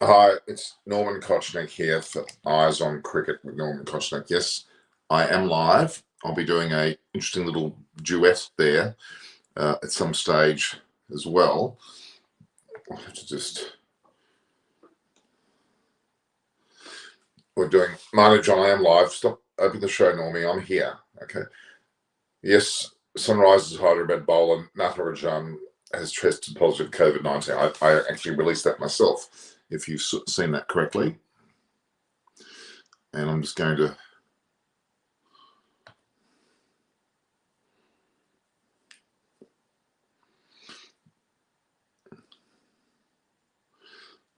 Hi, it's Norman Kochnick here for Eyes on Cricket with Norman Kochnick. Yes, I am live. I'll be doing a interesting little duet there at some stage as well. I'll have to just... We're doing Manu John, I am live. Stop, open the show, Normie. I'm here. Okay. Yes, Sunrisers Hyderabad bowler Natarajan has tested positive COVID-19. I actually released that myself, if you've seen that correctly. And I'm just going to...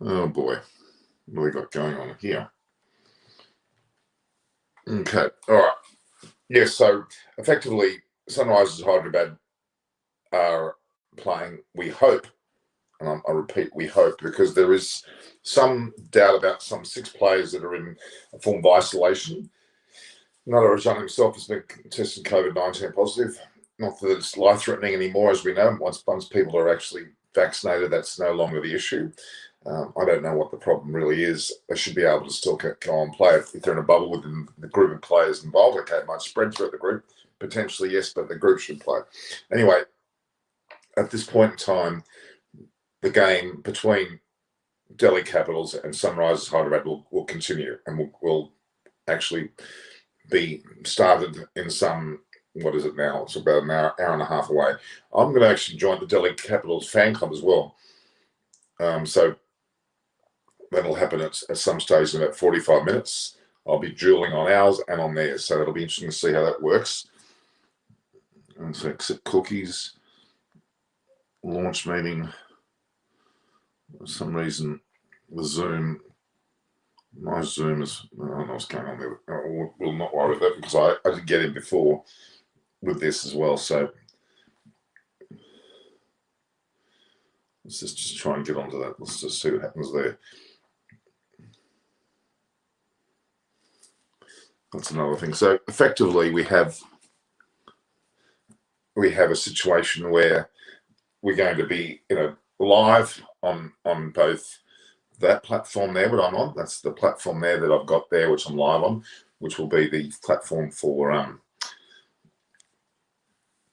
Oh boy, what do we got going on here? Okay, all right. Yes, so effectively, Sunrisers Hyderabad are playing, we hope, and I repeat, we hope, because there is some doubt about some 6 players that are in a form of isolation. Natarajan himself has been tested COVID-19 positive. Not that it's life-threatening anymore, as we know. Once people are actually vaccinated, that's no longer the issue. I don't know what the problem really is. They should be able to still go on play if they're in a bubble within the group of players involved. Okay, it might spread throughout the group. Potentially, yes, but the group should play. Anyway, at this point in time, the game between Delhi Capitals and Sunrisers Hyderabad will continue and will actually be started in some, what is it now? It's about an hour and a half away. I'm going to actually join the Delhi Capitals fan club as well. So that'll happen at some stage in about 45 minutes. I'll be dueling on ours and on theirs, so it'll be interesting to see how that works. And so accept cookies, launch meeting. For some reason, the Zoom, my Zoom is, I don't know what's going on there. We'll not worry about that because I did get in before with this as well. So let's just try and get onto that. Let's just see what happens there. That's another thing. So effectively, we have a situation where we're going to be, live on both that platform there that I'm on. That's the platform there that I've got there, which I'm live on, which will be the platform for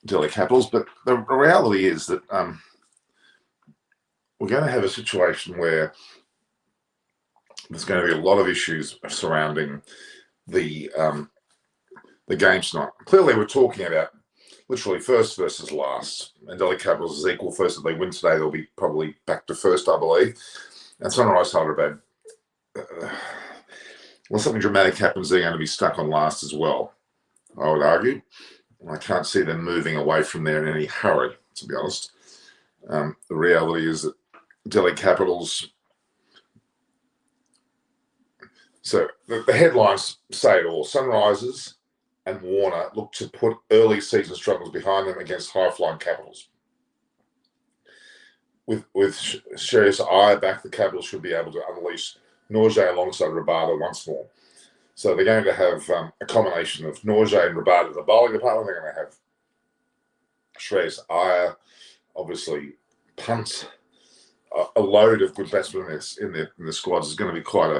Delhi Capitals. But the reality is that we're going to have a situation where there's going to be a lot of issues surrounding the game tonight. Clearly, we're talking about literally first versus last, and Delhi Capitals is equal. First, if they win today, they'll be probably back to first, I believe. And Sunrise Hyderabad, well, something dramatic happens, they're going to be stuck on last as well, I would argue. I can't see them moving away from there in any hurry, to be honest. The reality is that Delhi Capitals... So the headlines say it all. Sunrisers and Warner look to put early season struggles behind them against high-flying Capitals. With Shreyas Iyer back, the Capitals should be able to unleash Norjay alongside Rabada once more. So they're going to have a combination of Norjay and Rabada in the bowling department. They're going to have Shreyas Iyer, obviously, punt. A load of good batsmen in the squads is going to be quite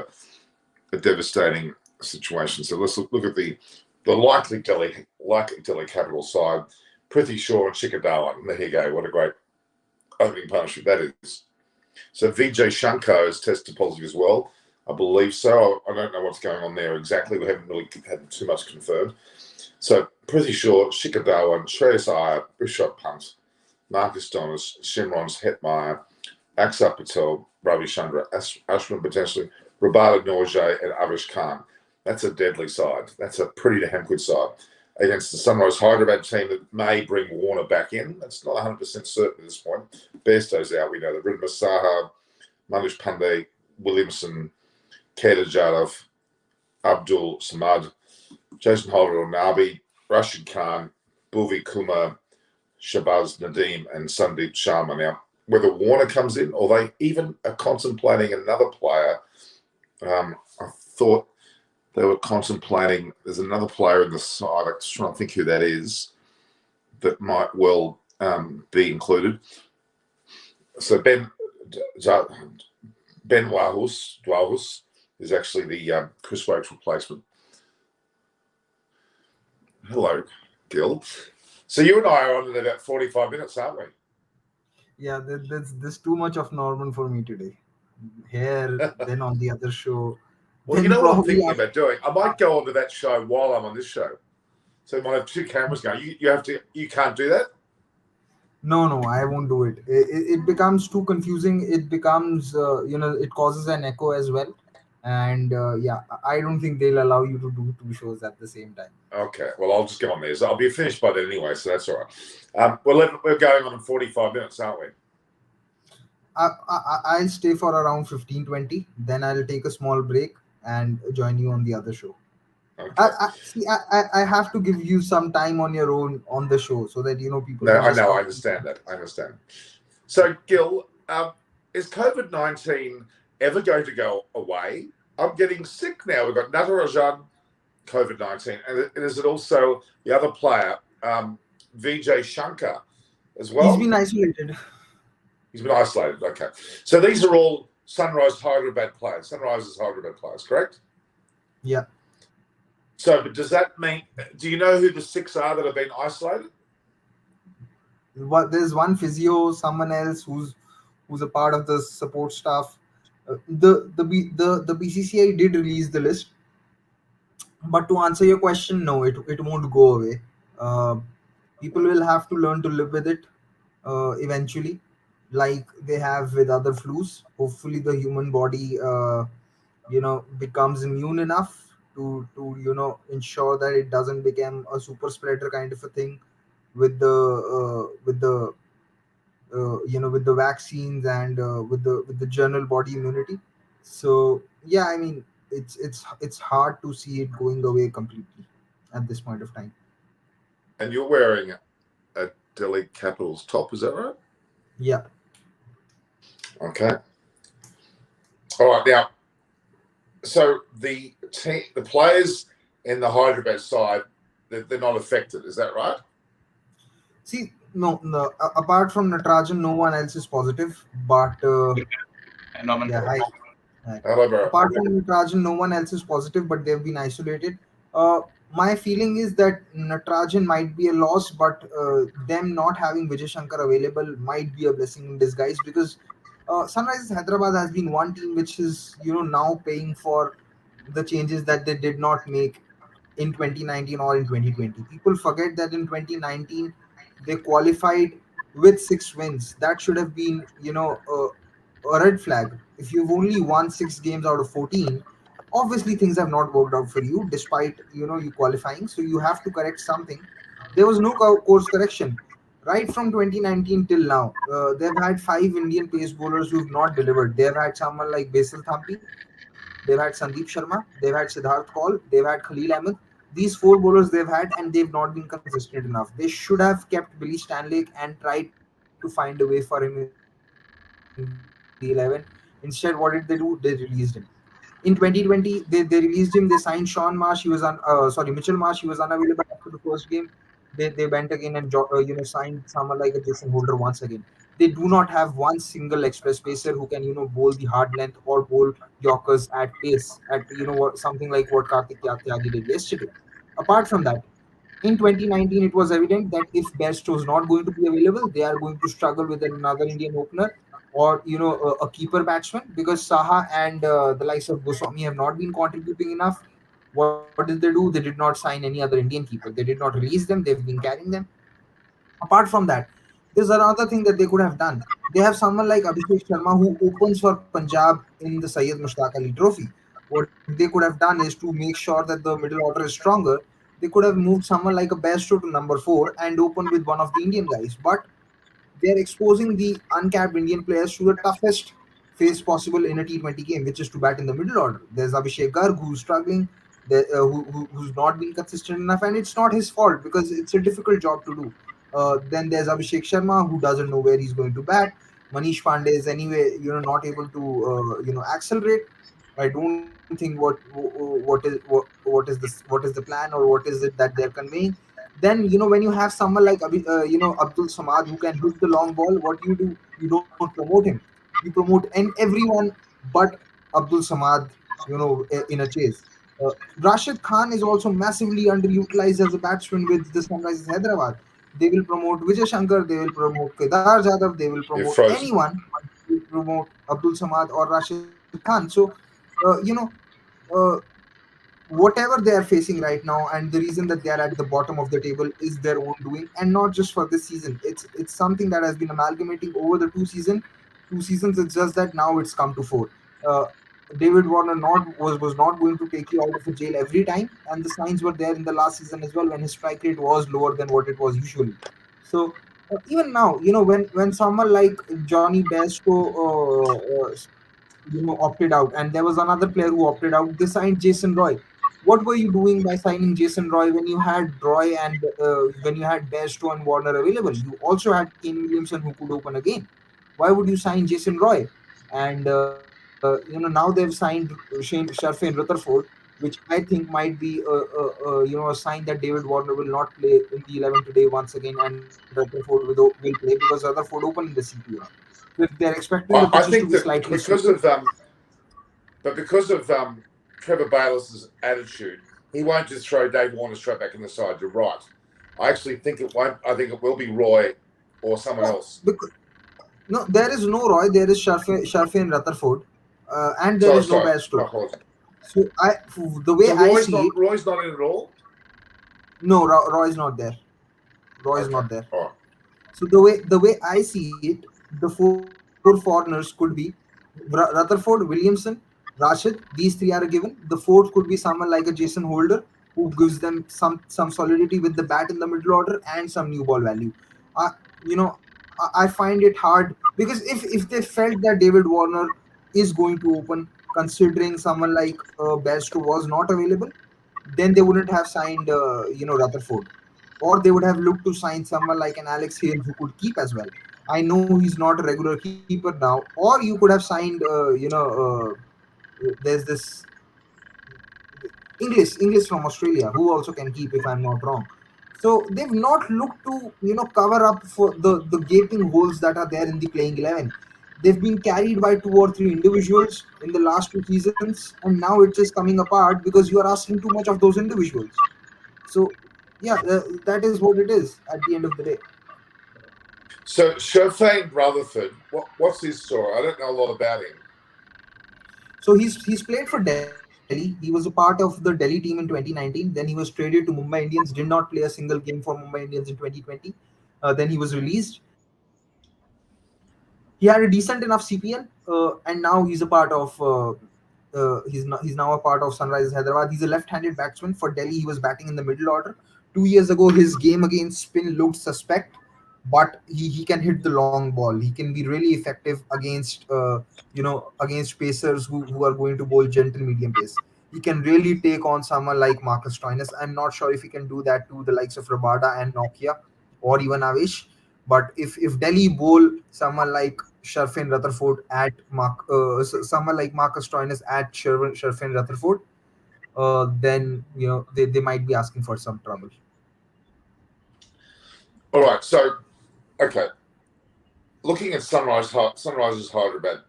a devastating situation. So let's look at the likely Delhi Capital side. Prithvi Shaw and Shikhar Dhawan. There you go. What a great opening partnership that is. So Vijay Shankar has tested positive as well. I believe so. I don't know what's going on there exactly. We haven't really had too much confirmed. So Prithvi Shaw, Shikhar Dhawan, Shreyas Iyer, Rishabh Pant, Marcus Stoinis, Shimron Hetmeyer, Axar Patel, Ravi Chandra, Ashwin potentially, Rabada Norjay and Avish Khan. That's a deadly side. That's a pretty damn good side against the Sunrise Hyderabad team that may bring Warner back in. That's not 100% certain at this point. Bairstow's out. We know that Ridma Sahab, Manish Pandey, Williamson, Kedar Jadhav, Abdul Samad, Jason Holder Nabi, Rashid Khan, Bhuvi Kumar, Shabazz Nadeem, and Sandeep Sharma. Now, whether Warner comes in or they even are contemplating another player, I thought they were contemplating, there's another player in the side, I'm just trying to think who that is, that might well be included. So Ben Ben Dwalhus is actually the Chris Wokes replacement. Hello, Gil. So you and I are on in about 45 minutes, aren't we? Yeah, there's too much of Norman for me today. Here, then on the other show, Well, you then know what I'm probably thinking after. about doing? I might go onto that show while I'm on this show. So we might have two cameras going. You can't do that? No, no, I won't do it. It becomes too confusing. It becomes, it causes an echo as well. And yeah, I don't think they'll allow you to do two shows at the same time. Okay, well, I'll just get on there. So I'll be finished by then anyway, so that's all right. We're going on in 45 minutes, aren't we? I'll stay for around 15-20. Then I'll take a small break and join you on the other show. Okay. I have to give you some time on your own on the show so that people No, can I just know, I talk. understand that. I understand. So, Gil, is COVID-19 ever going to go away? I'm getting sick now. We've got Natarajan, COVID-19, and is it also the other player, Vijay Shankar, as He's well? been isolated. He's been isolated. Okay. So these are all Hyderabad players, Sunrisers Hyderabad players, correct? Yeah. So, but does that mean, do you know who the six are that have been isolated? There's one physio, someone else who's a part of the support staff. The BCCI did release the list, but to answer your question, no, it won't go away. Uh, People will have to learn to live with it eventually, like they have with other flus. Hopefully, the human body becomes immune enough to ensure that it doesn't become a super spreader kind of a thing with the vaccines and with the general body immunity. So yeah, I mean, it's hard to see it going away completely at this point of time. And you're wearing a Delhi Capitals top, is that right? Yeah. Okay. All right. Now, so the players in the Hyderabad side, they're not affected, is that right? See, no, apart from Natarajan, no one else is positive. But Norman. yeah, hi. Hi. Hello, bro. Apart from Natarajan, no one else is positive, but they've been isolated. Uh, my feeling is that Natarajan might be a loss, but them not having Vijay Shankar available might be a blessing in disguise because Sunrisers Hyderabad has been one team which is now paying for the changes that they did not make in 2019 or in 2020. People forget that in 2019 they qualified with 6 wins. That should have been a red flag. If you've only won 6 games out of 14, obviously things have not worked out for you despite you qualifying. So you have to correct something. There was no course correction right from 2019 till now. They've had 5 Indian pace bowlers who've not delivered. They've had someone like Basil Thampi, they've had Sandeep Sharma, they've had Siddharth Kaul, they've had Khalil Ahmed. These four bowlers they've had, and they've not been consistent enough. They should have kept Billy Stanley and tried to find a way for him in the 11. Instead, what did they do? They released him. In 2020, they released him. They signed Sean Marsh. Mitchell Marsh. He was unavailable after the first game. They went again and signed someone like a Jason Holder once again. They do not have one single express pacer who can bowl the hard length or bowl Yorkers at pace at something like what Kartik Tyagi did yesterday. Apart from that, in 2019, it was evident that if Bairstow is not going to be available, they are going to struggle with another Indian opener or a keeper batsman because Saha and the likes of Goswami have not been contributing enough. What did they do? They did not sign any other Indian keeper. They did not release them. They've been carrying them. Apart from that, there's another thing that they could have done. They have someone like Abhishek Sharma who opens for Punjab in the Syed Mushtaq Ali Trophy. What they could have done is to make sure that the middle order is stronger. They could have moved someone like a Bairstow to number 4 and open with one of the Indian guys. But they're exposing the uncapped Indian players to the toughest phase possible in a T20 game, which is to bat in the middle order. There's Abhishek Garg who's struggling, who's not been consistent enough, and it's not his fault because it's a difficult job to do. Then there's Abhishek Sharma who doesn't know where he's going to bat. Manish Pandey is anyway, not able to, accelerate. I don't think what is the plan or what is it that they're conveying. Then when you have someone like Abdul Samad who can hit the long ball, what do? You don't promote him. You promote and everyone but Abdul Samad, in a chase. Uh, Rashid Khan is also massively underutilized as a batsman with the Sunrisers Hyderabad. They will promote Vijay Shankar, they will promote Kedar Jadhav, they will You're promote frozen. anyone, but they will promote Abdul Samad or Rashid Khan. So, uh, whatever they are facing right now, and the reason that they are at the bottom of the table is their own doing, and not just for this season. It's something that has been amalgamating over the two seasons. It's just that now it's come to four. David Warner was not going to take you out of a jail every time, and the signs were there in the last season as well when his strike rate was lower than what it was usually. So even now, when someone like Johnny Bairstow opted out, and there was another player who opted out. They signed Jason Roy. What were you doing by signing Jason Roy when you had Roy and when you had Bairstow and Warner available? You also had Kane Williamson who could open again. Why would you sign Jason Roy? And now they've signed Sharfain Rutherford, which I think might be a sign that David Warner will not play in the 11 today once again, and Rutherford will play because Rutherford opened in the CPL. So if they're expecting the pitches to be I think slightly that slower, because of Trevor Bayliss's attitude, he won't just throw Dave Warner straight back in the side. You're right. I actually think it won't. I think it will be Roy or someone no, else. because no, there is no Roy, there is Sharfain Rutherford, and there Sorry, is no sorry, my Bairstow. apologies. So the way So I see it, Roy's not in at all. no, Roy is not there. Roy is Okay, not there. all right. So the way I see it, the four foreigners could be Rutherford, Williamson, Rashid. These three are given. The fourth could be someone like a Jason Holder, who gives them some solidity with the bat in the middle order and some new ball value. I I find it hard because if they felt that David Warner is going to open, considering someone like Bairstow was not available, then they wouldn't have signed Rutherford, or they would have looked to sign someone like an Alex Hales who could keep as well. I know he's not a regular keeper now, or you could have signed there's this English from Australia who also can keep, if I'm not wrong. So they've not looked to cover up for the gaping holes that are there in the playing 11. They've been carried by two or three individuals in the last two seasons, and now it's just coming apart because you are asking too much of those individuals. So yeah, that is what it is at the end of the day. So Shofane Rutherford, what's his story? I don't know a lot about him. So he's played for Delhi. He was a part of the Delhi team in 2019. Then he was traded to Mumbai Indians. Did not play a single game for Mumbai Indians in 2020. Then he was released. He had a decent enough CPL, and now he's a part of. He's now a part of Sunrisers Hyderabad. He's a left-handed batsman for Delhi. He was batting in the middle order. 2 years ago, his game against spin looked suspect, but he can hit the long ball. He can be really effective against against pacers who are going to bowl gentle medium pace. He can really take on someone like Marcus Stoinis. I'm not sure if he can do that to the likes of Rabada and Nokia or even Avish. But if Delhi bowl someone like Sharfin Rutherford at someone like Marcus Stoinis at Sharfin Rutherford, then they might be asking for some trouble. All right. So okay, looking at Sunrisers Hyderabad,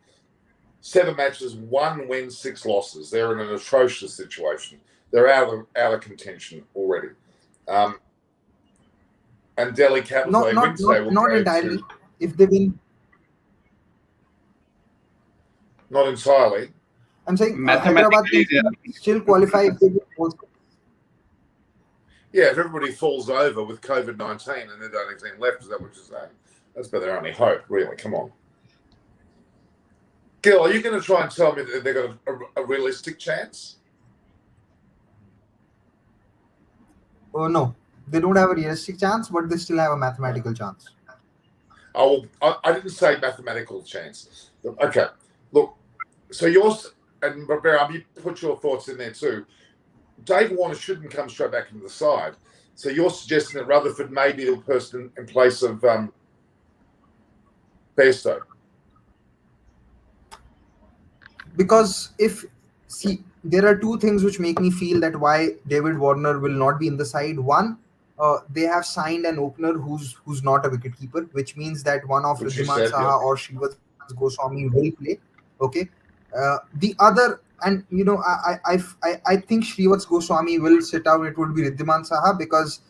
7 matches, 1 win, 6 losses. They're in an atrocious situation. They're out of contention already. Um, and Delhi Capitals, Not they win not today, not will not go entirely. to If they win, not entirely. I'm saying Hyderabad Mathematically, can they still qualify if they win also. Yeah, if everybody falls over with COVID-19 and there's only anything left, is that what you're saying? That's about their only hope, really. Come on. Gil, are you going to try and tell me that they've got a realistic chance? No, they don't have a realistic chance, but they still have a mathematical chance. I didn't say mathematical chance. Okay, look, so yours, and Barry, you put your thoughts in there too. Dave Warner shouldn't come straight back into the side. So you're suggesting that Rutherford may be the person in place of Bairstow. Because if see, there are two things which make me feel that why David Warner will not be in the side. One, they have signed an opener who's not a wicket keeper, which means that one of Which you Riddhiman said, yeah. Saha or Shrivas Goswami will play. Okay, The other, and I think Shrivats Goswami will sit out. It would be Riddhiman Saha, because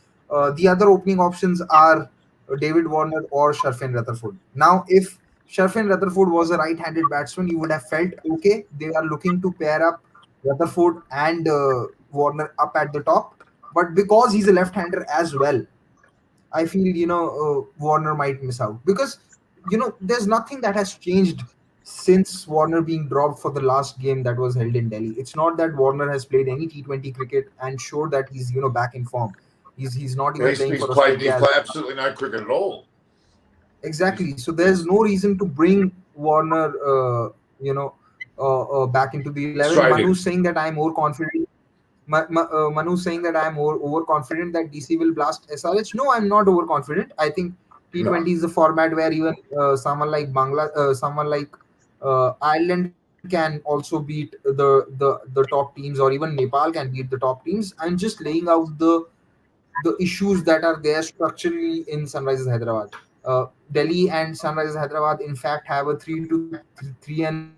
the other opening options are David Warner or Sharfin Rutherford. Now, if Sharfin Rutherford was a right-handed batsman, you would have felt okay. They are looking to pair up Rutherford and Warner up at the top, but because he's a left-hander as well, I feel Warner might miss out, because there's nothing that has changed since Warner being dropped for the last game that was held in Delhi. It's not that Warner has played any T20 cricket and showed that he's back in form. He's not Yeah, even playing he's for played Australia as absolutely no cricket at all. exactly. So there's no reason to bring Warner back into the 11. Straight Manu's in. saying that I'm more confident. Manu saying that I'm more overconfident that DC will blast SRH. No, I'm not overconfident. I think No. T20 is a format where even someone like Ireland can also beat the top teams, or even Nepal can beat the top teams. I'm just laying out the issues that are there structurally in Sunrisers Hyderabad. Delhi and Sunrisers Hyderabad, in fact, have a 3-3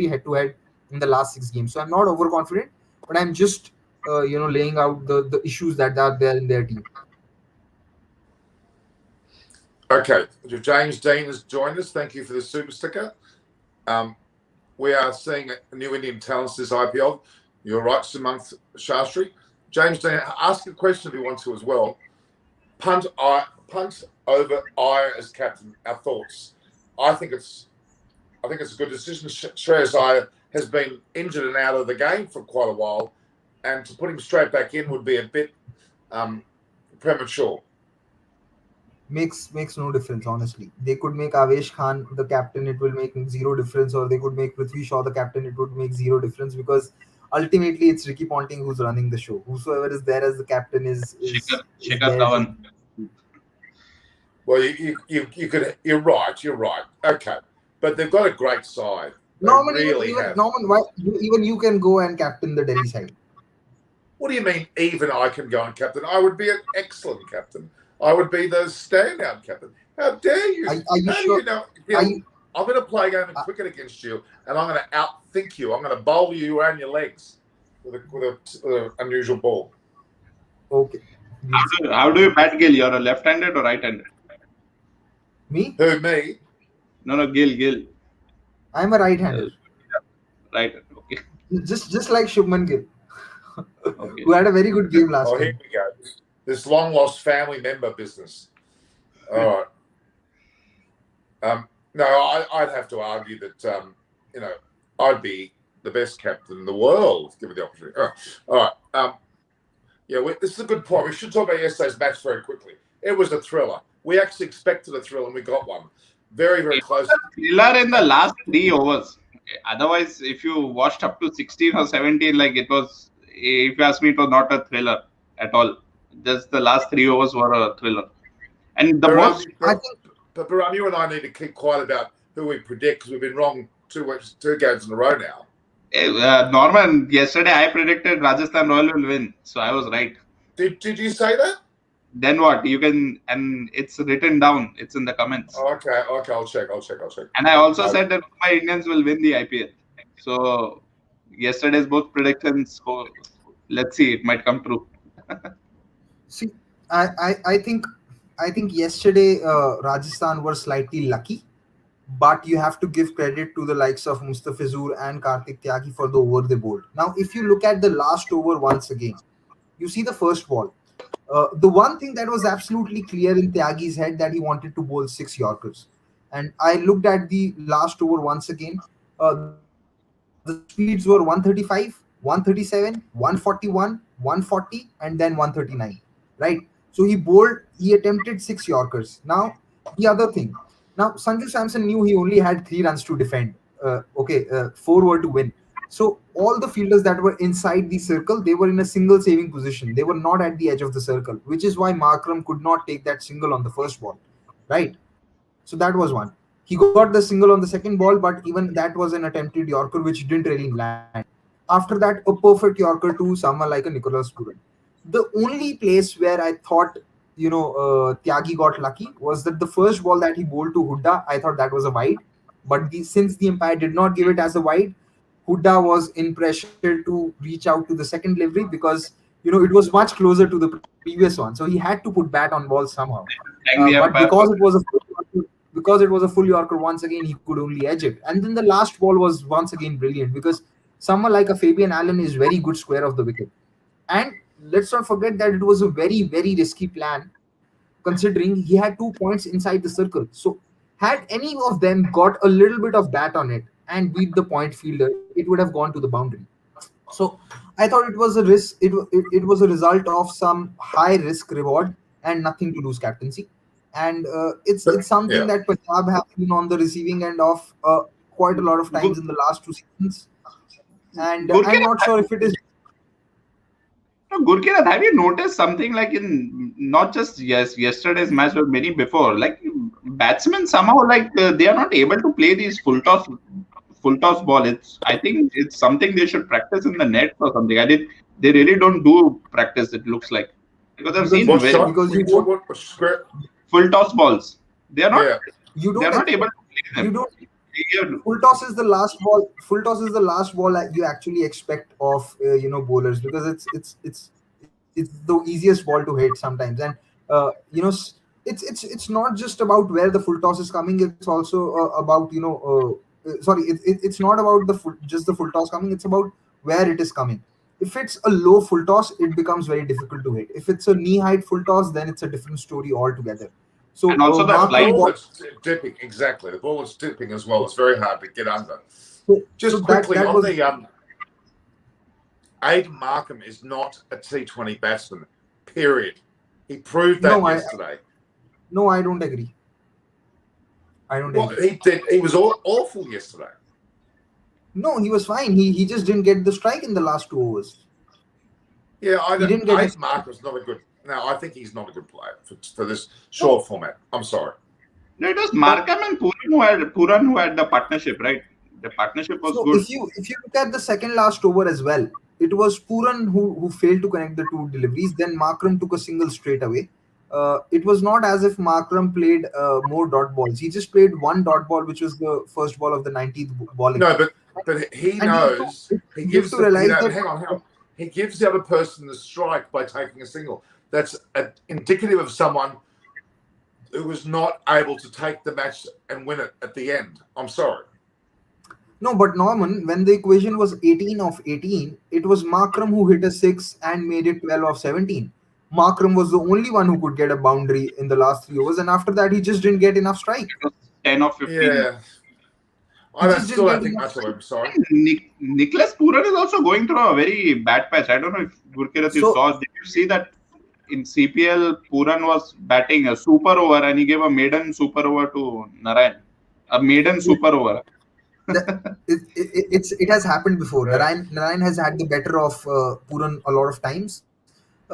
head-to-head in the last 6 games. So I'm not overconfident, but I'm just laying out the issues that are there in their team. Okay, James Dean has joined us. Thank you for the super sticker. We are seeing a new Indian talents this IPL. You're right, Sumant Shastri. James Dean, ask a question if you want to as well. Punt over Iyer as captain. Our thoughts. I think it's a good decision. Shreyas Iyer has been injured and out of the game for quite a while, and to put him straight back in would be a bit premature. Makes no difference, honestly. They could make Avesh Khan the captain, it will make zero difference, or they could make Prithvi Shaw the captain, it would make zero difference, because ultimately it's Ricky Ponting who's running the show. Whosoever is there as the captain is Shikhar there. Dhawan. Well, you could. You're right. Okay, but they've got a great side. They Norman, really even have. Norman, why even you can go and captain the Delhi side. What do you mean? Even I can go and captain? I would be an excellent captain. I would be the standout captain. How dare you? Are you How sure? do you know? Are you, I'm going to play a game of cricket against you, and I'm going to outthink you. I'm going to bowl you around your legs with a unusual ball. okay? How do you bat, Gill? You're a left-handed or right-handed? Me? Who, me? No, Gill. I'm a right-hander. Right. Okay. Just like Shubman Gill, Okay. who had a very good game last Oh, here time. we go. This long lost family member business. All right. No, I'd have to argue that I'd be the best captain in the world given the opportunity. All right. This is a good point. We should talk about yesterday's match very quickly. It was a thriller. We actually expected a thrill, and we got one. Very, very close. Thriller in the last 3 overs. Otherwise, if you watched up to 16 or 17, like it was, if you ask me, it was not a thriller at all. Just the last 3 overs were a thriller. And the most. But Baram, you and I need to keep quiet about who we predict, because we've been wrong 2 games in a row now. Norman, yesterday I predicted Rajasthan Royal will win, so I was right. Did you say that? Then what? You can, and it's written down. It's in the comments. Okay, I'll check. And I also said that my Indians will win the IPL. So yesterday's both predictions. Let's see, it might come true. See, I think yesterday Rajasthan were slightly lucky, but you have to give credit to the likes of Mustafizur and Kartik Tyagi for the over they bowled. Now, if you look at the last over once again, you see the first ball. The one thing that was absolutely clear in Tyagi's head that he wanted to bowl 6 Yorkers. And I looked at the last over once again. The speeds were 135, 137, 141, 140, and then 139. Right? So he attempted 6 Yorkers. Now, the other thing. Now, Sanju Samson knew he only had 3 runs to defend. 4 were to win. So all the fielders that were inside the circle, they were in a single saving position. They were not at the edge of the circle, which is why Markram could not take that single on the first ball. Right? So that was one. He got the single on the second ball, but even that was an attempted Yorker, which didn't really land. After that, a perfect Yorker to someone like a Nicholas Puran. The only place where I thought, Tyagi got lucky was that the first ball that he bowled to Hooda, I thought that was a wide. But since the umpire did not give it as a wide, Huda was in pressure to reach out to the second delivery because it was much closer to the previous one, so he had to put bat on ball somehow. Thank the But umpire because for it was a because it was a full Yorker, once again he could only edge it. And then the last ball was once again brilliant because someone like a Fabian Allen is very good square of the wicket. And let's not forget that it was a very, very risky plan considering he had 2 points inside the circle. So, had any of them got a little bit of bat on it and beat the point fielder, it would have gone to the boundary. So, I thought it was a risk. It was a result of some high risk reward and nothing to lose captaincy. And it's But something yeah, that Punjab have been on the receiving end of quite a lot of Gur- times in the last 2 seasons. And I'm Gurkeerat, not sure if it is. no, Gurkeerat, have you noticed something like in not just yesterday's match but many before? Like batsmen somehow like they are not able to play these full toss ball. I think it's something they should practice in the net or something. They really don't do practice. It looks like because I've because seen what very shot? because you don't What square? full toss balls. They are not Yeah, you they are don't not able to play you them. don't Yeah, full toss is the last ball. Full toss is the last ball that you actually expect of bowlers, because it's the easiest ball to hit sometimes. And it's not just about where the full toss is coming. It's also about sorry, it's not about just the full toss coming. It's about where it is coming. If it's a low full toss, it becomes very difficult to hit. If it's a knee height full toss, then it's a different story altogether. So and also the the flight. Markram ball ball. that's dipping, exactly. The ball that's dipping as well. It's very hard to get under. So Just that quickly that on was the Aiden Markham is not a T20 batsman. Period. He proved no, that I yesterday. no, I don't agree. I don't Well, agree. he did. He was awful yesterday. No, he was fine. He just didn't get the strike in the last 2 overs. Yeah, He didn't get Aiden his. Markham's not a good. No, I think he's not a good player for this No, short format. I'm sorry. No, it was but Markham and Puran who had the partnership, right? The partnership was so good. if you look at the second last over as well, it was Puran who failed to connect the two deliveries. Then Markram took a single straight away. It was not as if Markram played more dot balls. He just played one dot ball, which was the first ball of the 19th bowling. No, but he And knows. He you have gives to the. realize that. Hang on, hang on. He gives the other person the strike by taking a single. That's indicative of someone who was not able to take the match and win it at the end. I'm sorry. No, but Norman, when the equation was 18 of 18, it was Markram who hit a six and made it 12 of 17. Markram was the only one who could get a boundary in the last 3 overs, and after that, he just didn't get enough strike. It was 10 or 15. Yeah, He just still didn't don't get think enough much of strike. him. Sorry. Nicholas Puran is also going through a very bad patch. I don't know if Gurkeerat you So, saw. Did you see that in CPL, Puran was batting a super over and he gave a maiden super over to Narayan. A maiden super over. it has happened before. Yeah. Narayan has had the better of Puran a lot of times.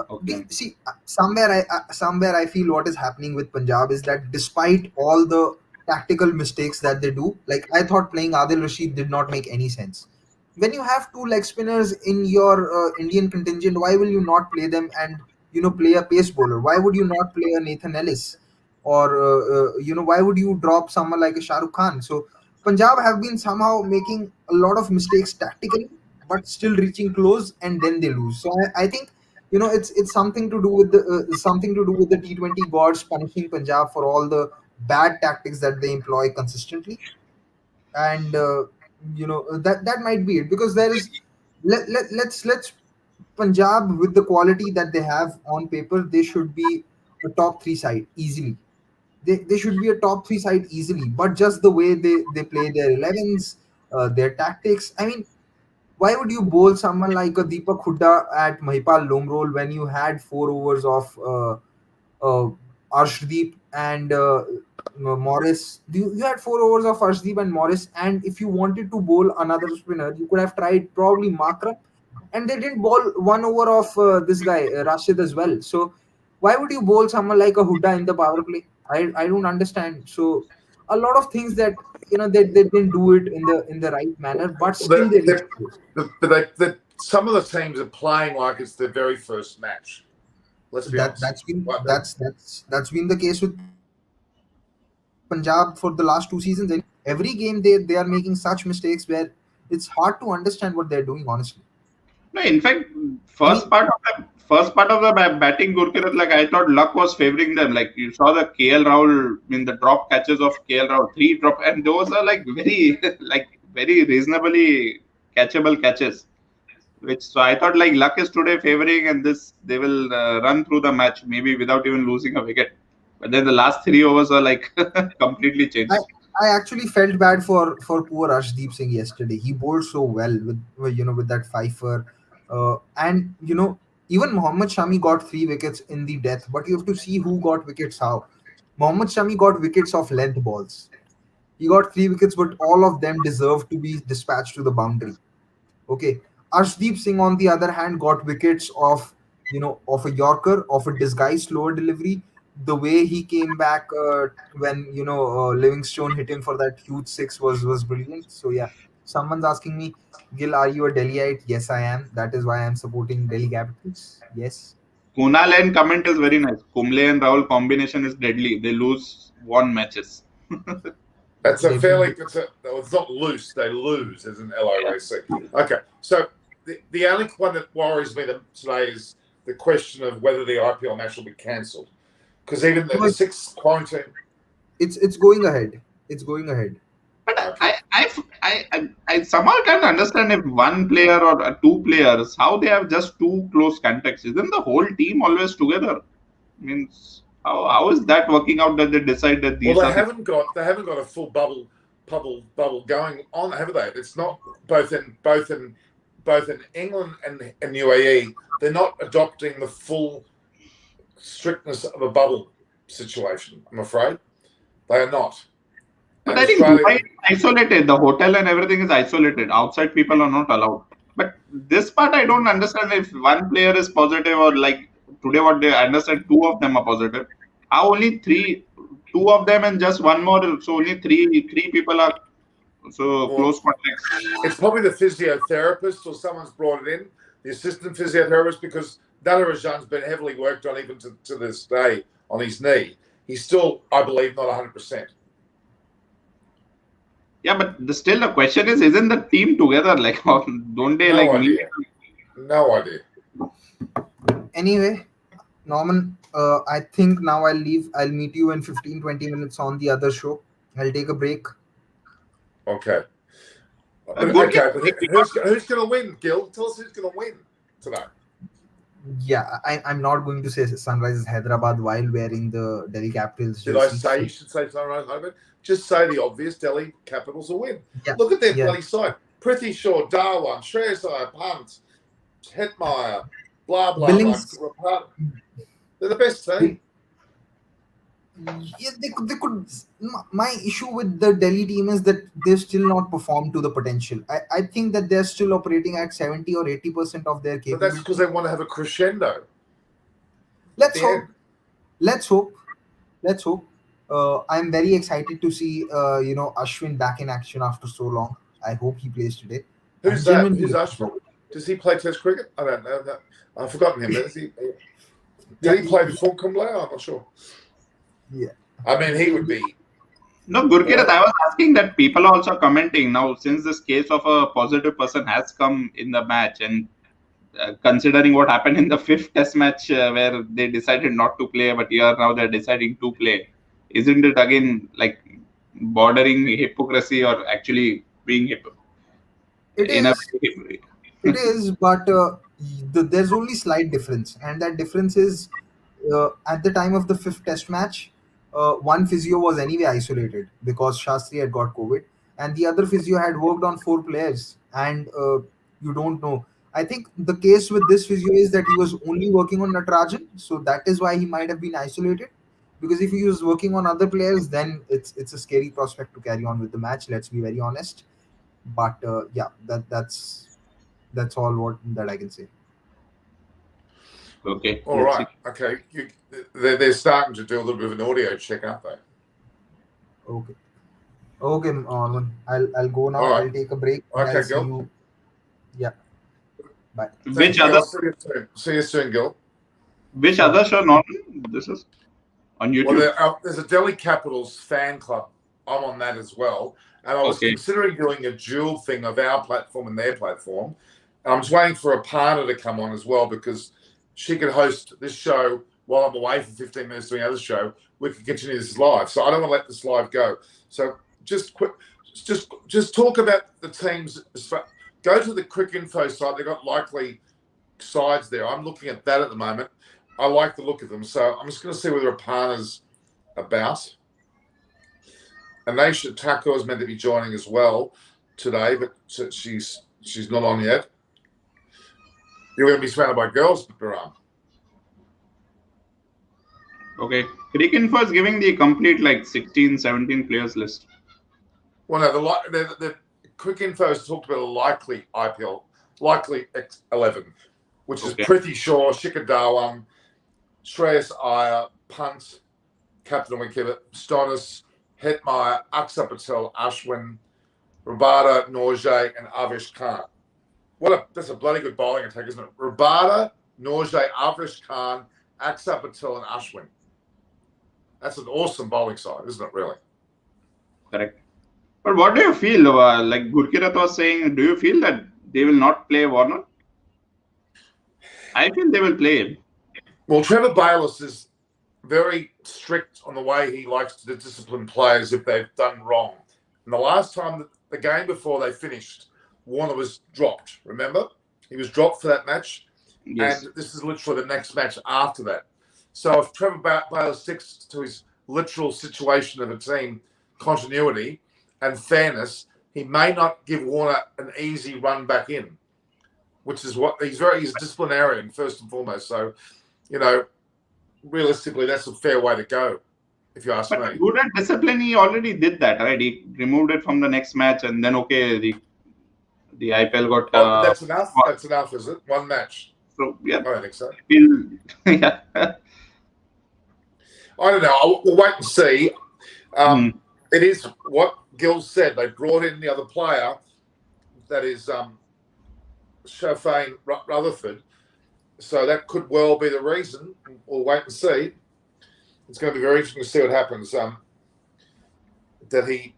Okay. See, somewhere I feel what is happening with Punjab is that despite all the tactical mistakes that they do, like I thought playing Adil Rashid did not make any sense. When you have two leg spinners in your Indian contingent, why will you not play them and play a pace bowler? Why would you not play a Nathan Ellis, or why would you drop someone like a Shah Rukh Khan? So Punjab have been somehow making a lot of mistakes tactically, but still reaching close, and then they lose. So I think it's something to do with the T20 gods punishing Punjab for all the bad tactics that they employ consistently. And that might be it, because there is let's Punjab, with the quality that they have on paper, they should be a top three side easily. They should be a top three side easily, but just the way they play their 11s, their tactics. I mean, why would you bowl someone like a Deepak Hooda at Mahipal long roll when you had 4 overs of Arshdeep and Morris? You had 4 overs of Arshdeep and Morris, and if you wanted to bowl another spinner, you could have tried probably Makram, and they didn't bowl 1 over of this guy Rashid as well. So why would you bowl someone like a Hooda in the power play? I don't understand. So a lot of things that they didn't do it in the right manner, but still they reached close. Some of the teams are playing like it's their very first match. Let's be that honest. that's been Like that's that's that's been the case with Punjab for the last 2 seasons anyway. Every game they are making such mistakes where it's hard to understand what they're doing, honestly. No, in fact, I mean, first part of the batting, Gurkirat, like I thought luck was favoring them. Like you saw the KL Rahul in the drop catches of KL Rahul, 3 drop, and those are like very like very reasonably catchable catches. Which so I thought like luck is today favoring, and this they will run through the match maybe without even losing a wicket. But then the last 3 overs are like completely I changed. I actually felt bad for poor Arshdeep Singh yesterday. He bowled so well with that fifer, and even Mohammad Shami got 3 wickets in the death. But you have to see who got wickets how. Mohammad Shami got wickets off length balls. He got 3 wickets, but all of them deserved to be dispatched to the boundary. Okay. Arshdeep Singh, on the other hand, got wickets of a Yorker, of a disguised slower delivery. The way he came back when Livingstone hit him for that huge six was brilliant. So yeah, someone's asking me, Gil, are you a Delhiite? Yes, I am. That is why I'm supporting Delhi Capitals. Yes. Kunal and comment is very nice. Kumble and Rahul combination is deadly. They lose one matches. That's a They fairly. It's not loose. They lose as an LOAC. Okay, so the only one that worries me today is the question of whether the IPL match will be cancelled, because even the But 6th quarantine. it's going ahead. It's going ahead. But Okay. I somehow can't understand if one player or 2 players, how they have just 2 close contacts. Isn't the whole team always together? Means how is that working out that they decide that Well, these are they haven't got a full bubble going on, have they? It's not both in England and UAE. They're not adopting the full strictness of a bubble situation. I'm afraid they are not. But And I think Australia, Dubai is isolated. The hotel and everything is isolated. Outside people are not allowed. But this part I don't understand if one player is positive or like today what they understand 2 of them are positive. How only 2 of them and just one more, so only three people are so well, close contacts. it's probably the physiotherapist or someone's brought it in, the assistant physiotherapist, because Nadarajan's been heavily worked on even to this day on his knee. He's still, I believe, not 100%. Yeah, but still the question is, isn't the team together? Like, don't they No like meet? idea. No idea. Anyway, Norman, I think now I'll leave. I'll meet you in 15-20 minutes on the other show. I'll take a break. Okay. Good Okay, but who's going to win, Gil? Tell us who's going to win today. Yeah, I'm not going to say Sunrisers Hyderabad while wearing the Delhi Capitals Did I jersey. say you should say Sunrise Hyderabad? Just say the obvious. Delhi Capitals will win. Yeah, Look at their yeah. bloody side. Prithvi Shaw, Darwan, Shreyas Iyer, Pant, Hetmeyer, blah, blah, Billings, blah. They're the best team. yeah, they could. My issue with the Delhi team is that they've still not performed to the potential. I think that they're still operating at 70 or 80% of their But that's capability. because they want to have a crescendo. Let's the hope. end. Let's hope. Let's hope. I'm very excited to see Ashwin back in action after so long. I hope he plays today. Who's I'm that? genuinely Who's looking Ashwin? forward. Does he play Test cricket? I don't know. I've forgotten him. Did Yeah, he play before Kumble? I'm not sure. Yeah. I mean, he would be. No, Gurkirat, I was asking that people are also commenting now since this case of a positive person has come in the match and considering what happened in the 5th test match where they decided not to play, but here now they're deciding to play. Isn't it again like bordering hypocrisy or actually being It in a is. It is, but there's only slight difference, and that difference is at the time of the 5th test match, one physio was anyway isolated because Shastri had got COVID, and the other physio had worked on 4 players, and you don't know. I think the case with this physio is that he was only working on Natarajan, so that is why he might have been isolated. Because if he was working on other players, then it's a scary prospect to carry on with the match. Let's be very honest. But yeah, that's all what that I can say. Okay. All right. Okay. They're starting to do a little bit of an audio check, aren't they? Okay. Okay, Norman. I'll go now. All right. I'll take a break. Okay, I'll see Gil. you. Yeah. Bye. Which Thanks, other Gil. See you soon, Gil. which other show? Norman, this is on YouTube. Well, there's a Delhi Capitals fan club I'm on that as well. And I was considering doing a dual thing of our platform and their platform. And I'm just waiting for Aparna to come on as well, because she could host this show while I'm away for 15 minutes doing another show. We could continue this live. So I don't want to let this live go. So just talk about the teams. Go to the quick info site. They've got likely sides there. I'm looking at that at the moment. I like the look of them. So I'm just going to see whether Aparna's about. Anisha Thakur is meant to be joining as well today, but she's not on yet. You're going to be surrounded by girls, Baram. Okay. Crick Info is giving the complete 16, 17 players list. Well, no, the Quick Info has talked about a likely IPL, likely 11, which is Prithvi Shaw, Shikhar Dhawan, Shreyas Iyer, Punt, Captain Wickett, Stonis, Hetmeyer, Akshar Patel, Ashwin, Rabada, Norjay, and Avish Khan. That's a bloody good bowling attack, isn't it? Rabada, Norjay, Avish Khan, Akshar Patel, and Ashwin. That's an awesome bowling side, isn't it, really? Correct. But what do you feel? Like Gurkirat was saying, do you feel that they will not play Warner? I feel they will play him. Well, Trevor Bayliss is very strict on the way he likes to discipline players if they've done wrong. And the last time, the game before they finished, Warner was dropped. Remember? He was dropped for that match. Yes. And this is literally the next match after that. So if Trevor Bayliss sticks to his literal situation of a team continuity and fairness, he may not give Warner an easy run back in, which is what he's a disciplinarian first and foremost. So, realistically, that's a fair way to go, if you ask me. Good at discipline, he already did that, right? He removed it from the next match, and then the IPL got. That's enough. That's enough, is it? One match. So yeah, I don't think so. Yeah. I don't know. We'll wait and see. It is what Gil said. They brought in the other player, that is Shafane Rutherford. So that could well be the reason. We'll wait and see. It's going to be very interesting to see what happens. That he,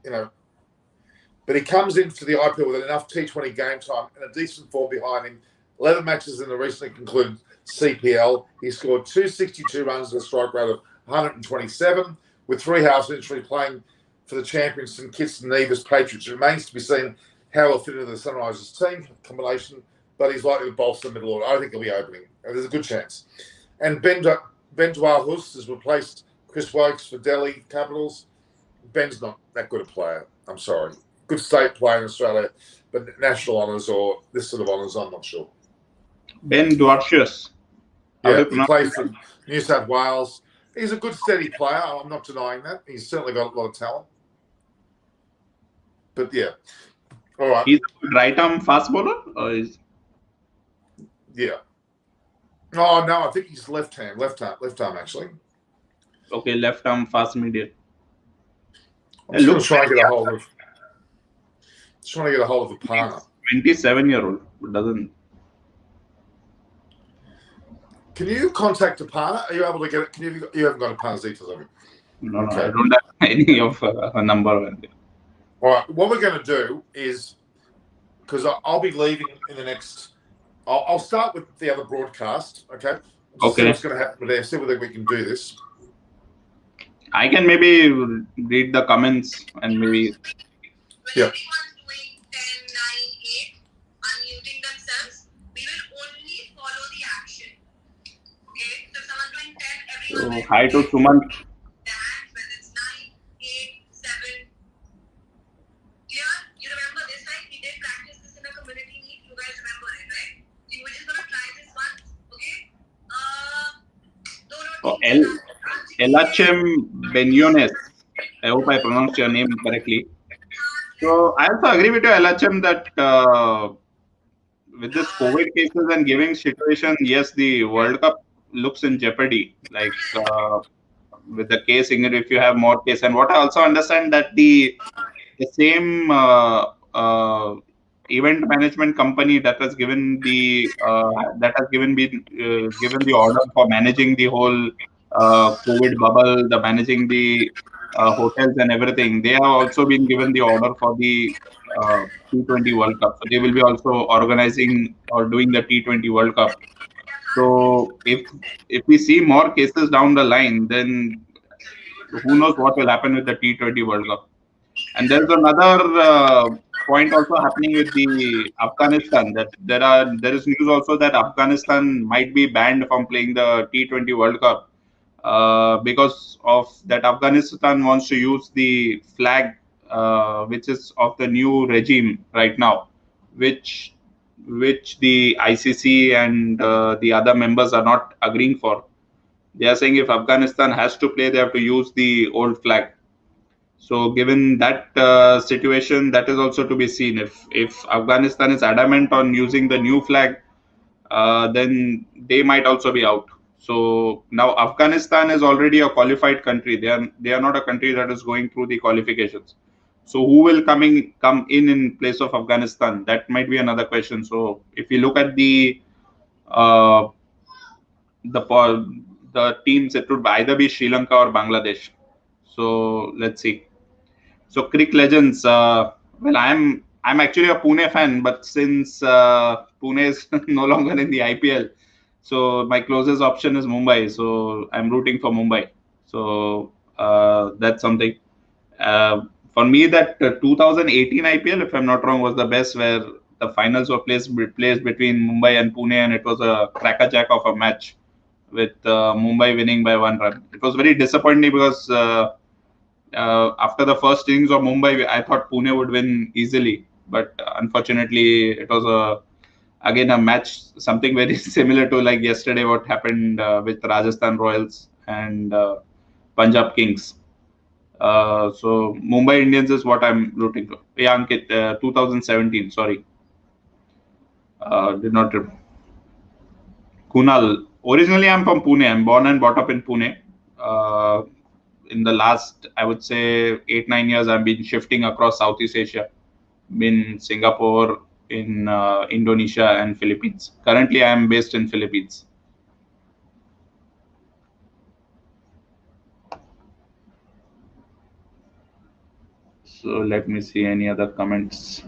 but he comes into the IPL with enough T20 game time and a decent form behind him. 11 matches in the recently concluded CPL. He scored 262 runs with a strike rate of 127, with 3 half centuries, playing for the champion St Kitts and Nevis Patriots. It remains to be seen how he'll fit into the Sunrisers team combination, but he's likely to bolster the middle order. I think he'll be opening. There's a good chance. And Ben Dwar-Hus has replaced Chris Wokes for Delhi Capitals. Ben's not that good a player. I'm sorry. Good state player in Australia, but national honours or this sort of honours, I'm not sure. Ben Dwar-Hus. Yeah, he plays for New South Wales. He's a good, steady player. I'm not denying that. He's certainly got a lot of talent. But yeah. All right. He's a right arm fast bowler? Yeah. Oh, no, I think he's left arm actually. Okay, left arm fast medium. I'm just trying to get a hold of. Trying to get a hold of Aparna. 27-year-old doesn't. Can you contact Aparna? Are you able to get it? You haven't got Aparna's details, have you? No, okay. I don't have any of her number. All right. What we're going to do is, because I'll be leaving in the next. I'll start with the other broadcast. Okay. See what's going to happen there. See whether we can do this. I can maybe read the comments and maybe. Yeah. So, hi to Suman. Oh, Elachem Benyones. I hope I pronounced your name correctly. So I also agree with you, Elachem, that with this COVID cases and giving situation, yes, the World Cup looks in jeopardy. Like with the case, if you have more case, and what I also understand that the same event management company that has given the given the order for managing the whole COVID bubble, the managing the hotels and everything, they have also been given the order for the T20 World Cup. So they will be also organizing or doing the T20 World Cup. So if we see more cases down the line, then who knows what will happen with the T20 World Cup. And there's another point also happening with the Afghanistan, that there is news also that Afghanistan might be banned from playing the T20 World Cup because of that. Afghanistan wants to use the flag which is of the new regime right now, which the ICC and the other members are not agreeing for. They are saying if Afghanistan has to play, they have to use the old flag. So, given that situation, that is also to be seen. If Afghanistan is adamant on using the new flag, then they might also be out. So now Afghanistan is already a qualified country. They are not a country that is going through the qualifications. So who will come in place of Afghanistan? That might be another question. So if you look at uh, the teams, it would either be Sri Lanka or Bangladesh. So let's see. So Crick Legends. Well, I'm actually a Pune fan, but since Pune is no longer in the IPL, so my closest option is Mumbai. So I'm rooting for Mumbai. So that's something. For me, that 2018 IPL, if I'm not wrong, was the best, where the finals were placed between Mumbai and Pune, and it was a crackerjack of a match with Mumbai winning by 1 run. It was very disappointing because after the first innings of Mumbai, I thought Pune would win easily, but unfortunately, it was again a match, something very similar to like yesterday, what happened with Rajasthan Royals and Punjab Kings. So Mumbai Indians is what I'm rooting for. Yeah, Ankit, 2017. Sorry, did not. Kunal. Originally, I'm from Pune. I'm born and brought up in Pune. In the last, I would say, 8-9 years, I've been shifting across Southeast Asia. Been Singapore, in Indonesia and Philippines. Currently, I am based in Philippines. So let me see any other comments.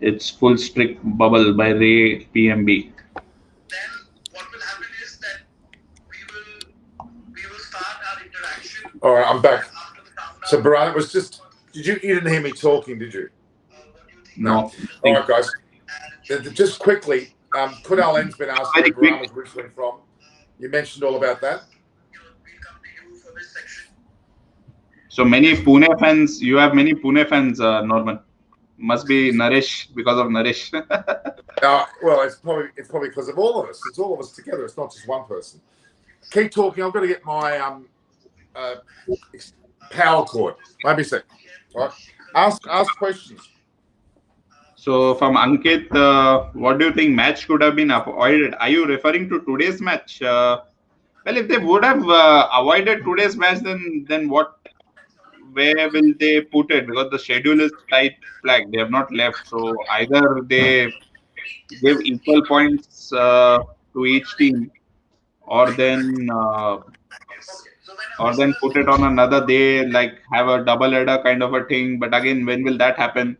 It's Full Strict Bubble by Ray PMB. Then what will happen is that we will start our interaction. All right, I'm back. So, Baran, it was just, you didn't hear me talking, did you? What do you think? No. All right, guys. Just quickly, Kunal N's been asked where Baran was originally from. You mentioned all about that. We'll come to you for this section. So many Pune fans. You have many Pune fans, Norman. Must be Naresh, because of Naresh. Well, it's probably because of all of us. It's all of us together. It's not just one person. Keep talking. I've got to get my power cord. Maybe a sec. All right. Ask questions. So from Ankit, what do you think match could have been avoided? Are you referring to today's match? Well, if they would have avoided today's match, then what? Where will they put it? Because the schedule is tight flag. They have not left. So either they give equal points to each team, or then put it on another day, like have a double header kind of a thing. But again, when will that happen?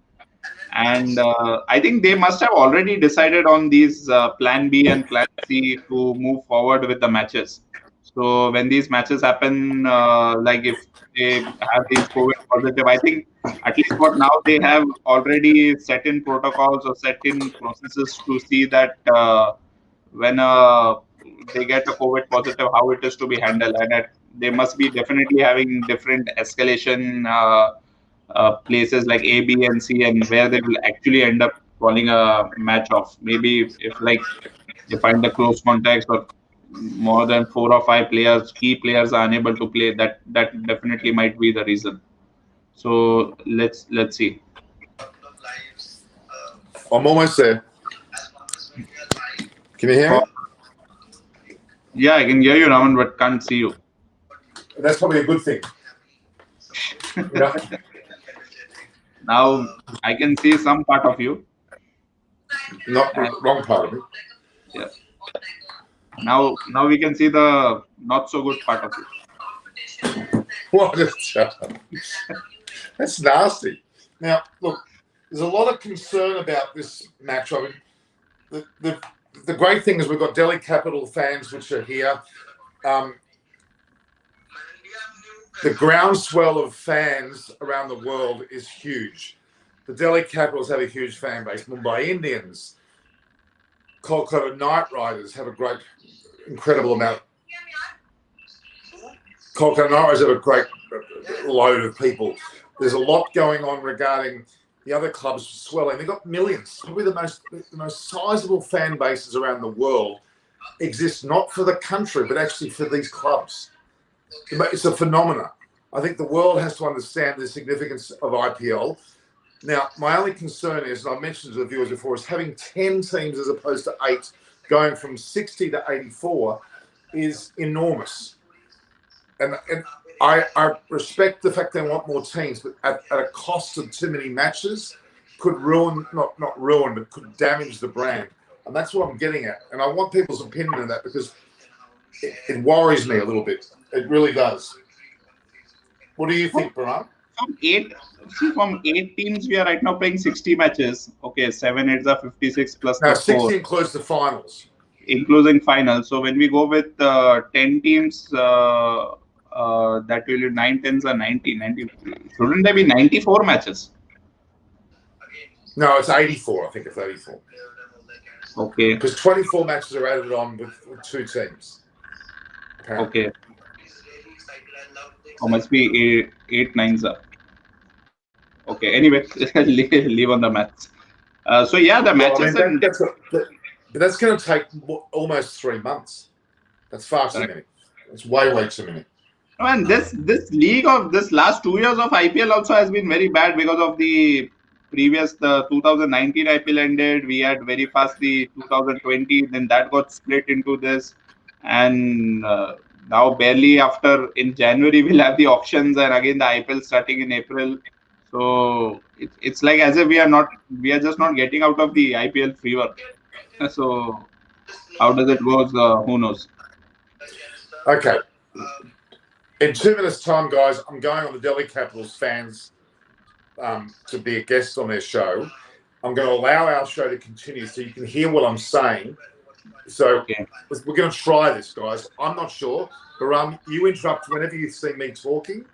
And I think they must have already decided on these plan B and plan C to move forward with the matches. So when these matches happen, like if they have these COVID positive, I think at least what now they have already set in protocols or set in processes to see that when they get a COVID positive, how it is to be handled, and that they must be definitely having different escalation places like A, B, and C, and where they will actually end up calling a match off. Maybe if like they find the close contacts or more than 4 or 5 players, key players are unable to play, that definitely might be the reason. So let's see. I'm almost there. Can you hear me? Yeah, I can hear you, Raman, but can't see you. That's probably a good thing. Now I can see some part of you. Not the wrong part of it. Yeah. Now we can see the not so good part of you. What a joke. That's nasty. Now, look, there's a lot of concern about this match. I mean, the great thing is we've got Delhi Capital fans which are here. The groundswell of fans around the world is huge. The Delhi Capitals have a huge fan base. Mumbai Indians, Kolkata Knight Riders have a great, incredible amount. Kolkata Knight Riders have a great load of people. There's a lot going on regarding the other clubs swelling. They've got millions. Probably the most sizable fan bases around the world exist not for the country, but actually for these clubs. It's a phenomenon. I think the world has to understand the significance of IPL. Now, my only concern is, and I mentioned to the viewers before, is having 10 teams as opposed to 8, going from 60 to 84 is enormous. And I respect the fact they want more teams, but at a cost of too many matches could ruin, not ruin, but could damage the brand. And that's what I'm getting at. And I want people's opinion on that because it worries me a little bit. It really does. What do you think, Baran? From 8 teams, we are right now playing 60 matches. Okay, 7, 8 are 56 plus Now, the 60 4, includes the finals. including finals. So when we go with 10 teams, that will be 9 10s are 90. Shouldn't there be 94 matches? No, it's 84. I think it's 84. Okay. Because 24 matches are added on with 2 teams. Apparently. Okay. Or must be 8 9s are. Okay. Anyway, leave on the maths. So yeah, the matches. I mean, that's going to take almost 3 months. That's far too many. It's way too many. And this league of this last 2 years of IPL also has been very bad because of the 2019 IPL ended. We had very fast the 2020. Then that got split into this, and now barely after in January we'll have the auctions and again the IPL starting in April. So it's like as if we are just not getting out of the IPL fever. So how does it go? Who knows? Okay. In 2 minutes' time, guys, I'm going on the Delhi Capitals fans to be a guest on their show. I'm going to allow our show to continue so you can hear what I'm saying. So Okay. we're going to try this, guys. I'm not sure. But you interrupt whenever you see me talking.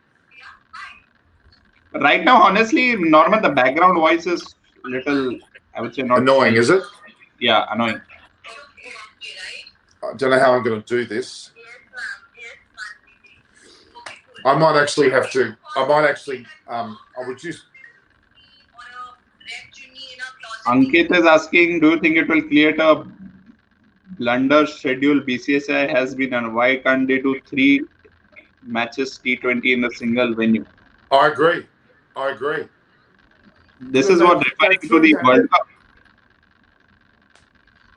Right now, honestly, Norman, the background voice is little, I would say, not Annoying, is it? Yeah, annoying. I don't know how I'm going to do this. I might actually have to. I'll reduce. Ankit is asking, do you think it will create a blunder schedule BCCI has been, and why can't they do 3 matches T20 in a single venue? I agree. This is what referring to the World Cup,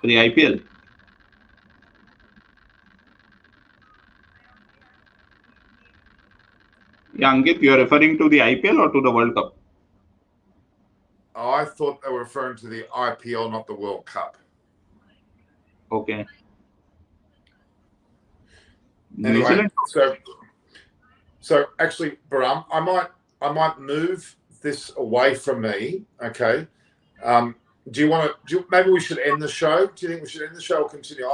for the IPL. Yeah, Ankit, you are referring to the IPL or to the World Cup? I thought they were referring to the IPL, not the World Cup. Okay. Anyway, New Zealand. so actually, Baram, I might move this away from me. Okay. Do you want to? Maybe we should end the show. Do you think we should end the show or continue?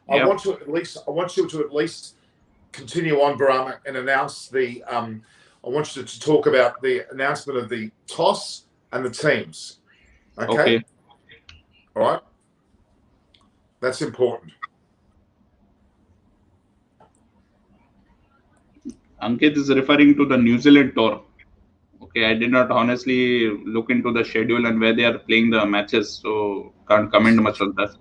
I want you to at least continue on, Baram, and announce the. I want you to talk about the announcement of the toss and the teams. Okay. All right. That's important. Ankit is referring to the New Zealand tour. Okay, I did not honestly look into the schedule and where they are playing the matches, so can't comment much on that.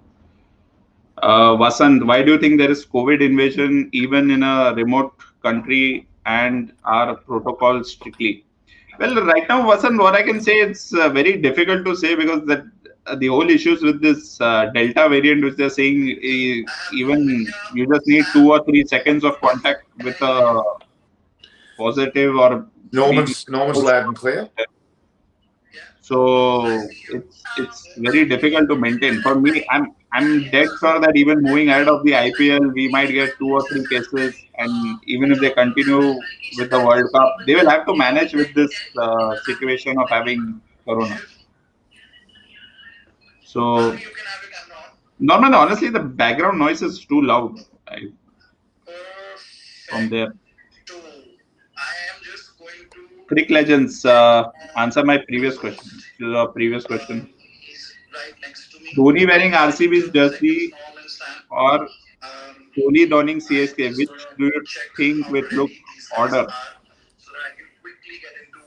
Vasant, why do you think there is COVID invasion even in a remote country and are protocols strictly? Well, right now, Vasant, what I can say, it's very difficult to say because the whole issues with this Delta variant, which they're saying, even you just need 2 or 3 seconds of contact with a positive or Norman's loud and clear. So it's very difficult to maintain. For me, I'm dead sure that even moving ahead of the IPL, we might get 2 or 3 cases, and even if they continue with the World Cup, they will have to manage with this situation of having corona. So, You can have it, I'm not. Norman, honestly, the background noise is too loud from there. So I am just going to. Crick Legends, answer my previous question. The previous question. He's right next to me. Dhoni wearing RCB's jersey Norm and Sam. or Kohli donning CSK, which do you Check think how would ready look these guys order? are, so that I can quickly get into.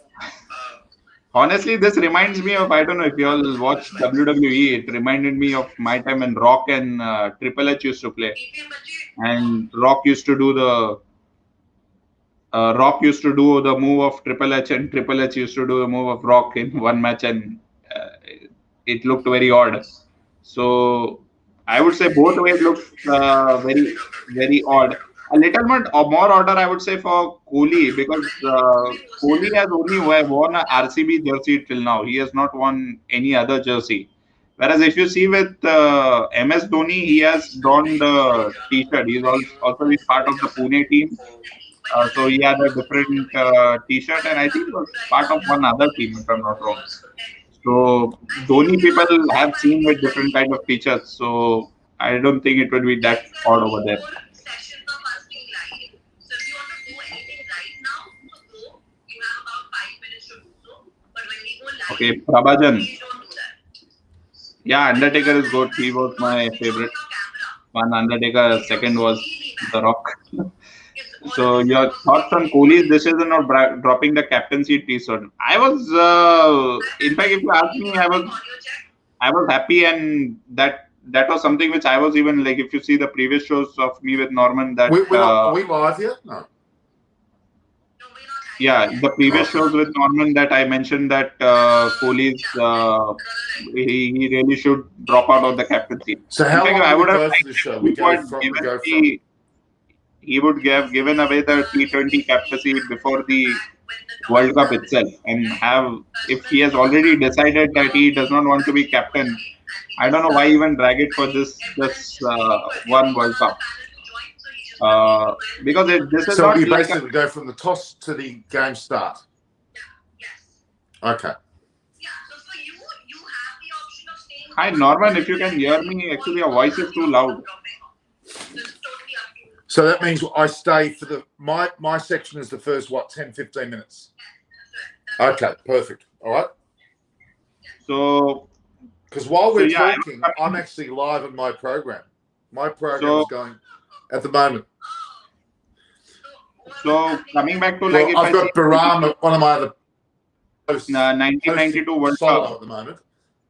Honestly, this reminds me of, I don't know if you all watched WWE. It reminded me of my time when Rock and Triple H used to play, and Rock used to do the move of Triple H, and Triple H used to do the move of Rock in one match, and uh, it looked very odd. So I would say both ways look very, very odd. A little bit more order, I would say, for Kohli, because Kohli has only worn a RCB jersey till now. He has not won any other jersey. Whereas if you see with MS Dhoni, he has donned the T-shirt. He's also been part of the Pune team. So he had a different T-shirt, and I think it was part of one other team, if I'm not wrong. So Dhoni people have seen with different kind of T-shirts. So I don't think it would be that odd over there. Okay, Prabhajan. Yeah, Undertaker is good. He was my favorite. One Undertaker, second was The Rock. So your thoughts on Kohli's decision of dropping the captaincy T-shirt? I was, in fact, if you ask me, I was happy, and that was something which I was even like. If you see the previous shows of me with Norman, that are we live here? No. Yeah, the previous shows with Norman that I mentioned that Kohli's he really should drop out of the captaincy. So In how fact, long I do we would have go for liked the if show? he We go would from given we go the he would have given away the T20 captaincy before the World Cup itself, and have, if he has already decided that he does not want to be captain, I don't know why even drag it for this one World Cup. Because this is So not we like basically go from the toss to the game start. Okay. Hi Norman, if you can hear me, actually your voice is too loud. So that means I stay for the my section is the first 10-15 minutes. Okay, perfect. All right. So because while we're yeah, talking, I'm actually live on my program. My program is going at the moment. So coming back to like, Well, if I've I got see Barama, one of my other hosts, 1992 World solo Cup. at the moment,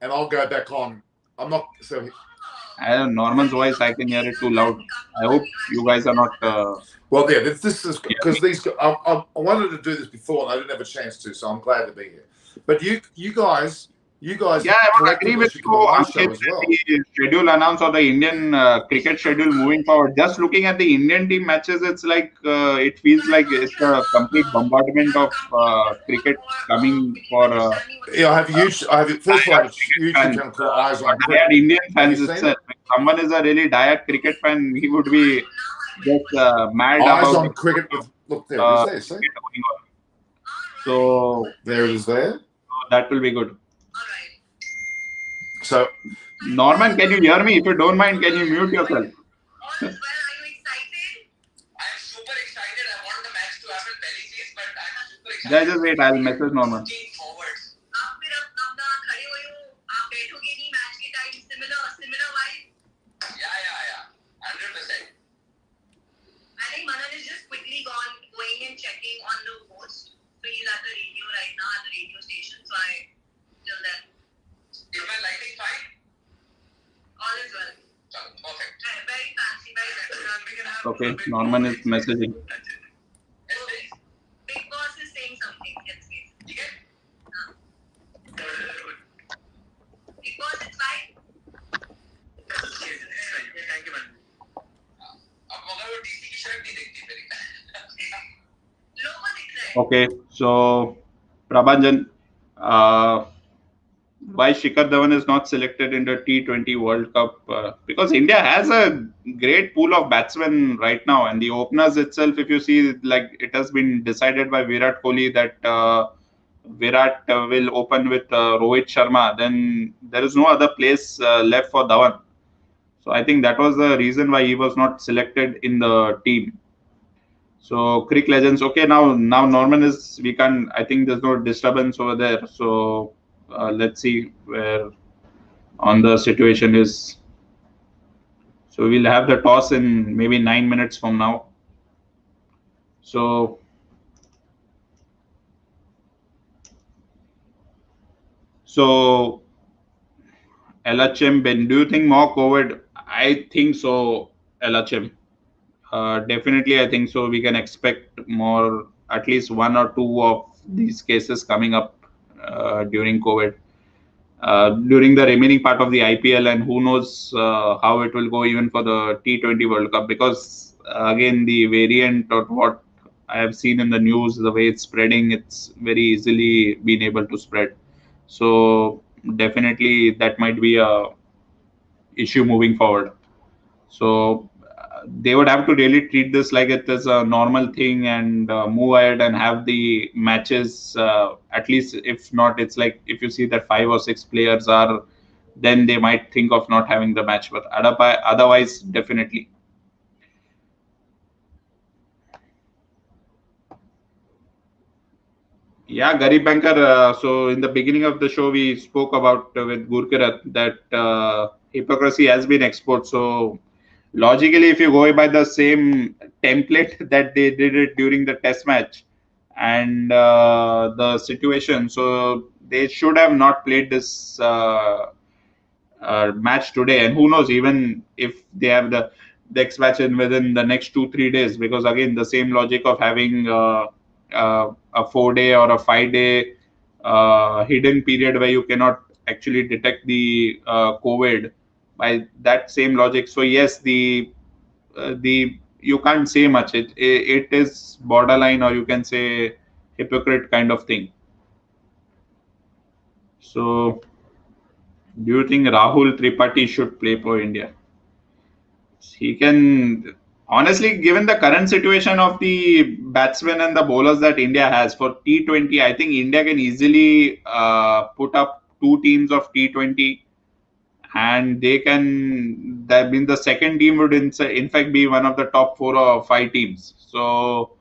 and I'll go back on. I'm not so. I don't know, Norman's voice, I can hear it too loud. I hope you guys are not. Well, yeah, this is because these. I wanted to do this before, and I didn't have a chance to, so I'm glad to be here. But you guys. Yeah, I would agree with you. Ankit, Well. The schedule announced, or the Indian cricket schedule moving forward. Just looking at the Indian team matches, it's like it feels like it's a complete bombardment of cricket coming for. Yeah, I have first of all, I have a YouTube channel called Eyes on Cricket. Indian fans itself. If someone is a really diehard cricket fan, he would be just mad Eyes about on Cricket. Look there, it is there. See? So there it is. There. That will be good. So, Norman, can you hear me? If you don't mind, can you mute yourself? Are you excited? I'm super excited. I want the match to happen very soon, but I'm super excited. Just wait, I'll message Norman. Yeah. 100%. I think Manan is just quickly going and checking on the post. So he's at the radio right now, at the radio station. So till then. Is my lighting fine? All is well. Perfect. Very fancy, very excellent. Okay, Norman is messaging. Big Boss is saying something. Yes, please. You get? Big Boss, it's fine? Yes, it's fine. Thank you, man. अब मगर वो DC की shirt नहीं दिखती मेरी. लोगों दिख रहा है. Okay, so Prabhajan, why Shikhar Dhawan is not selected in the T20 World Cup, because India has a great pool of batsmen right now, and the openers itself, if you see, like it has been decided by Virat Kohli that Virat will open with Rohit Sharma, then there is no other place left for Dhawan. So I think that was the reason why he was not selected in the team. So Creek Legends, okay, now Norman is, we can't, I think there's no disturbance over there. So let's see where on the situation is. So we'll have the toss in maybe 9 minutes from now. So LHM, Ben, do you think more COVID? I think so, LHM. Definitely, I think so. We can expect more, at least one or two of these cases coming up during COVID, during the remaining part of the IPL, and who knows how it will go even for the T20 World Cup, because again, the variant or what I have seen in the news, the way it's spreading, it's very easily been able to spread. So definitely that might be a issue moving forward. So they would have to really treat this like it is a normal thing and move ahead and have the matches. At least, if not, it's like if you see that 5 or 6 players are, then they might think of not having the match. But otherwise, definitely. Yeah, Garib Banker. So in the beginning of the show, we spoke about with Gurkirat that hypocrisy has been exposed. So logically, if you go by the same template that they did it during the test match and the situation, so they should have not played this match today. And who knows, even if they have the next match in within the next 2-3 days, because again, the same logic of having a 4-day or a 5-day hidden period where you cannot actually detect the COVID, by that same logic. So yes, the you can't say much. It is borderline, or you can say hypocrite kind of thing. So do you think Rahul Tripathi should play for India? He can, honestly, given the current situation of the batsmen and the bowlers that India has for T20, I think India can easily put up 2 teams of T20, and they can, that means the second team would in fact be one of the top 4 or 5 teams. So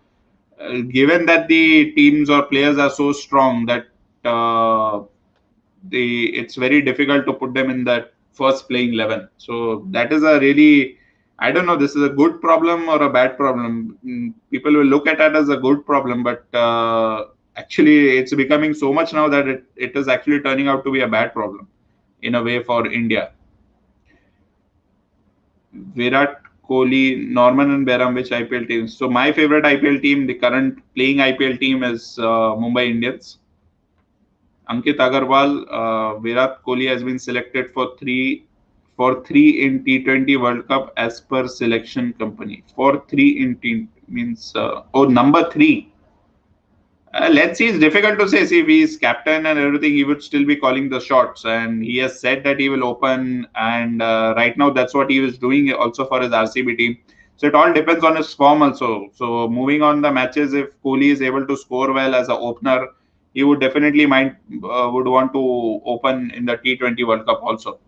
given that the teams or players are so strong that it's very difficult to put them in that first playing 11. So that is a really, I don't know, this is a good problem or a bad problem. People will look at it as a good problem, but actually it's becoming so much now that it is actually turning out to be a bad problem in a way for India. Virat Kohli, Norman and Behram, which IPL teams? So my favorite IPL team, the current playing IPL team, is Mumbai Indians. Ankit Agarwal, Virat Kohli has been selected for three in T20 World Cup as per selection company. For 3 in T means number 3. Let's see. It's difficult to say. See, if he's captain and everything, he would still be calling the shots. And he has said that he will open. And right now, that's what he was doing also for his RCB team. So it all depends on his form also. So moving on the matches, if Kohli is able to score well as an opener, he would definitely would want to open in the T20 World Cup also.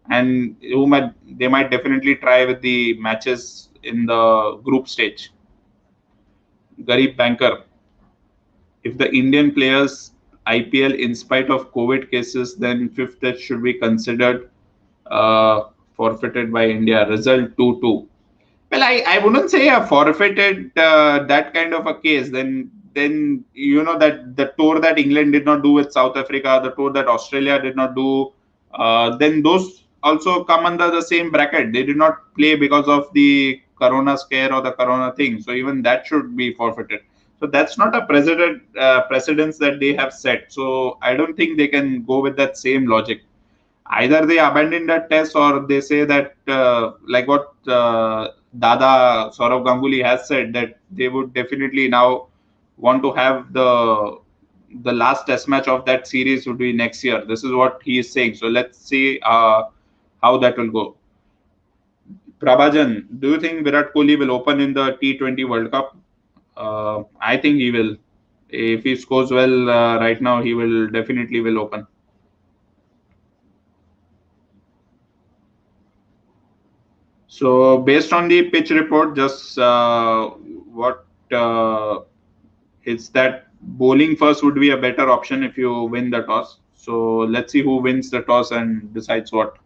And they might definitely try with the matches in the group stage. Garib Banker. If the Indian players IPL in spite of COVID cases, then fifth test should be considered forfeited by India. Result 2-2. Well, I wouldn't say a forfeited that kind of a case. Then you know that the tour that England did not do with South Africa, the tour that Australia did not do, then those also come under the same bracket. They did not play because of the Corona scare or the Corona thing. So even that should be forfeited. So that's not a precedence that they have set. So I don't think they can go with that same logic. Either they abandon that test, or they say that like what Dada Saurav Ganguly has said, that they would definitely now want to have the the last test match of that series would be next year. This is what he is saying. So let's see how that will go. Prabhajan, do you think Virat Kohli will open in the T20 World Cup? I think he will. If he scores well right now, he will definitely will open. So based on the pitch report, just what it's that bowling first would be a better option if you win the toss. So let's see who wins the toss and decides what.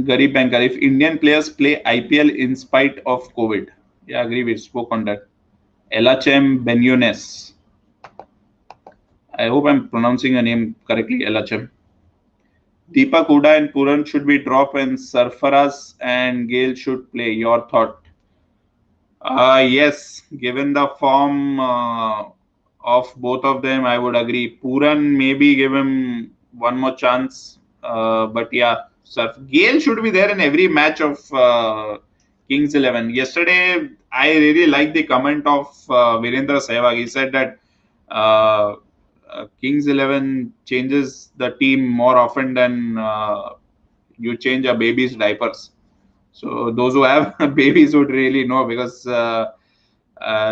Garib Bankar, if Indian players play IPL in spite of COVID. Yeah, I agree. We spoke on that. Elachem Benunes. I hope I'm pronouncing a name correctly, Elachem. Deepak Huda and Puran should be dropped and Sarfaraz and Gale should play. Your thought? Yes, given the form of both of them, I would agree. Puran, maybe give him one more chance. But yeah, Gale should be there in every match of Kings 11. Yesterday, I really liked the comment of Virendra Sehwag. He said that Kings 11 changes the team more often than you change a baby's diapers. So those who have babies would really know, because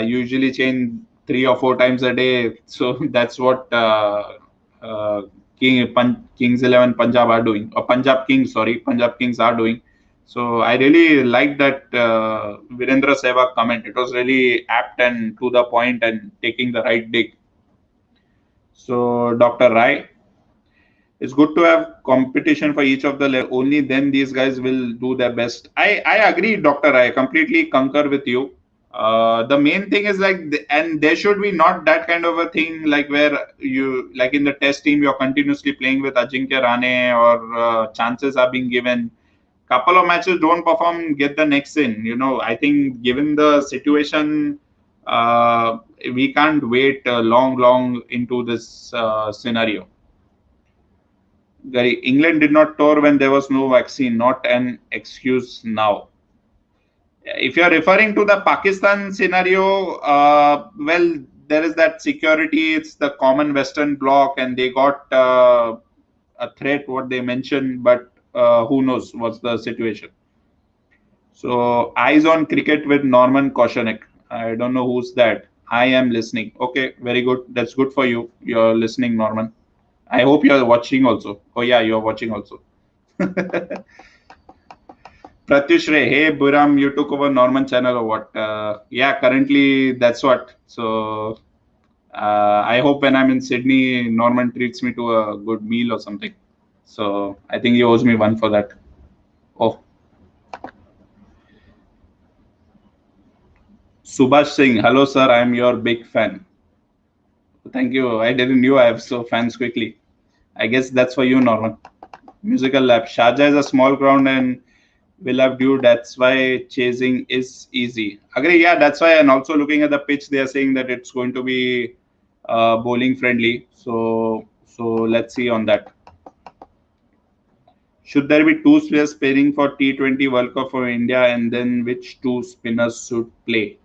usually change 3 or 4 times a day. So that's what Kings 11 Punjab are doing, or Punjab Kings are doing. So I really like that Virendra Sehwag comment. It was really apt and to the point and taking the right dig. So Dr. Rai, it's good to have competition for each of the level. Only then these guys will do their best. I agree, Doctor. I completely concur with you. The main thing is and there should be not that kind of a thing like where you, like in the test team, you're continuously playing with Ajinkya Rane or chances are being given. Couple of matches don't perform, get the next in. I think given the situation, we can't wait long into this scenario. England did not tour when there was no vaccine, not an excuse now. If you're referring to the Pakistan scenario, well, there is that security. It's the common Western bloc, and they got a threat, what they mentioned, but who knows what's the situation. So, eyes on cricket with Norman Koshanek. I don't know who's that. I am listening. Okay, very good. That's good for you. You're listening, Norman. I hope you're watching also. Oh yeah, you're watching also. Pratyush Ray, hey Buram, you took over Norman channel or what? Yeah, currently that's what. So I hope when I'm in Sydney, Norman treats me to a good meal or something. So I think he owes me one for that. Oh. Subhash Singh, hello sir, I am your big fan. Thank you. I didn't know I have so fans quickly. I guess that's for you, Norman. Musical Lab. Sharjah is a small ground and will have due. That's why chasing is easy. Agree. Yeah, that's why. And also looking at the pitch, they are saying that it's going to be bowling friendly. So let's see on that. Should there be 2 players pairing for T20 World Cup for India, and then which 2 spinners should play?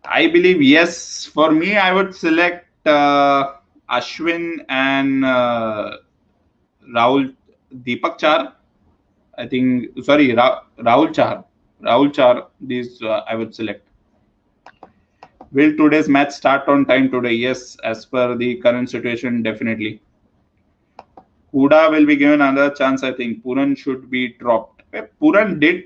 I believe yes. For me, I would select Ashwin and Rahul Deepak Char. I think, sorry, Rahul Char. Rahul Char, these I would select. Will today's match start on time today? Yes, as per the current situation, definitely. Huda will be given another chance, I think. Puran should be dropped. Puran did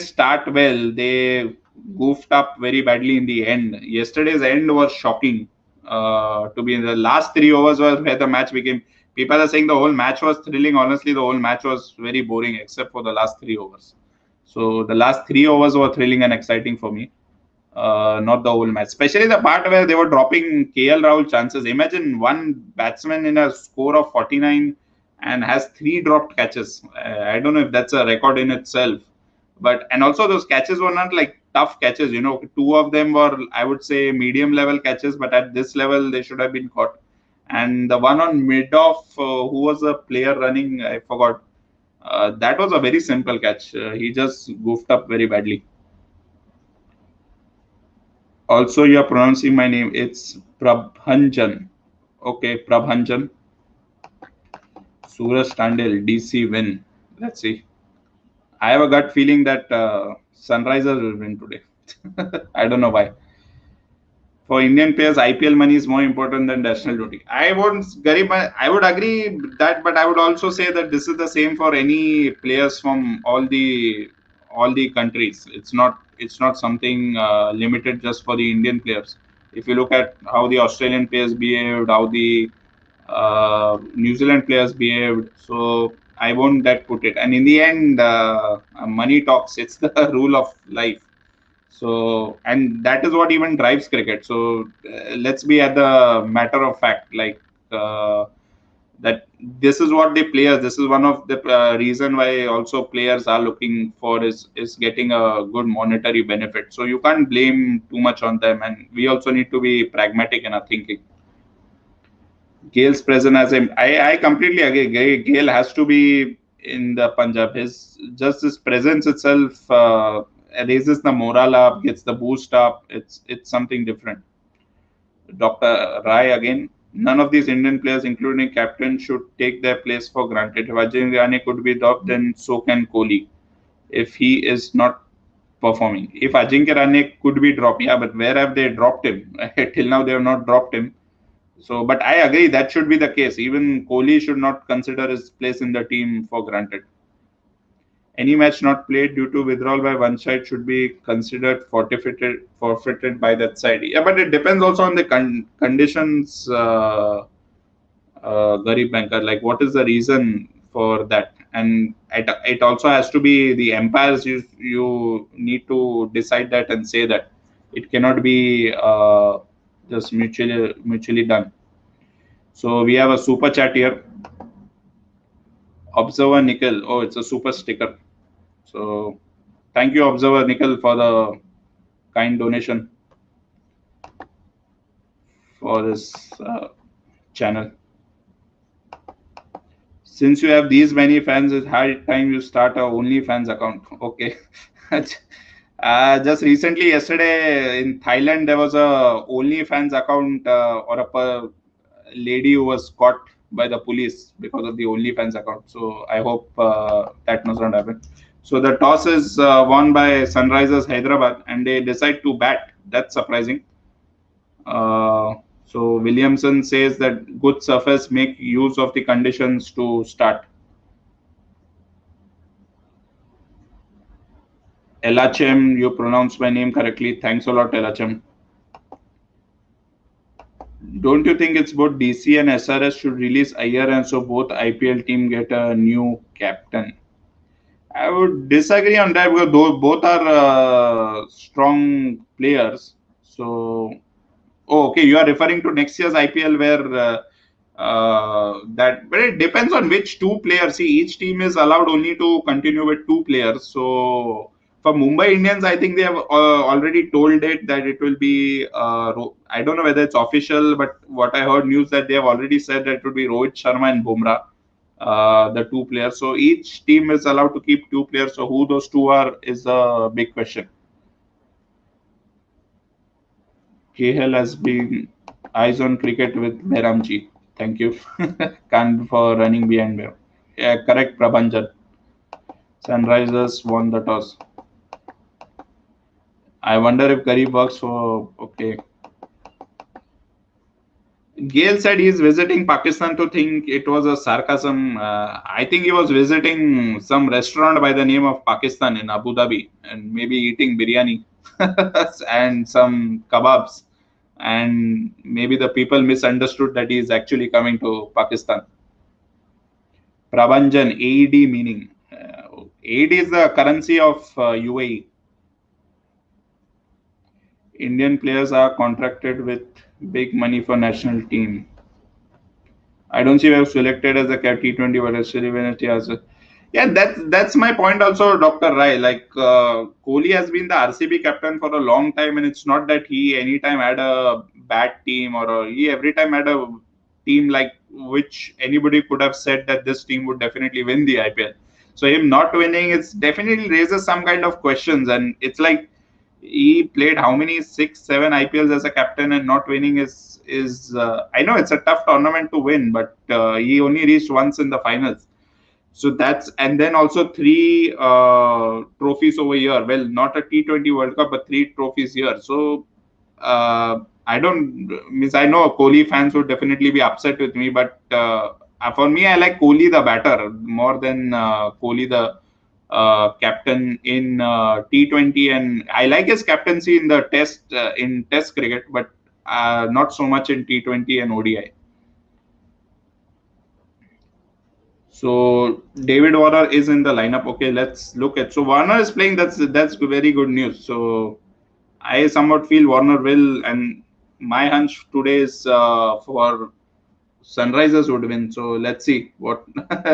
start well. They goofed up very badly in the end. Yesterday's end was shocking. To be in the last 3 overs was where the match became. People are saying the whole match was thrilling. Honestly, the whole match was very boring except for the last 3 overs. So the last 3 overs were thrilling and exciting for me. Not the whole match. Especially the part where they were dropping KL Rahul chances. Imagine one batsman in a score of 49 and has 3 dropped catches. I don't know if that's a record in itself. And also those catches were not like tough catches. 2 of them were, I would say, medium level catches. But at this level, they should have been caught. And the one on mid-off, who was a player running, I forgot. That was a very simple catch. He just goofed up very badly. Also, you're pronouncing my name. It's Prabhanjan. Okay, Prabhanjan. Suraj Tandil, DC win. Let's see. I have a gut feeling that Sunrisers will win today. I don't know why. For Indian players, IPL money is more important than national duty. I won't, Garib, I would agree with that, but I would also say that this is the same for any players from all the countries. It's not something limited just for the Indian players. If you look at how the Australian players behaved, how the New Zealand players behaved, so I won't that put it. And in the end, money talks. It's the rule of life. So, and that is what even drives cricket. So, let's be at the matter of fact, like that. This is what the players. This is one of the reason why also players are looking for is getting a good monetary benefit. So you can't blame too much on them, and we also need to be pragmatic in our thinking. Gale's presence as I completely agree. Gale has to be in the Punjab. His presence itself raises the morale up, gets the boost up. It's something different. Dr. Rai again. None of these Indian players, including captain, should take their place for granted. If Ajinkya could be dropped, then so can Kohli. If he is not performing, if Ajinkya Rahane could be dropped, yeah, but where have they dropped him? Till now, they have not dropped him. So, but I agree that should be the case. Even Kohli should not consider his place in the team for granted. Any match not played due to withdrawal by one side should be considered forfeited by that side. Yeah, but it depends also on the conditions, Garib Banker. Like, what is the reason for that? And it also has to be the empires. You need to decide that and say that it cannot be just mutually done. So we have a super chat here. Observer Nikhil. Oh, it's a super sticker. So thank you, Observer Nikhil, for the kind donation for this channel. Since you have these many fans, it's high time you start a OnlyFans account. Okay. Just recently, yesterday in Thailand, there was a OnlyFans account or a lady who was caught by the police because of the OnlyFans account. So I hope that does not happen. So the toss is won by Sunrisers Hyderabad, and they decide to bat. That's surprising. So Williamson says that good surface make use of the conditions to start. Elachem, you pronounced my name correctly. Thanks a lot, Elachem. Don't you think it's both DC and SRS should release Iyer and so both IPL team get a new captain? I would disagree on that because both are strong players. So, okay, you are referring to next year's IPL where but it depends on which two players. See, each team is allowed only to continue with two players. So for Mumbai Indians, I think they have already told it that it will be. I don't know whether it's official, but what I heard news that they have already said that it would be Rohit Sharma and Bumrah, the two players. So each team is allowed to keep two players. So who those two are is a big question. KL has been eyes on cricket with Behramji. Thank you, Khan, for running behind me. Yeah, correct, Prabhanjan. Sunrisers won the toss. I wonder if Garib works for. Okay. Gale said he's visiting Pakistan to think it was a sarcasm. I think he was visiting some restaurant by the name of Pakistan in Abu Dhabi and maybe eating biryani and some kebabs. And maybe the people misunderstood that he is actually coming to Pakistan. Prabhanjan, AED meaning. AED is the currency of UAE. Indian players are contracted with big money for national team. I don't see we have selected as a T20, but actually when it has a. Yeah, that's my point also, Dr. Rai. Like Kohli has been the RCB captain for a long time, and it's not that he anytime had a bad team he every time had a team like which anybody could have said that this team would definitely win the IPL. So him not winning, it's definitely raises some kind of questions, and it's like He played how many 6, 7 IPLs as a captain and not winning is I know it's a tough tournament to win, but he only reached once in the finals. So that's, and then also 3 trophies over here. Well, not a T20 World Cup, but 3 trophies here. So I don't means I know Kohli fans would definitely be upset with me, but for me, I like Kohli the batter more than Kohli the captain in T20, and I like his captaincy in the Test cricket, but not so much in T20 and ODI. So David Warner is in the lineup. Okay, let's look at. So Warner is playing. That's very good news. So I somewhat feel Warner will, and my hunch today is for Sunrisers would win. So let's see what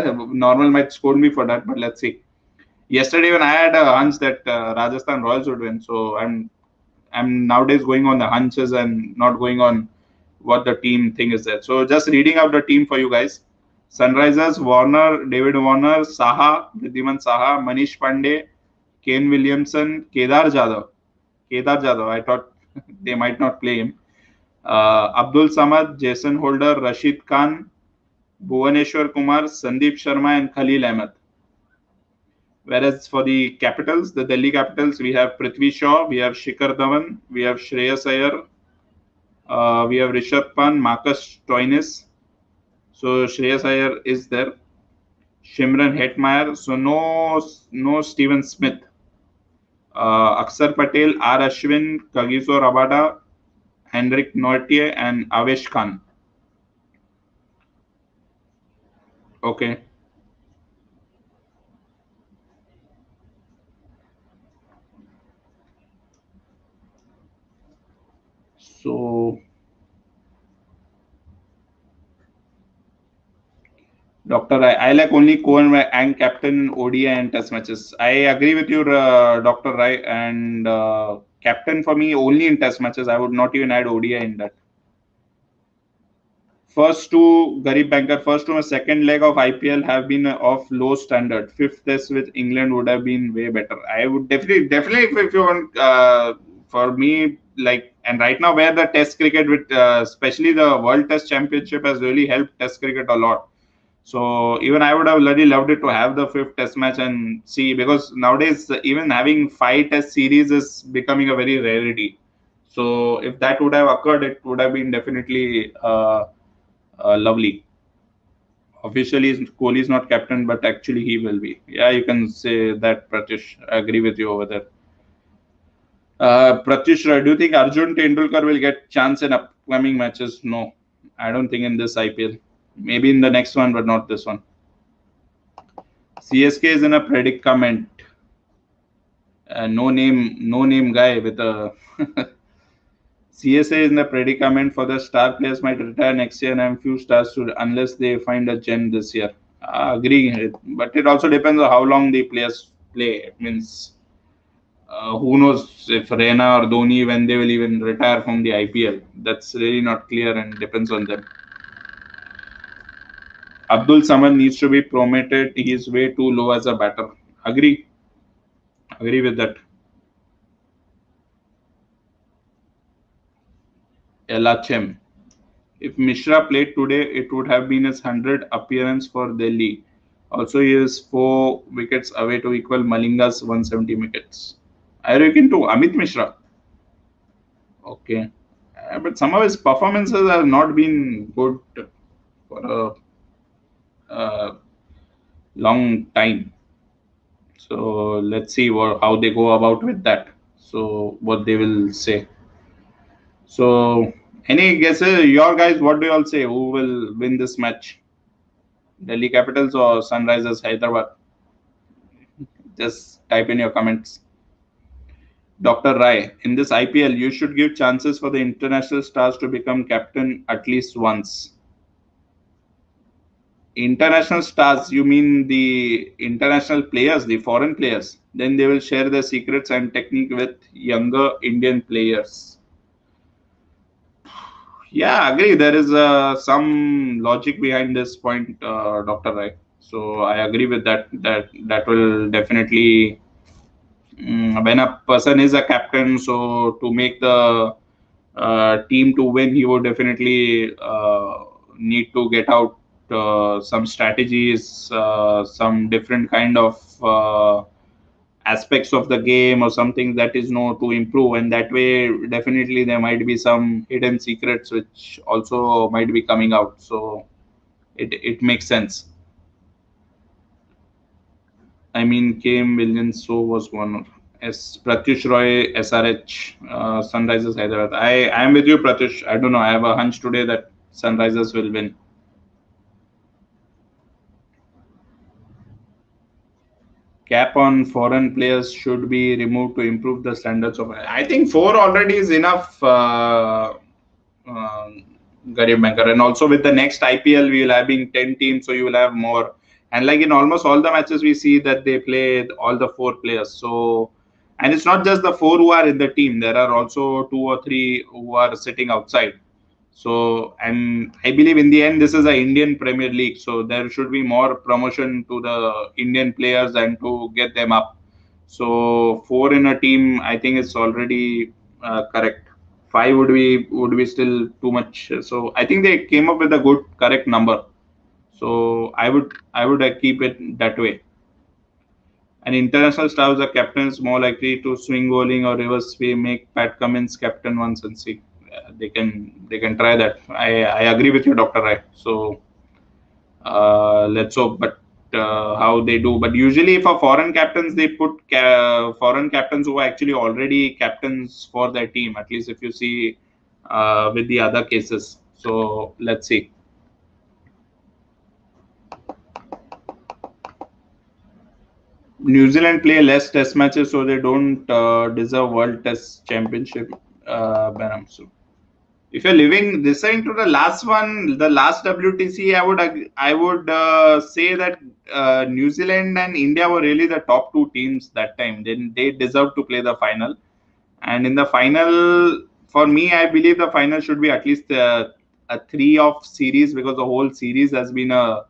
normal might scold me for that, but let's see. Yesterday when I had a hunch that Rajasthan Royals would win, so I'm nowadays going on the hunches and not going on what the team thing is there. So just reading out the team for you guys. Sunrisers, Warner, David Warner, Saha, Ridhiman Saha, Manish Pandey, Kane Williamson, Kedar Jadhav. I thought they might not play him. Abdul Samad, Jason Holder, Rashid Khan, Bhuvaneshwar Kumar, Sandeep Sharma, and Khalil Ahmed. Whereas for the Capitals, the Delhi Capitals, we have Prithvi Shaw, we have Shikhar Dhawan, we have Shreyas Iyer, we have Rishabh Pant, Marcus Stoinis. So Shreyas Iyer is there. Shimran Hetmeyer. So no Steven Smith. Akshar Patel, R. Ashwin, Kagiso Rabada, Henrik Nortje, and Avesh Khan. Okay. So Doctor, I like only Cohen and captain ODI and test matches. I agree with you, Dr. Rai, and captain for me only in test matches. I would not even add ODI in that. First two, Garib Banker, first two and second leg of IPL have been of low standard. Fifth test with England would have been way better. I would definitely if you want, for me, like, and right now where the test cricket with, especially the World Test Championship has really helped test cricket a lot. So even I would have really loved it to have the fifth test match and see, because nowadays even having 5 test series is becoming a very rarity. So if that would have occurred, it would have been definitely lovely. Officially, Kohli is not captain, but actually he will be. Yeah, you can say that, Pratish. I agree with you over there. Pratish, do you think Arjun Tendulkar will get chance in upcoming matches? No, I don't think in this IPL. Maybe in the next one, but not this one. CSK is in a predicament. No name guy with a CSA is in a predicament. For the star players might retire next year and few stars should, unless they find a gem this year. Agree, but it also depends on how long the players play. It means who knows if Reina or Dhoni, when they will even retire from the IPL. That's really not clear and depends on them. Abdul Samad needs to be promoted. He is way too low as a batter. Agree with that. Elachem. If Mishra played today, it would have been his 100th appearance for Delhi. Also, he is 4 wickets away to equal Malinga's 170 wickets. I reckon to Amit Mishra. Okay. But some of his performances have not been good for a long time. So let's see how they go about with that. So what they will say. So any guesses? Your guys, what do you all say? Who will win this match? Delhi Capitals or Sunrisers Hyderabad? Just type in your comments. Dr. Rai, in this IPL, you should give chances for the international stars to become captain at least once. International stars, you mean the international players, the foreign players? Then they will share their secrets and technique with younger Indian players. Yeah, I agree. There is some logic behind this point, Dr. Rai. So I agree with that. That will definitely When a person is a captain, so to make the team to win, he would definitely need to get out some strategies, some different kind of aspects of the game or something that is known to improve, and that way definitely there might be some hidden secrets which also might be coming out, so it makes sense. I mean, Came Williams, so was one. As Pratyush Roy, SRH, Sunrisers Hyderabad. I am with you, Pratyush. I don't know. I have a hunch today that Sunrisers will win. Cap on foreign players should be removed to improve the standards of. I think four already is enough, Garib Banker. And also with the next IPL, we will having 10 teams, so you will have more. And like in almost all the matches, we see that they play all the four players. So, and it's not just the four who are in the team. There are also two or three who are sitting outside. So, and I believe in the end, this is a Indian Premier League. So there should be more promotion to the Indian players and to get them up. So four in a team, I think it's already correct. Five would be still too much. So I think they came up with a good correct number. So I would keep it that way. And international staff, the captain is more likely to swing bowling or reverse swing, make Pat Cummins captain once and see. They can try that. I agree with you, Dr. Rai. So let's hope, but how they do. But usually, for foreign captains, they put foreign captains who are actually already captains for their team. At least if you see with the other cases. So let's see. New Zealand play less test matches, so they don't deserve World Test Championship. Banam. So if you're living listening to the last one, the last WTC, I would say that New Zealand and India were really the top two teams that time. Then they deserve to play the final. And in the final, for me, I believe the final should be at least a three of series, because the whole series has been uh,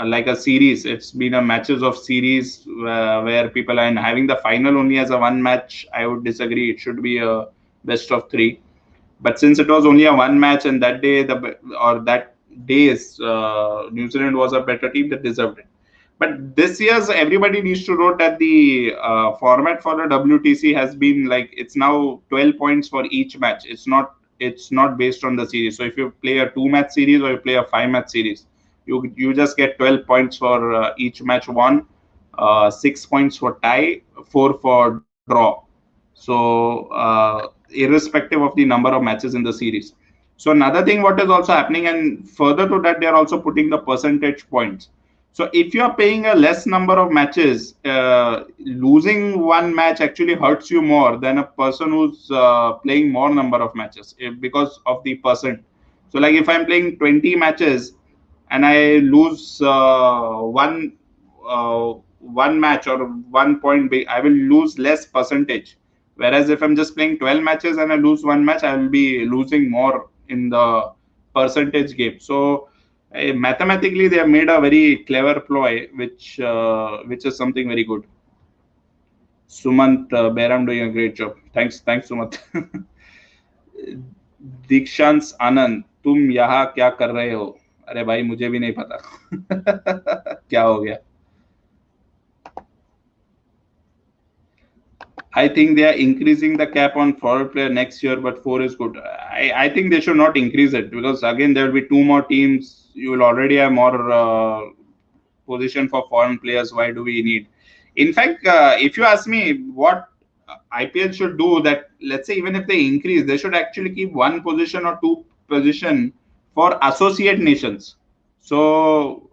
like a series. It's been a matches of series where people are having the final only as a one match. I would disagree. It should be a best of three. But since it was only a one match, and that day that days New Zealand was a better team that deserved it. But this year's everybody needs to note that the format for the WTC has been like it's now 12 points for each match. It's not based on the series. So if you play a two-match series or you play a five-match series, you just get 12 points for each match won, 6 points for tie, four for draw. So irrespective of the number of matches in the series. So another thing what is also happening, and further to that, they are also putting the percentage points. So if you are playing a less number of matches, losing one match actually hurts you more than a person who's playing more number of matches because of the percent. So like if I'm playing 20 matches and I lose one match or 1 point, I will lose less percentage. Whereas if I'm just playing 12 matches and I lose one match, I will be losing more in the percentage game. So mathematically, they have made a very clever ploy, which is something very good. Sumant Beram doing a great job. Thanks, Sumant. Dikshansh आनंद, तुम यहाँ क्या कर रहे हो? अरे भाई मुझे भी नहीं पता क्या हो गया. I think they are increasing the cap on foreign player next year, but four is good. I think they should not increase it, because again there will be two more teams. You will already have more position for foreign players. Why do we need? In fact, if you ask me what IPL should do, that let's say even if they increase, they should actually keep one position or two position for associate nations. So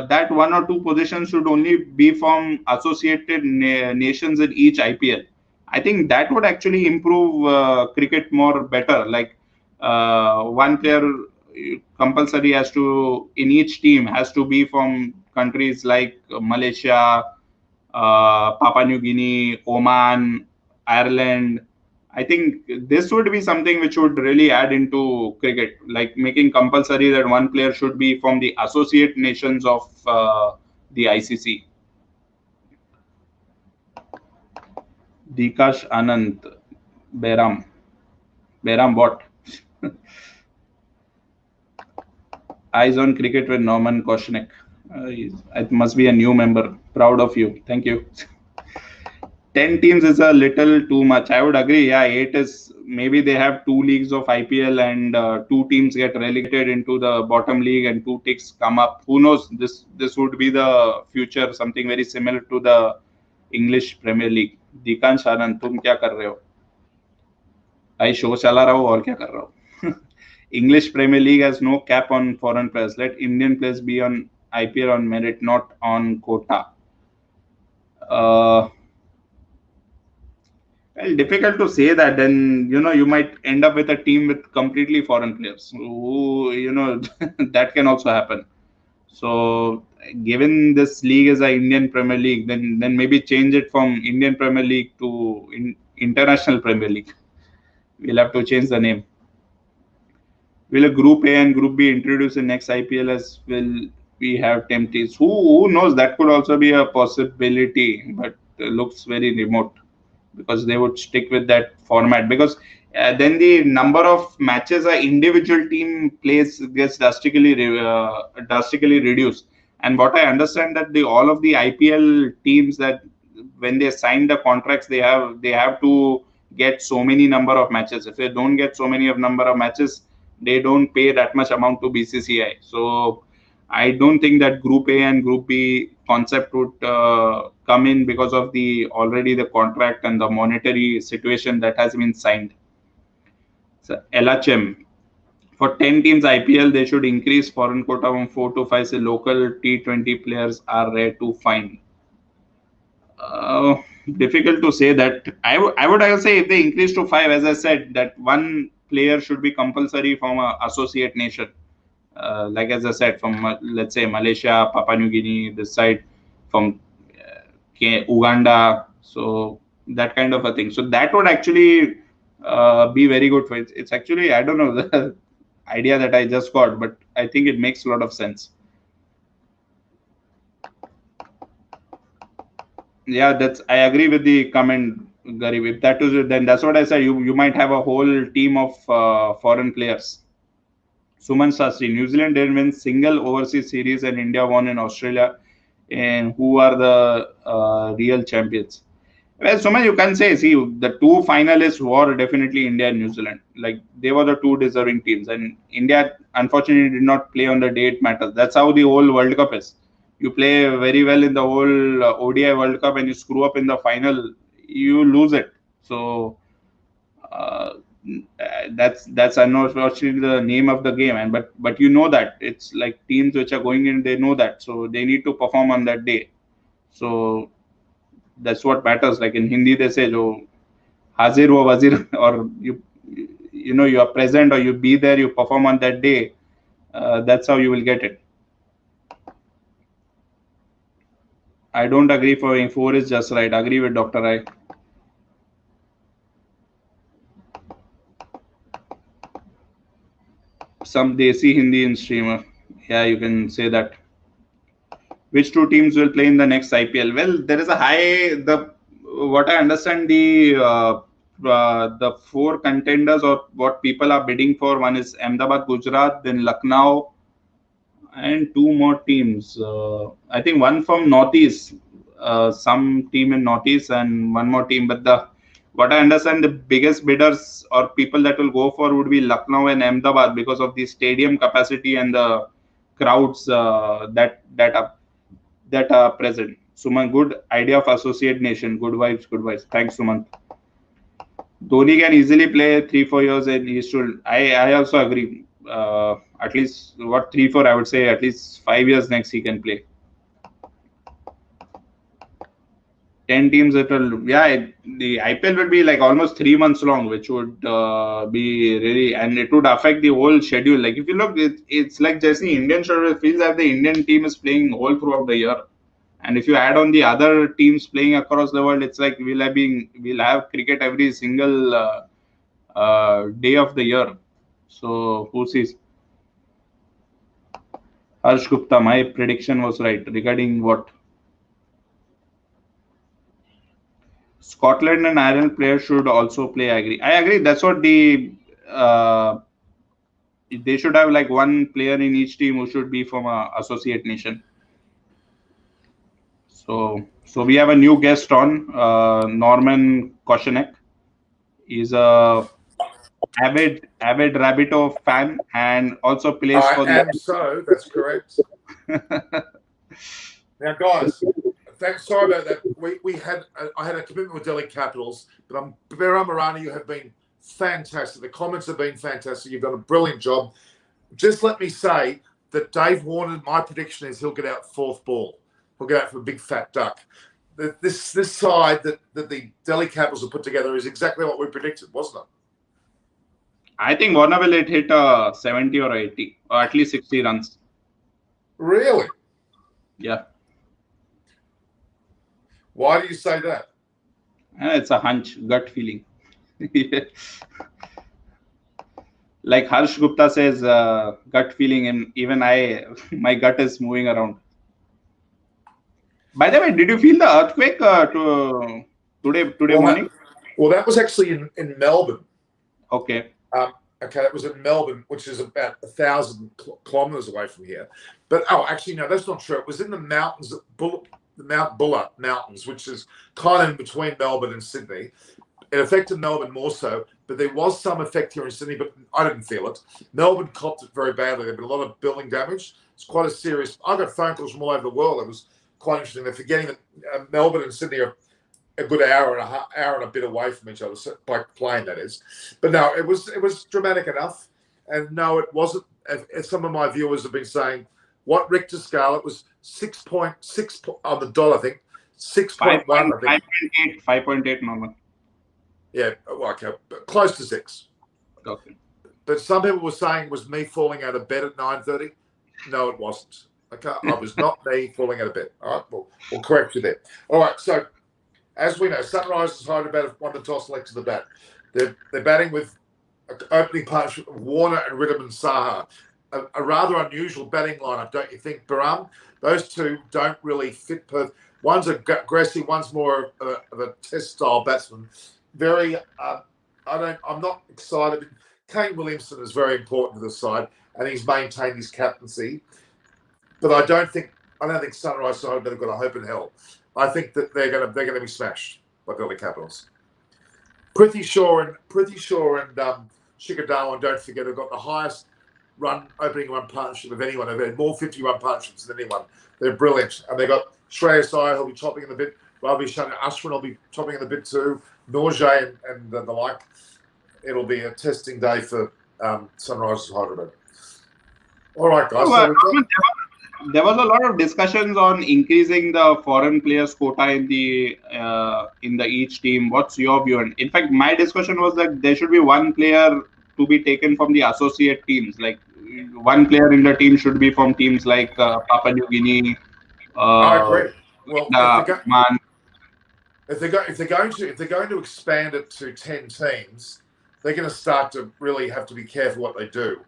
that one or two positions should only be from associated nations in each IPL. I think that would actually improve cricket more better. Like one player compulsory has to in each team has to be from countries like Malaysia, Papua New Guinea, Oman, Ireland. I think this would be something which would really add into cricket, like making compulsory that one player should be from the associate nations of the ICC. Dikash Anand, Beram what? Eyes on Cricket with Norman Koshnek. It must be a new member. Proud of you. Thank you. 10 teams is a little too much. I would agree. Yeah, 8 is maybe they have 2 leagues of IPL and 2 teams get relegated into the bottom league and 2 ticks come up. Who knows? This would be the future. Something very similar to the English Premier League. Dikansh Anand, तुम क्या कर रहे हो? भाई show चला रहा हूँ और क्या कर रहा हूँ? English Premier League has no cap on foreign players. Let Indian players be on IPL on merit, not on quota. Well, difficult to say that. Then you might end up with a team with completely foreign players. Who that can also happen. So, given this league is a Indian Premier League, then maybe change it from Indian Premier League to International Premier League. We'll have to change the name. Will a Group A and Group B introduce in next IPL as will we have teams? Who knows? That could also be a possibility, but looks very remote because they would stick with that format because then the number of matches a individual team plays gets drastically reduced. And what I understand that all of the IPL teams that when they sign the contracts they have to get so many number of matches. If they don't get so many of number of matches, they don't pay that much amount to BCCI. So I don't think that Group A and Group B concept would come in because of already the contract and the monetary situation that has been signed. So LHM, for 10 teams IPL, they should increase foreign quota from 4 to 5. So local T20 players are rare to find. Difficult to say that. I would say if they increase to 5, as I said, that one player should be compulsory from an associate nation. Like as I said, from let's say Malaysia, Papua New Guinea, this side, from Uganda, so that kind of a thing. So that would actually be very good for it. It's actually, I don't know, the idea that I just got, but I think it makes a lot of sense. Yeah, I agree with the comment, Garib. If that is it, then that's what I said. You might have a whole team of foreign players. Suman Sastri, New Zealand didn't win single overseas series and India won in Australia. And who are the real champions? Well, Suman, you can say, see, the 2 finalists were definitely India and New Zealand. Like, they were the 2 deserving teams. And India, unfortunately, did not play on the day it matters. That's how the whole World Cup is. You play very well in the whole ODI World Cup and you screw up in the final, you lose it. So, that's unfortunately the name of the game. And but you know that it's like teams which are going in, they know that. So, they need to perform on that day. So, that's what matters. Like in Hindi, they say, "Jo Hazir wo wazir," or you are present or you be there, you perform on that day. That's how you will get it. I don't agree for 4 is just right. Agree with Dr. I. Some Desi Hindi streamer. Yeah, you can say that. Which 2 teams will play in the next IPL? Well, there is a what I understand, the 4 contenders or what people are bidding for. One is Ahmedabad, Gujarat, then Lucknow, and 2 more teams. I think one from Northeast, some team in Northeast, and one more team. But what I understand, the biggest bidders or people that will go for would be Lucknow and Ahmedabad because of the stadium capacity and the crowds that are present. Suman, good idea of associate nation. Good vibes, good vibes. Thanks, Suman. Dhoni can easily play 3-4 years and he should. I also agree. At least 3-4, I would say at least 5 years next he can play. 10 teams the IPL would be like almost 3 months long, which would be really, and it would affect the whole schedule. Like if you look, it's like just the Indian schedule. It feels like the Indian team is playing all throughout the year. And if you add on the other teams playing across the world, it's like we'll have cricket every single day of the year. So who sees? Harsh Gupta, my prediction was right regarding what? Scotland and Ireland players should also play. I agree. That's what uh, they should have, like one player in each team who should be from a associate nation. So we have a new guest on, Norman Koshenek. He's a avid Rabbito fan and also plays I for am so. That's correct. Now, guys, thanks. Sorry about that. I had a commitment with Delhi Capitals, but Behram Marani, you have been fantastic. The comments have been fantastic. You've done a brilliant job. Just let me say that Dave Warner, my prediction is he'll get out fourth ball. He'll get out for a big fat duck. This side that the Delhi Capitals have put together is exactly what we predicted, wasn't it? I think Warner will hit 70 or 80 or at least 60 runs. Really? Yeah. Why do you say that? It's a hunch, gut feeling. Like Harsh Gupta says, gut feeling, and even my gut is moving around. By the way, did you feel the earthquake today morning? That was actually in Melbourne. Okay. Okay, that was in Melbourne, which is about 1,000 kilometres away from here. But actually, no, that's not true. It was in the mountains, the Mount Buller Mountains, which is kind of in between Melbourne and Sydney. It affected Melbourne more so, but there was some effect here in Sydney, but I didn't feel it. Melbourne copped it very badly. There'd been a lot of building damage. It's quite a serious. I got phone calls from all over the world. It was quite interesting. They're forgetting that Melbourne and Sydney are a good hour and a bit away from each other, by plane, that is. But no, it was dramatic enough. And no, it wasn't. As some of my viewers have been saying, what Richter scale? It was 6.6 on the dot, I think. 6.1, I think. 5.8 normal. Yeah, okay, close to 6. Okay. But some people were saying it was me falling out of bed at 9:30. No, it wasn't. Okay, I was not me falling out of bed. All right, we'll correct you there. All right, so as we know, Sunrisers Hyderabad have won the toss, selected the bat. They're batting with an opening partnership of Warner and Ridderman Saha. A rather unusual batting lineup, don't you think, Behram? Those two don't really fit perfect. One's aggressive, one's more of a test style batsman. Very, I'm not excited. Kane Williamson is very important to the side, and he's maintained his captaincy. But I don't think Sunrise Side have got a hope in hell. I think that they're going to be smashed by Delhi Capitals. Prithvi Shaw and Shikhar Dhawan, don't forget, have got the highest opening run partnership of anyone. They've had more 50-run partnerships than anyone. They're brilliant, and they've got Shreyas Iyer who'll be topping in the bit. Ravi Shankar Ashwin will be topping in the bit too. Norjay and the like. It'll be a testing day for Sunrisers Hyderabad. All right, guys. There was a lot of discussions on increasing the foreign players quota in the each team. What's your view? And in fact, my discussion was that there should be one player to be taken from the associate teams. Like one player in the team should be from teams like Papua New Guinea. I agree. Well, if they're going to expand it to 10 teams, they're going to start to really have to be careful what they do.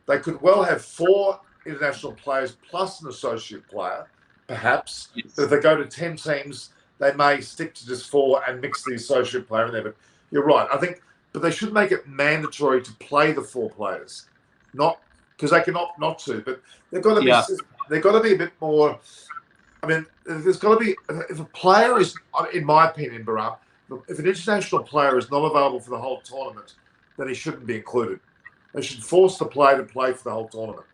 They could well have 4 international players plus an associate player, perhaps. Yes. But if they go to 10 teams, they may stick to just 4 and mix the associate player in there. But you're right. I think, but they should make it mandatory to play the 4 players, not because they can opt not to. But they've got to be. They've got to be a bit more. I mean, there's got to be. If a player is, in my opinion, Behram, if an international player is not available for the whole tournament, then he shouldn't be included. They should force the player to play for the whole tournament.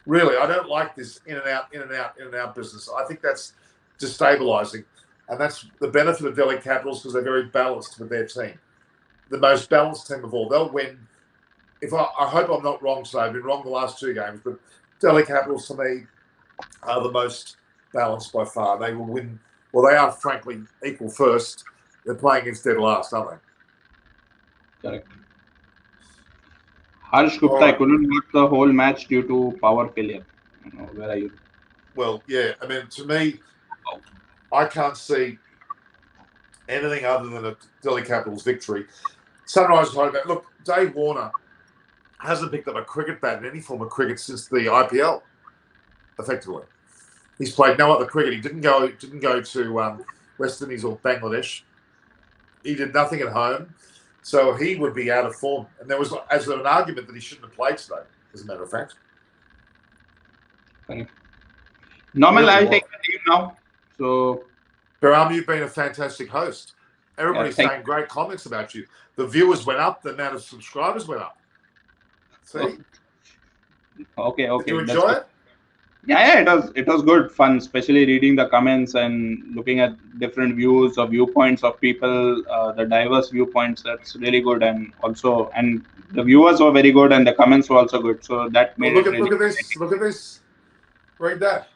Really, I don't like this in and out business. I think that's destabilising, and that's the benefit of Delhi Capitals because they're very balanced with their team, the most balanced team of all. They'll win. I hope I'm not wrong today. I've been wrong the last 2 games, but Delhi Capitals to me are the most balanced by far. They will win. Well, they are frankly equal first. They're playing against dead last, aren't they? Correct. Harsh Gupta, I couldn't watch the whole match due to power failure. Where are you? Well, yeah. I mean, to me, I can't see anything other than a Delhi Capitals victory. Sunrisers Hyderabad. Look, Dave Warner hasn't picked up a cricket bat in any form of cricket since the IPL. Effectively, he's played no other cricket. He didn't go to West Indies or Bangladesh. He did nothing at home, so he would be out of form. And there was as an argument that he shouldn't have played today, as a matter of fact. Normal, Really I'll was. take the team now. So, Baram, you've been a fantastic host. Everybody's thank saying great comments about you. The viewers went up. The amount of subscribers went up. See? okay. Did you That's enjoy good. it? Yeah, it was good fun, especially reading the comments and looking at different views or viewpoints of people, the diverse viewpoints. That's really good, and the viewers were very good, and the comments were also good. So that Well, made it really. look at this. Look at this. Read that.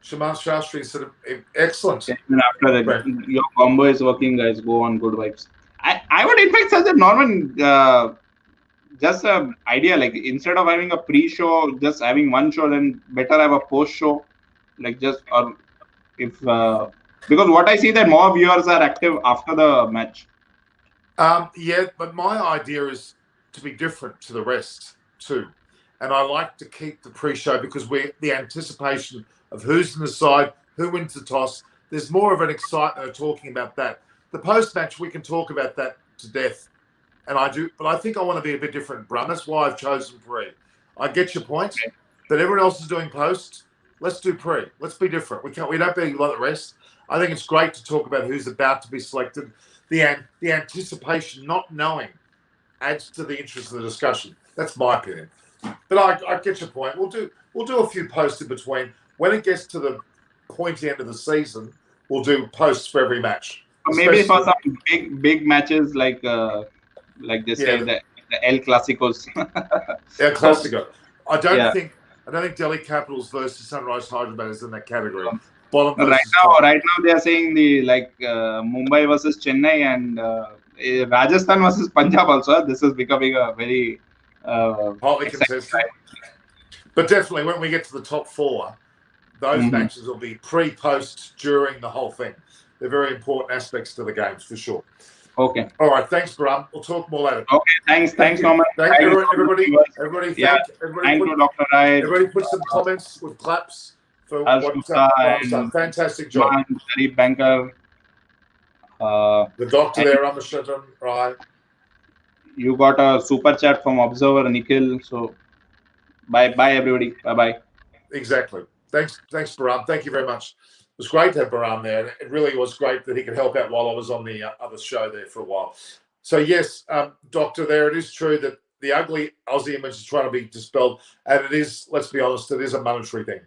Shaman Shastri said, excellent. Even after that, your combo is working, guys. Go on, good vibes. I would in fact suggest Norman. Just an idea, like instead of having a pre-show, just having one show, then better have a post-show, like just or if because what I see that more viewers are active after the match. Yeah, but my idea is to be different to the rest too, and I like to keep the pre-show because the anticipation of who's in the side, who wins the toss. There's more of an excitement of talking about that. The post-match we can talk about that to death. And I do, but I think I want to be a bit different, Brum. That's why I've chosen pre. I get your point, but everyone else is doing post. Let's do pre. Let's be different. We don't be like the rest. I think it's great to talk about who's about to be selected. The anticipation, not knowing, adds to the interest of the discussion. That's my opinion. But I get your point. We'll do a few posts in between. When it gets to the pointy end of the season, we'll do posts for every match. Maybe for some big matches like they say the El Clásicos. El Clásico. I don't think Delhi Capitals versus Sunrise Hyderabad is in that category. Bottom right now they are saying the Mumbai versus Chennai and Rajasthan versus Punjab also. This is becoming a very hotly contested. But definitely when we get to the top four, those matches will be pre-post during the whole thing. They're very important aspects to the games for sure. Okay. All right. Thanks, Bram. We'll talk more later. Okay. Thanks, Norman. Thank you, everybody. Everybody, thank you, Dr. Rai. Everybody put some comments with claps for what fantastic job. Banker. The doctor there, Ramachandran, right? You got a super chat from Observer Nikhil. So, bye, everybody. Bye. Exactly. Thanks, Baram. Thank you very much. It was great to have Baram there. It really was great that he could help out while I was on the other show there for a while. So, yes, Doctor, there, it is true that the ugly Aussie image is trying to be dispelled. And it is, let's be honest, it is a monetary thing.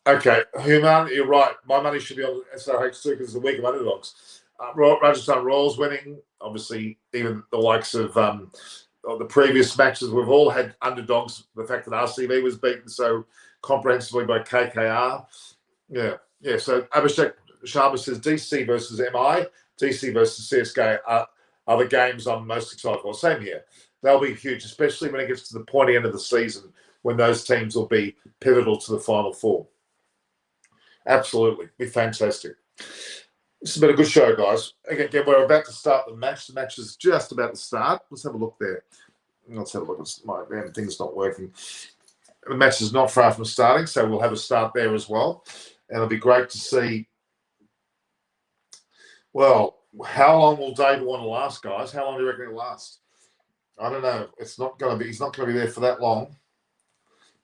Okay, Human, you're right. My money should be on SRH2 because it's the week of underdogs. Rajasthan Royals winning. Obviously, even the likes of the previous matches, we've all had underdogs. The fact that RCB was beaten so comprehensively by KKR. Yeah. So Abhishek Sharma says DC versus MI, DC versus CSK are the games I'm most excited for. Same here. They'll be huge, especially when it gets to the pointy end of the season when those teams will be pivotal to the Final Four. Absolutely. Be fantastic. This has been a good show, guys. Again, we're about to start the match. The match is just about to start. Let's have a look there. Let's have a look. My damn thing's not working. The match is not far from starting, so we'll have a start there as well. And it'll be great to see. Well, how long will Dave want to last, guys? How long do you reckon it'll last? I don't know. It's not going to be. He's not going to be there for that long.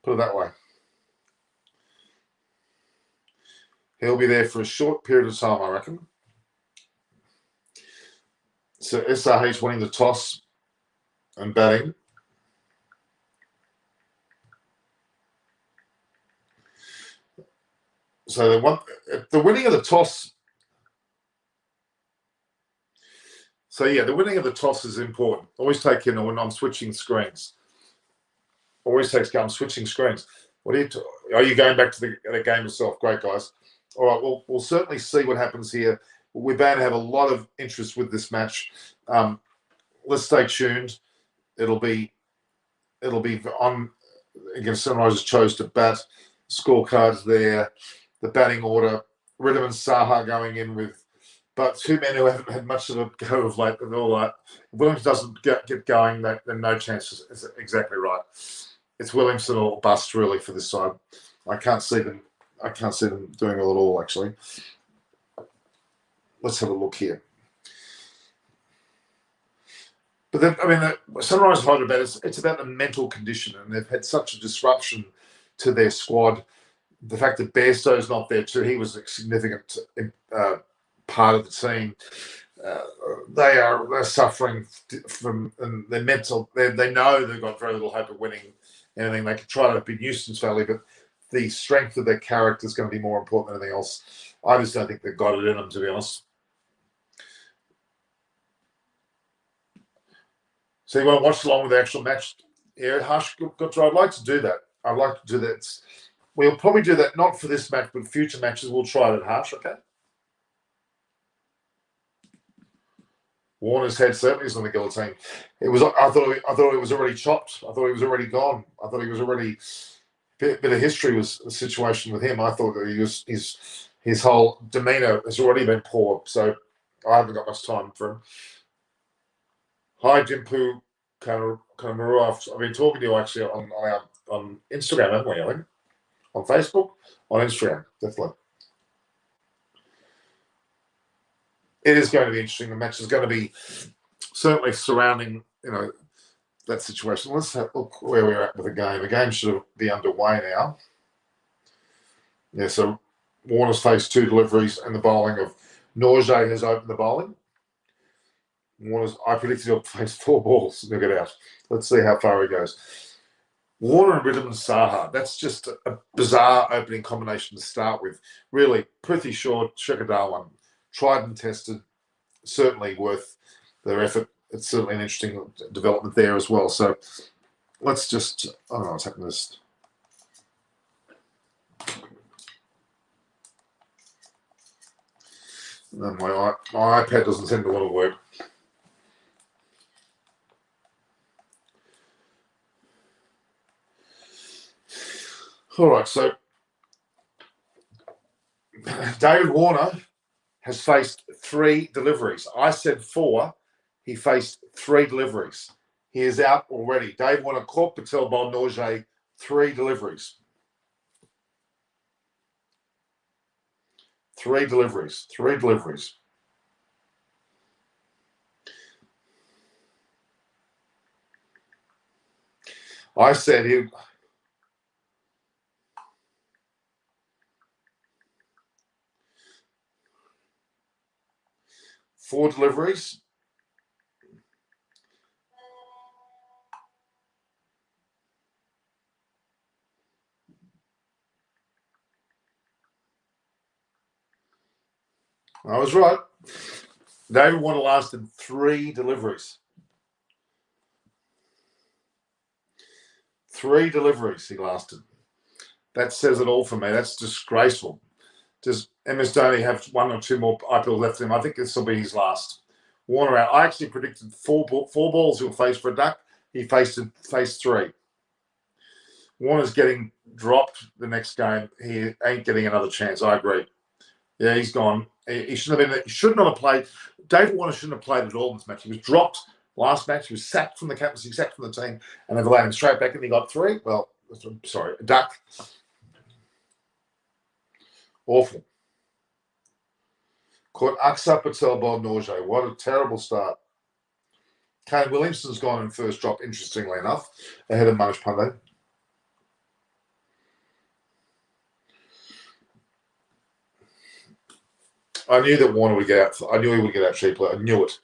Put it that way. He'll be there for a short period of time, I reckon. So SRH winning the toss and batting. So they want the winning of the toss. So yeah, the winning of the toss is important. Always take in when I'm switching screens. Always takes I'm switching screens. What are you going back to the game itself? Great, guys. All right, we'll certainly see what happens here. We're bound to have a lot of interest with this match. Let's stay tuned. It'll be on against Sunrisers chose to bat. Scorecards there, the batting order. Ridham and Saha going in with, but two men who haven't had much of a go of late and all that. If Williams doesn't get going, then no chance is exactly right. It's Williamson or bust really for this side. I can't see them doing it at all, actually. let's have a look here. But then, I mean, Sunrise Hyderabad, it's about the mental condition, and they've had such a disruption to their squad. The fact that Bairstow's not there too, he was a significant part of the team. They're suffering from their mental. They know they've got very little hope of winning anything. They could try to be nuisance value, but the strength of their character is going to be more important than anything else. I just don't think they've got it in them, to be honest. So you want to watch along with the actual match? Yeah, Hush, I'd like to do that. I'd like to do that. We'll probably do that, not for this match, but future matches. We'll try it at Hush, okay? Warner's head certainly is on the guillotine. I thought it was already chopped. I thought he was already gone. I thought he was already. Bit of history was the situation with him. I thought that his whole demeanour has already been poor. So I haven't got much time for him. Hi, Jimpu Kanamaru. I've been talking to you actually on Instagram, haven't we? I think on Facebook, on Instagram, definitely. It is going to be interesting. The match is going to be certainly surrounding, that situation. Let's have a look where we're at with the game. The game should be underway now. Yeah, so Warner's faced 2 deliveries and the bowling of Norge has opened the bowling. I predicted he'll face 4 balls. He'll get out. Let's see how far he goes. Warner and Ridham and Saha. That's just a bizarre opening combination to start with. Really, pretty short, Shekhar Dhawan. Tried and tested, certainly worth their effort. It's certainly an interesting development there as well. So let's just, I don't know what's happening to this. No, my iPad doesn't seem to want to work. All right, so David Warner has faced 3 deliveries. I said 4. He faced 3 deliveries. He is out already. Dave Warner caught Patel bowled Norge 3 deliveries. 3 deliveries. 3 deliveries. I said he. Four deliveries. I was right. David Warner lasted 3 deliveries. 3 deliveries he lasted. That says it all for me. That's disgraceful. Does MS Dhoni have 1 or 2 more IPL left in him? I think this will be his last. Warner out. I actually predicted 4 balls he'll face for a duck. He faced 3. Warner's getting dropped the next game. He ain't getting another chance. I agree. Yeah, he's gone. He shouldn't have been. He should not have played. David Warner shouldn't have played at all in this match. He was dropped last match. He was sacked from the captaincy, sacked from the team, and they've allowed him straight back, and he got 3. Well, sorry, a duck. Awful. Caught Aksa Patel bowled Norge. What a terrible start. Kane Williamson's gone in first drop, interestingly enough, ahead of Manish Pandey. I knew that Warner would get out. I knew he would get out cheaply. I knew it.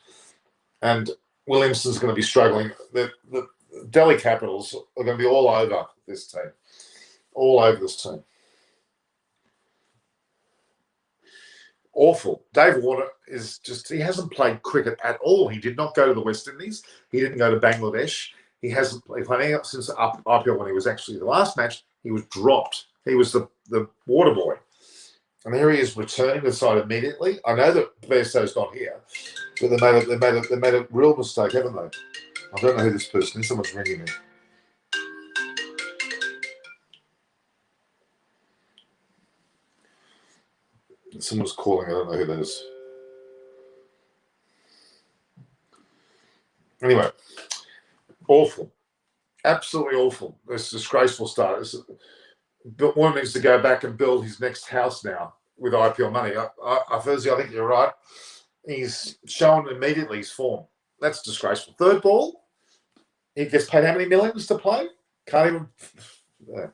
And Williamson's going to be struggling. The Delhi Capitals are going to be all over this team. All over this team. Awful. Dave Warner is just, he hasn't played cricket at all. He did not go to the West Indies. He didn't go to Bangladesh. He hasn't played playing since IPL when he was actually the last match. He was dropped. He was the water boy. And here he is returning to the side immediately. I know that Bairstow's not here, but they made a real mistake, haven't they? I don't know who this person is. Someone's ringing me. Someone's calling. I don't know who that is. Anyway, awful. Absolutely awful. This disgraceful start. Warner needs to go back and build his next house now with IPL money. Firstly, I think you're right. He's shown immediately his form. That's disgraceful. Third ball, he gets paid how many millions to play? Can't even.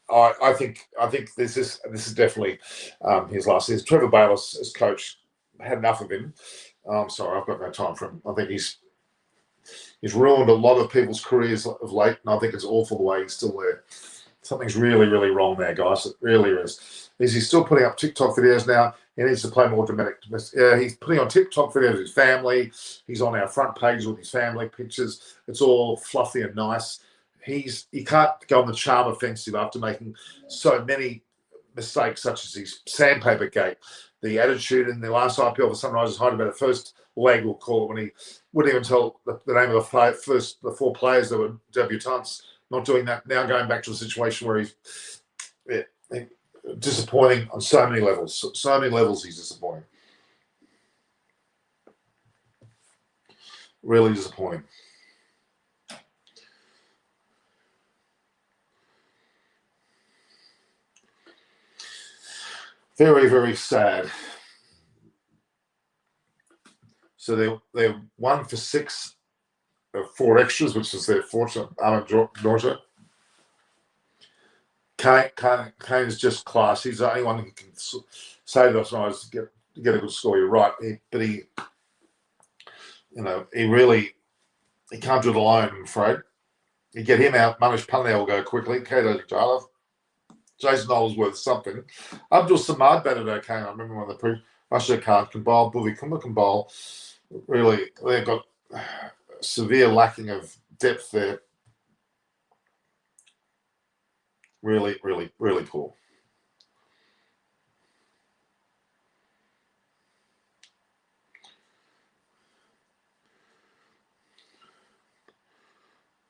I think this is definitely his last season. Trevor Bayliss, as coach, had enough of him. I'm sorry, I've got no time for him. I think he's ruined a lot of people's careers of late, and I think it's awful the way he's still there. Something's really, really wrong there, guys. It really is. Is he still putting up TikTok videos now? He needs to play more dramatic. Yeah, he's putting on TikTok videos with his family. He's on our front page with his family pictures. It's all fluffy and nice. He can't go on the charm offensive after making so many mistakes, such as his sandpaper gate, the attitude in the last IPL for Sunrisers Hyderabad, the first leg, we'll call it, when he wouldn't even tell the name of the four players that were debutants. Not doing that now, going back to a situation where he's disappointing on so many levels. So many levels he's disappointing. Really disappointing. Very, very sad. So they're 1 for 6 of 4 extras, which is their fortunate Georgia. Kane is just class. He's the only one who can say to us, get a good score. You're right, but he can't do it alone. I'm afraid. You get him out, Manish Pandey will go quickly. Kato Jalov, Jason Knowles worth something. Abdul Samad batted okay. I remember one of the Rashid Khan can bowl, Bhuvi Kumar can bowl. Really, they've got severe lacking of depth there. Really, really, really poor.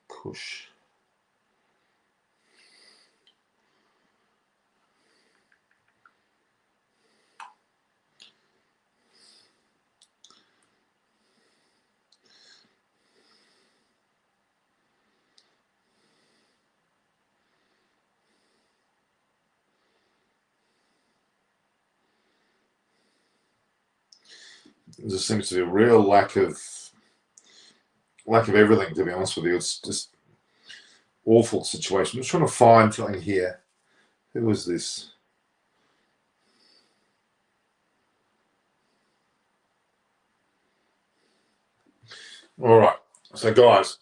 Push. There just seems to be a real lack of everything, to be honest with you. It's just awful situation. I'm just trying to find something here. Who was this? All right. So, guys,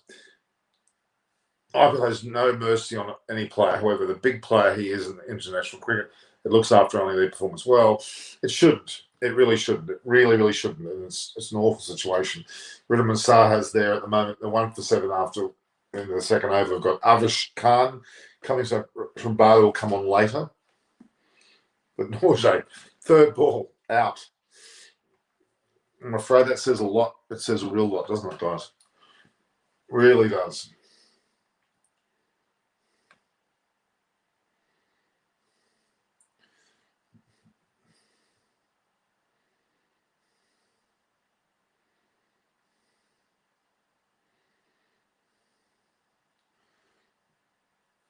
IPL has no mercy on any player. However, the big player he is in international cricket, it looks after only their performance. Well, it shouldn't. It really shouldn't. It really, really shouldn't. And it's an awful situation. Riddiman Saha's there at the moment. They're 1 for 7 after in the second over. We've got Avish Khan coming from Bali will come on later. But Norjay, third ball, out. I'm afraid that says a lot. It says a real lot, doesn't it, guys? Really does.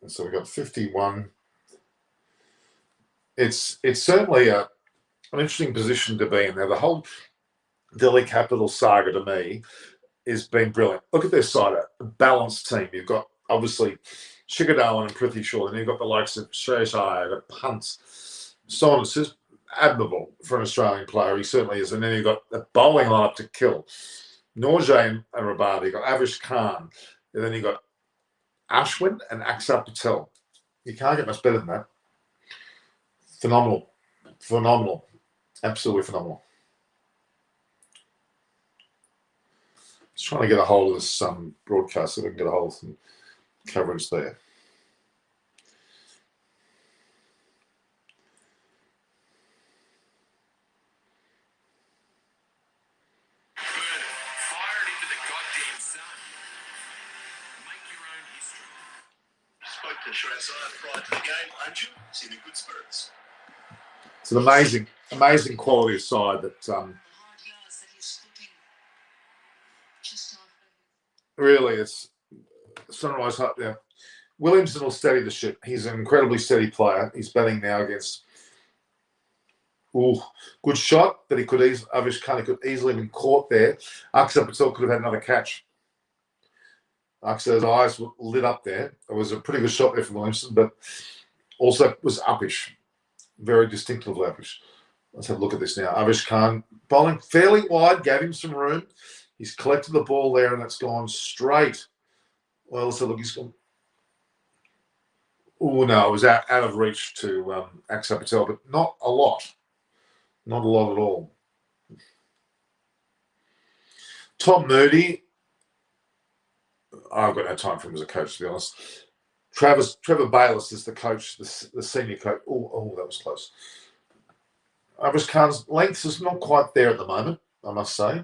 And so we've got 51. It's certainly an interesting position to be in. Now, the whole Delhi Capital saga to me has been brilliant. Look at their side, a balanced team. You've got obviously Shikhar Dhawan and Prithvi Shaw, and you've got the likes of Shreyas Iyer, Punts, so on. It's just admirable for an Australian player. He certainly is. And then you've got a bowling lineup to kill. Norjay and Rabada. You've got Avish Khan. And then you've got Ashwin and Axar Patel. You can't get much better than that. Phenomenal. Phenomenal. Absolutely phenomenal. Just trying to get a hold of this broadcast so we can get a hold of some coverage there. Fire it into the goddamn sun. Make your own history. Spoke to Shreyas Iyer prior to the game. Anju, he's in good spirits. It's an amazing quality of side that really it's Sunrise Hut. Yeah, Williamson will steady the ship. He's an incredibly steady player. He's batting now against. Ooh, good shot, but he could easily. Avish Khan could easily have been caught there. Aksa Patel could have had another catch. Aksa's eyes were lit up there. It was a pretty good shot there from Williamson, but also was uppish, very distinctively uppish. Let's have a look at this now. Avish Khan bowling fairly wide, gave him some room. He's collected the ball there, and it's gone straight. Well, let's have a look. He's gone. Oh no, it was out of reach to Aksa Patel, but not a lot. Not a lot at all. Tom Moody, I've got no time for him as a coach, to be honest. Trevor Bayliss is the coach, the senior coach. Oh, that was close. Avish Khan's length is not quite there at the moment, I must say.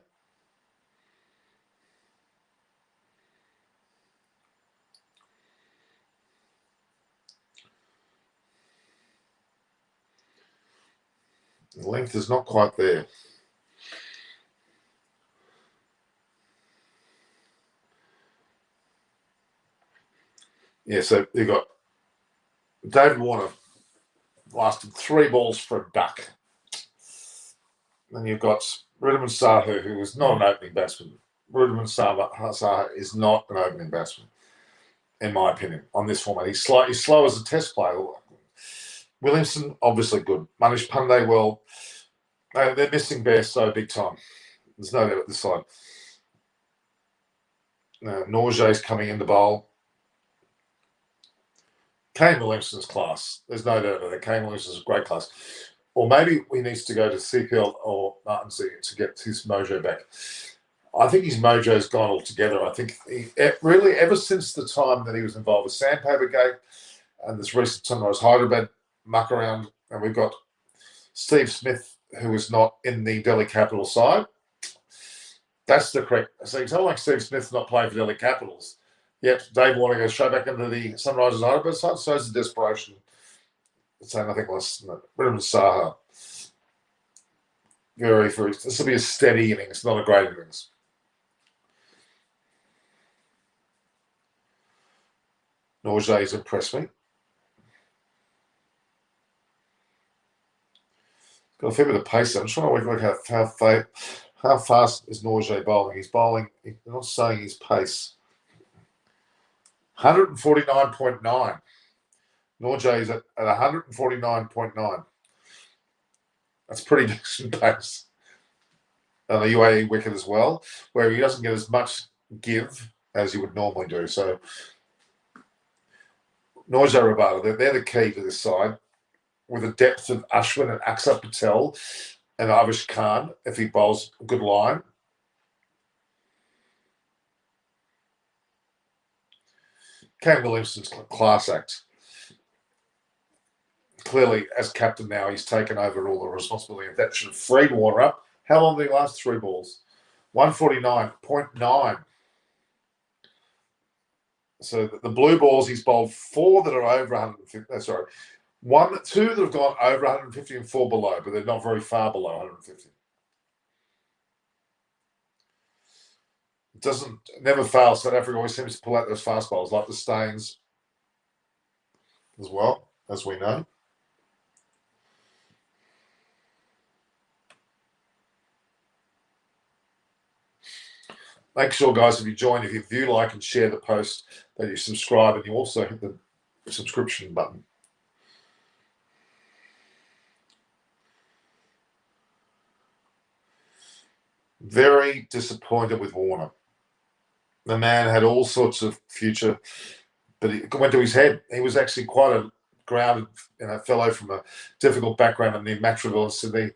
The length is not quite there. Yeah, so you got David Warner lasted 3 balls for a duck. Then you've got Rudiman Sahu, who is not an opening batsman. Rudiman Sahu is not an opening batsman, in my opinion, on this format. He's slow as a test player. Williamson, obviously good. Manish Pandey, well, they're missing Bairstow big time. There's no doubt at this side. Norgay's coming in the bowl. Kane Williamson's class. There's no doubt about that. Kane Williamson's a great class. Or maybe he needs to go to CPL or Martins to get his mojo back. I think his mojo's gone altogether. I think really ever since the time that he was involved with Sandpaper Gate and this recent Sunrise Hyderabad muck around, and we've got Steve Smith, who is not in the Delhi Capital side. That's the correct. So you tell like Steve Smith's not playing for Delhi Capitals. Yet Dave Warner goes straight back into the Sunrisers Hyderabad side. So is the desperation. Saying nothing less than that. Rudiman Saha. Very. This will be a steady innings, not a great innings. Norgay's impressed me. Got a fair bit of pace. I'm trying to work out how fast is Norgay bowling. He's bowling. I'm not saying his pace. 149.9. Norgay is at 149.9. That's pretty decent pace. And the UAE wicket as well, where he doesn't get as much give as he would normally do. So Norgay Rabada, they're the key to this side. With the depth of Ashwin and Aksa Patel and Avish Khan, if he bowls a good line. Kane Williamson's class act. Clearly, as captain now, he's taken over all the responsibility. That should have freed Warner up. How long did he last? 3 balls? 149.9. So the blue balls, he's bowled 4 that are over 150. Sorry. 2 that have gone over 150 and 4 below, but they're not very far below 150. It never fails. South Africa always seems to pull out those fast bowls, like the Staines as well, as we know. Make sure, guys, if you view, like, and share the post, that you subscribe and you also hit the subscription button. Very disappointed with Warner. The man had all sorts of future, but it went to his head. He was actually quite a grounded fellow from a difficult background in the Matraville in Sydney.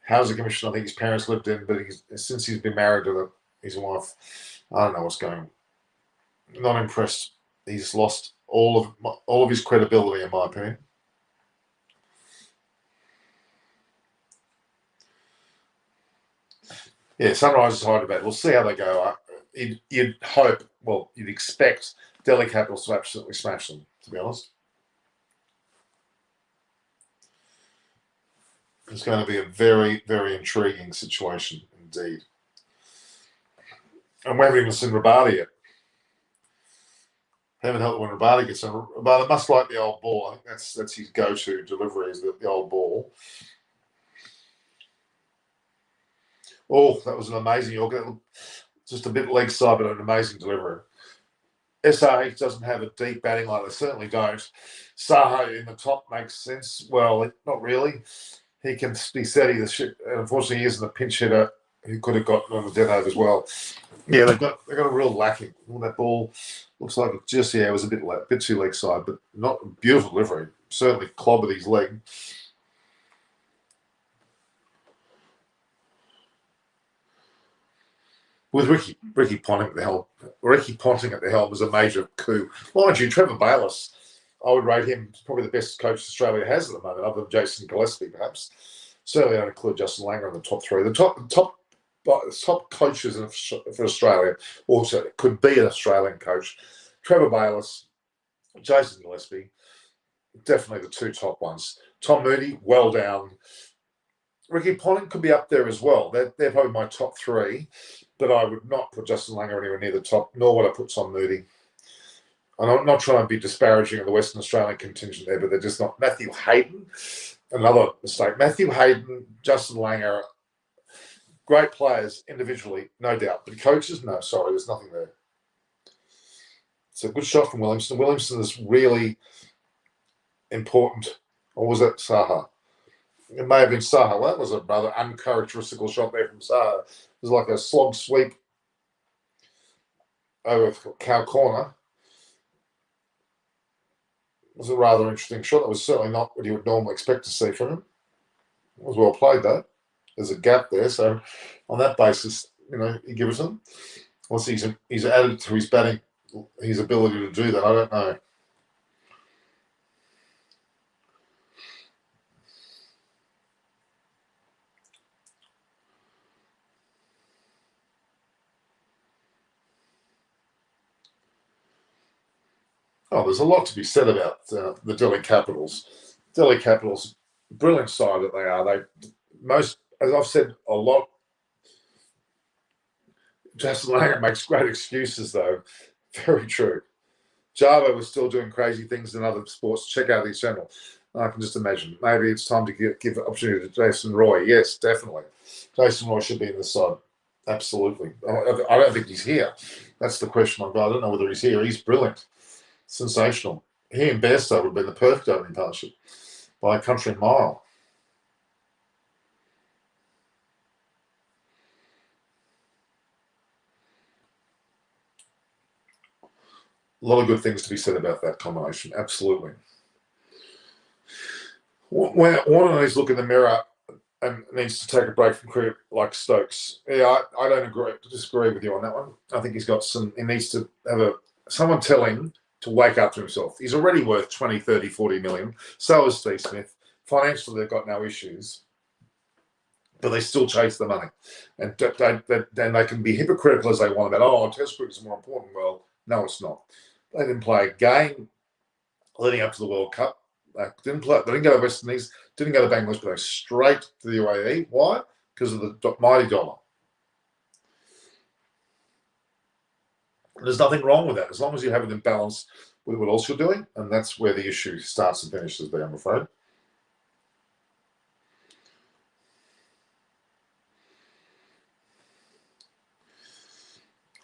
Housing commission, I think his parents lived in, but since he's been married to his wife, I don't know what's going on. Not impressed. He's lost all of his credibility, in my opinion. Yeah, Sunrisers Hyderabad. We'll see how they go. You'd hope, well, you'd expect Delhi Capitals to absolutely smash them, to be honest. It's going to be a very, very intriguing situation indeed. And we haven't even seen Rabada yet. Heaven help when Rabada gets in. Rabada must like the old ball. I think that's his go-to delivery is the old ball. Oh, that was an amazing. Just a bit leg side, but an amazing delivery. SRH doesn't have a deep batting line. They certainly don't. Saha in the top makes sense. Well, not really. He can be steady the ship. And unfortunately, he isn't a pinch hitter who could have got on the dead over as well. Yeah, they've got a real lacking. Well, that ball looks like it just it was a bit too leg side, but not a beautiful delivery. Certainly clobbered his leg. With Ricky Ponting at the helm. Ricky Ponting at the helm was a major coup. Mind you, Trevor Bayliss, I would rate him probably the best coach Australia has at the moment, other than Jason Gillespie, perhaps. Certainly, I'd include Justin Langer in the top three. The top coaches for Australia also could be an Australian coach. Trevor Bayliss, Jason Gillespie, definitely the two top ones. Tom Moody, well down. Ricky Ponting could be up there as well. They're probably my top three, but I would not put Justin Langer anywhere near the top, nor would I put Tom Moody. And I'm not trying to be disparaging of the Western Australian contingent there, but they're just not. Matthew Hayden, another mistake. Matthew Hayden, Justin Langer, great players individually, no doubt. But coaches, no, sorry, there's nothing there. It's a good shot from Williamson. Williamson is really important. Or was that Saha? It may have been Saha. Well, that was a rather uncharacteristical shot there from Saha. It was like a slog sweep over cow corner. It was a rather interesting shot. That was certainly not what you would normally expect to see from him. It was well played, though. There's a gap there. So on that basis, he gives him. Unless he's added to his batting, his ability to do that, I don't know. Oh, there's a lot to be said about the Delhi Capitals. Delhi Capitals, brilliant side that they are. As I've said a lot, Justin Langer makes great excuses, though. Very true. Java was still doing crazy things in other sports. Check out his channel. I can just imagine. Maybe it's time to give opportunity to Jason Roy. Yes, definitely. Jason Roy should be in the side. Absolutely. I don't think he's here. That's the question I've got. I don't know whether he's here. He's brilliant. Sensational. He and Bairstow would have been the perfect opening partnership by a country mile. A lot of good things to be said about that combination. Absolutely. When Warner needs to look in the mirror and needs to take a break from cricket like Stokes. Yeah, I don't disagree with you on that one. I think he's got he needs to have someone tell him to wake up to himself. He's already worth 20, 30, 40 million. So is Steve Smith. Financially, they've got no issues, but they still chase the money. And then they can be hypocritical as they want about, Test cricket is more important. Well, no, it's not. They didn't play a game leading up to the World Cup. They didn't go to West Indies, didn't go to Bangladesh, but they straight to the UAE. Why? Because of the mighty dollar. There's nothing wrong with that, as long as you have it in balance with what else you're doing, and that's where the issue starts and finishes there, I'm afraid.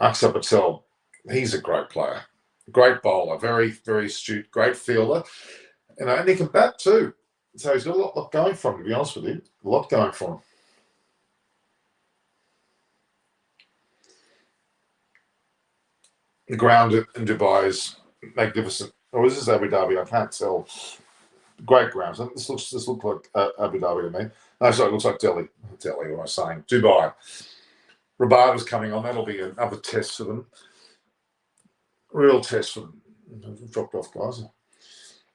Akshar Patel, he's a great player, great bowler, very, very astute, great fielder, and he can bat too. So he's got a lot going for him, to be honest with you. A lot going for him. The ground in Dubai is magnificent. Or is this Abu Dhabi? I can't tell. Great ground. This looks like Abu Dhabi to me. No, sorry, it looks like Delhi. Delhi, what am I saying? Dubai. Rabada's coming on. That'll be another test for them. Real test for them. Dropped off, guys.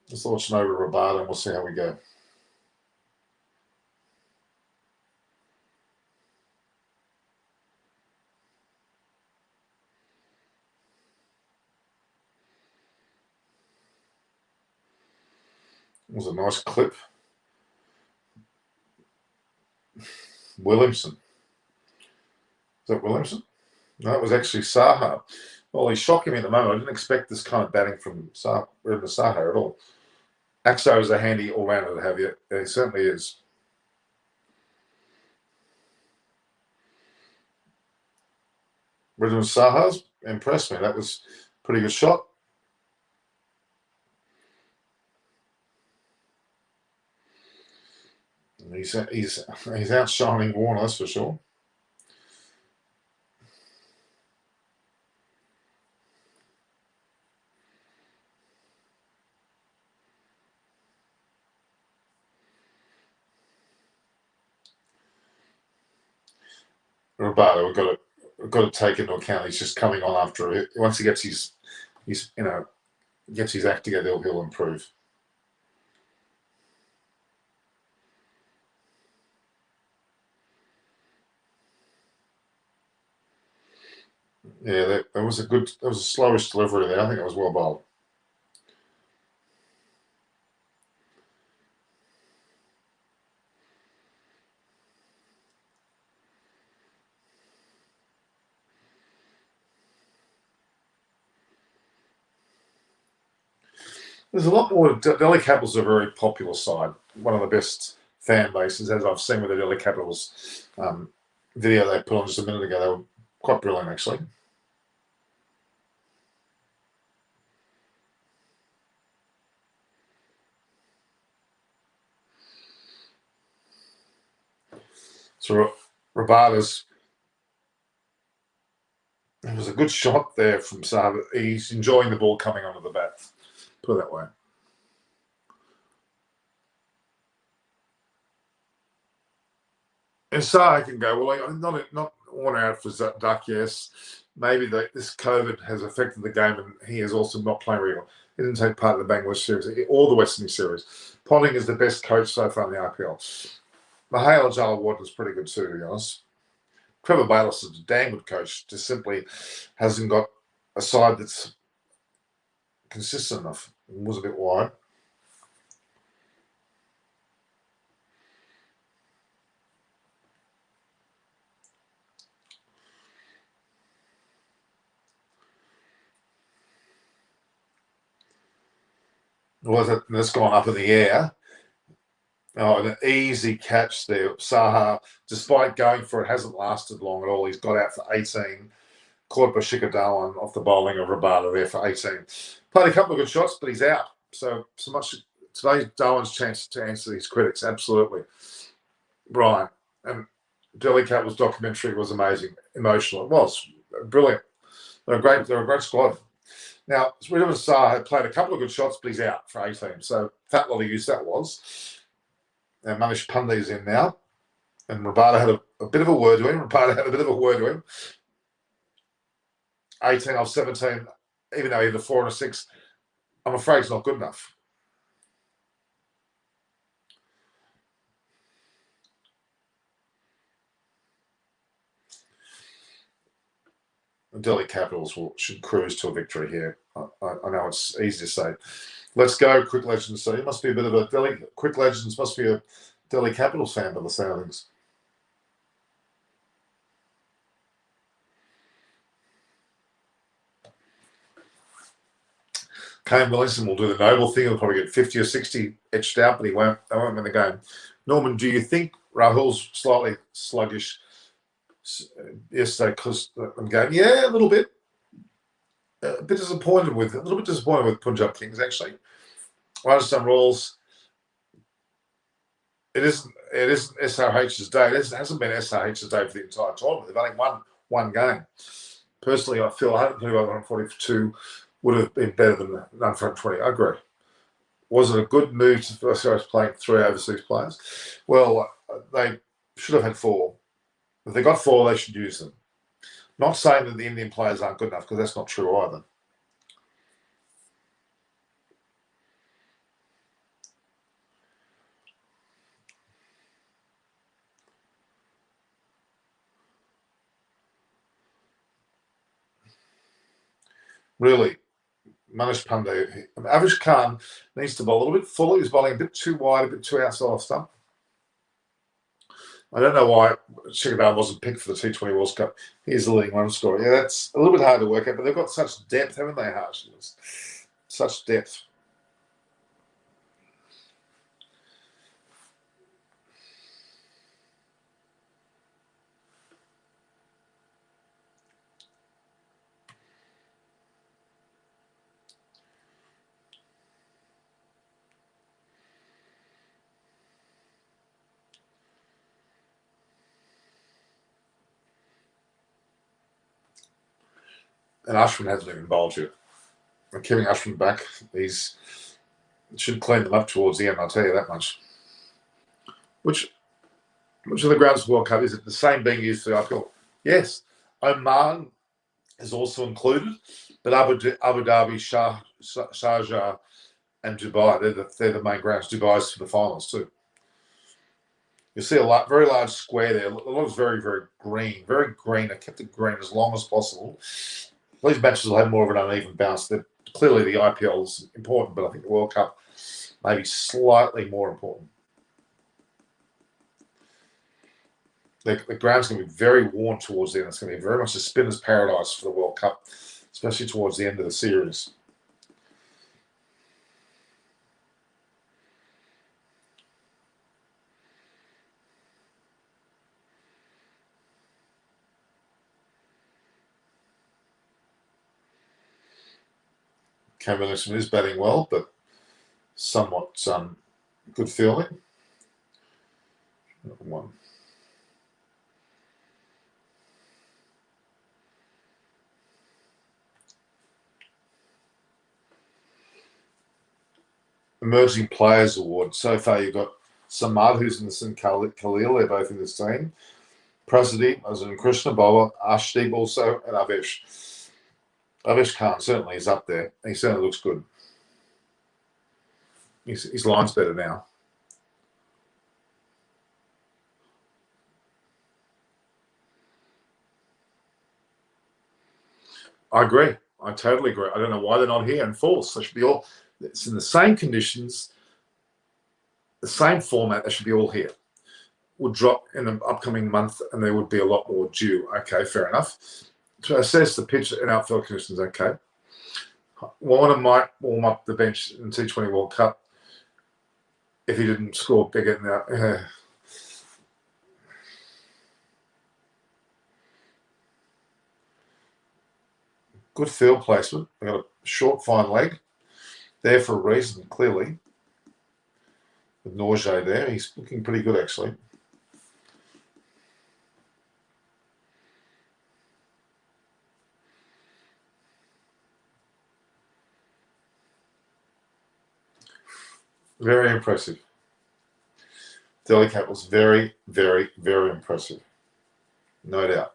Just launch an over Rabada and we'll see how we go. It was a nice clip. Williamson. Is that Williamson? No, it was actually Saha. Well, he's shocking me at the moment. I didn't expect this kind of batting from Ruben Saha at all. Axo is a handy all-rounder to have you. He certainly is. Ruben Saha's impressed me. That was a pretty good shot. He's outshining Warner, that's for sure. Roberto, we've got to take into account he's just coming on after it. Once he gets his gets his act together, he'll improve. Yeah, that was a slowish delivery there. I think it was well bowled. There's a lot more. Delhi Capitals are a very popular side. One of the best fan bases, as I've seen with the Delhi Capitals video they put on just a minute ago. They were quite brilliant, actually. So Rabada's. It was a good shot there from Saha. He's enjoying the ball coming onto the bat. Put it that way. And Saha can go, well, not worn out for Duck, yes. Maybe this COVID has affected the game and he is also not playing very well. He didn't take part in the Bangladesh series or the West Indies series. Ponting is the best coach so far in the IPL. Mahale Jalaward was pretty good too, to be honest. Trevor Bayliss is a damn good coach, just simply hasn't got a side that's consistent enough. It was a bit wide. That's gone up in the air. Oh, an easy catch there. Saha, despite going for it, hasn't lasted long at all. He's got out for 18. Caught by Shikhar Dhawan off the bowling of Rabada there for 18. Played a couple of good shots, but he's out. So much today's Dhawan's chance to answer these critics. Absolutely. Brian. And Delhi Capitals documentary was amazing. Emotional. It was brilliant. They're a great squad. Now, Ruben Saha played a couple of good shots, but he's out for 18. So fat lot of use that was. And Manish Pandey's in now. And Rabada had a bit of a word to him. 18 off 17, even though he had a 4 and a 6, I'm afraid it's not good enough. The Delhi Capitals should cruise to a victory here. I know it's easy to say. Let's go, Quick Legends. So you must be a bit of a Quick Legends must be a Delhi Capitals fan by the sound of things. Kane Williamson will do the noble thing. He'll probably get 50 or 60 etched out, but they won't win the game. Norman, do you think Rahul's slightly sluggish yesterday because I'm going, yeah, a little bit. A bit disappointed with Punjab Kings, actually. Rajasthan Royals, it isn't SRH's day. It hasn't been SRH's day for the entire tournament. They've only won one game. Personally, I feel 142 would have been better than 120. I agree. Was it a good move to first playing 3 overseas players? Well, they should have had 4. If they got 4, they should use them. Not saying that the Indian players aren't good enough, because that's not true either. Really, Manish Pandey, Avish Khan needs to bowl a little bit fuller. He's bowling a bit too wide, a bit too outside of stump. I don't know why Shikadar wasn't picked for the T20 World Cup. He's the leading run scorer. Yeah, that's a little bit hard to work out, but they've got such depth, haven't they, Harsh? Such depth. And Ashwin hasn't even bowled yet. And Kevin Ashwin back, he's should clean them up towards the end, I'll tell you that much. Which of the grounds World Cup is it the same being used for the IPL? Yes. Oman is also included, but Abu Dhabi, Sharjah, and Dubai, they're the main grounds. Dubai's for the finals too. You see a very large square there. It looks very, very green. Very green. I kept it green as long as possible. These matches will have more of an uneven bounce. Clearly, the IPL is important, but I think the World Cup may be slightly more important. The ground's going to be very warm towards the end. It's going to be very much a spinner's paradise for the World Cup, especially towards the end of the series. Cameron Williamson is batting well, but somewhat good feeling. One. Emerging Players Award. So far, you've got Samad, who's in the St. Khalil. They're both in this team. Prasadeep, as in Krishna, Bowler, Ashdeep also, and Avesh. Avesh Khan certainly is up there. He certainly looks good. His line's better now. I agree. I totally agree. I don't know why they're not here in force. They should be all. It's in the same conditions, the same format. They should be all here. Would drop in the upcoming month, and there would be a lot more due. Okay, fair enough. To assess the pitch in outfield conditions, okay. Warner might warm up the bench in the T20 World Cup if he didn't score bigger than that. Good field placement. They've got a short, fine leg. There for a reason, clearly. With Norgay there. He's looking pretty good, actually. Very impressive. Delhi Capitals, very, very, very impressive. No doubt.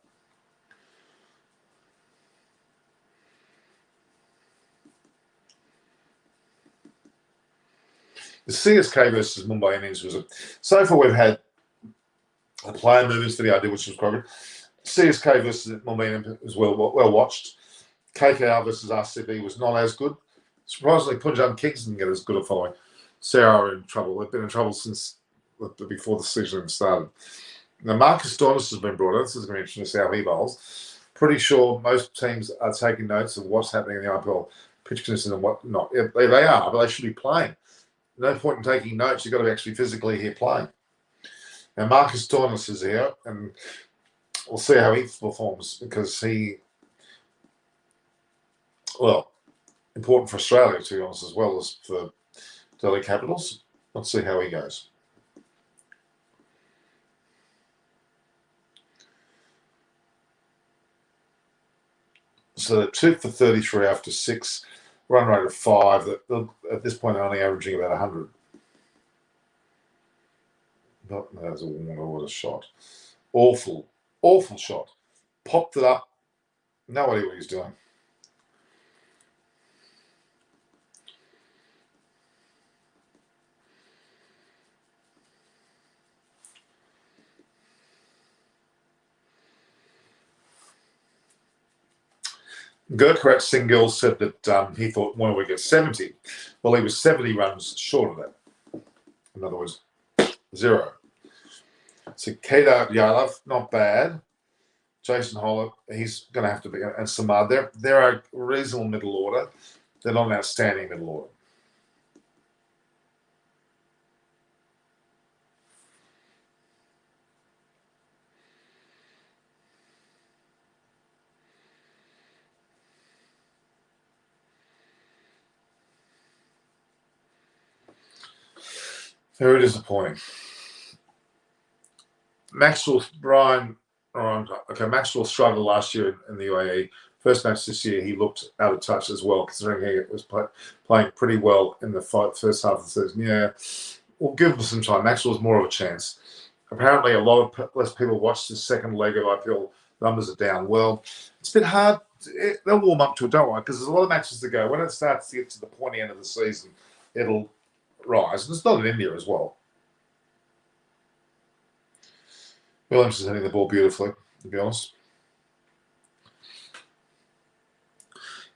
The CSK versus Mumbai Indians was so far we've had a player movements for the idea, which was quite good. CSK versus Mumbai Indians was well watched. KKR versus RCB was not as good. Surprisingly, Punjab Kings didn't get as good a following. Sarah are in trouble. They've been in trouble since before the season started. Now, Marcus Stoinis has been brought in. This is going to be interesting to see how he bowls. Pretty sure most teams are taking notes of what's happening in the IPL pitch conditions and what not. They are, but they should be playing. No point in taking notes. You've got to be actually physically here playing. Now, Marcus Stoinis is here, and we'll see how he performs because important for Australia, to be honest, as well as for Delhi Capitals. Let's see how he goes. So they're 2 for 33 after 6, run rate of 5. At this point, they're only averaging about 100. That was what a shot. Awful shot. Popped it up. No idea what he's doing. Gurkharat Singh Gill said that he thought Warner would get 70. Well, he was 70 runs short of that. In other words, 0. So Keita Yadav, not bad. Jason Holler, he's going to have to be, and Samad. They're a reasonable middle order. They're not an outstanding middle order. Very disappointing. Maxwell struggled last year in the UAE. First match this year, he looked out of touch as well, considering he was playing pretty well in the first half of the season. Yeah, we'll give him some time. Maxwell's more of a chance. Apparently, a lot of less people watched the second leg of IPL. Numbers are down. Well, it's a bit hard. They'll warm up to it, don't worry, because there's a lot of matches to go. When it starts to get to the pointy end of the season, it'll rise. And it's not in India as well. Williams is hitting the ball beautifully, to be honest.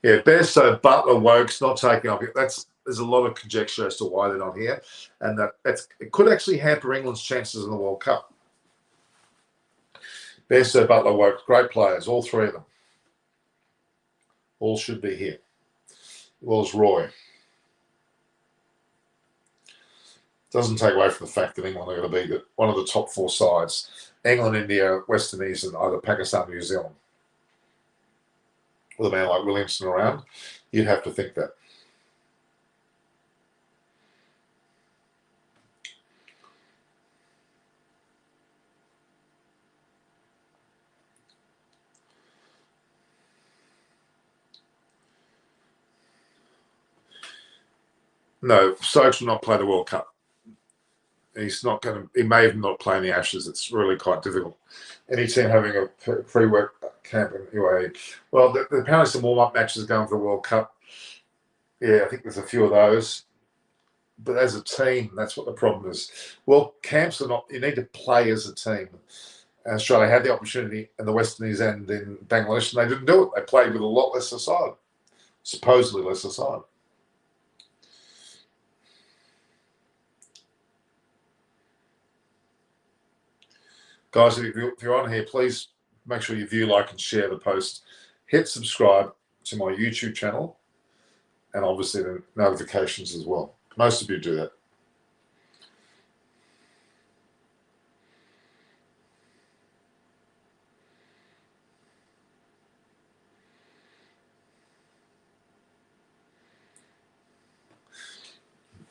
Yeah, Besso, Butler, Wokes not taking off. There's a lot of conjecture as to why they're not here, and it could actually hamper England's chances in the World Cup. Besso, Butler, Wokes, great players, all three of them. All should be here. As well as Roy. Doesn't take away from the fact that England are going to be one of the top four sides. England, India, West Indies, and either Pakistan, New Zealand. With a man like Williamson around, you'd have to think that. No, Stokes will not play the World Cup. He's not going to. He may even not play in the Ashes. It's really quite difficult. Any team having a pre-work camp in UAE. Well, apparently some warm-up matches going for the World Cup. Yeah, I think there's a few of those. But as a team, that's what the problem is. Well, camps are not. You need to play as a team. And Australia had the opportunity in the West Indies and in Bangladesh, and they didn't do it. They played with a lot lesser side, supposedly lesser side. Guys, if you're on here, please make sure you view, like, and share the post. Hit subscribe to my YouTube channel and obviously the notifications as well. Most of you do that.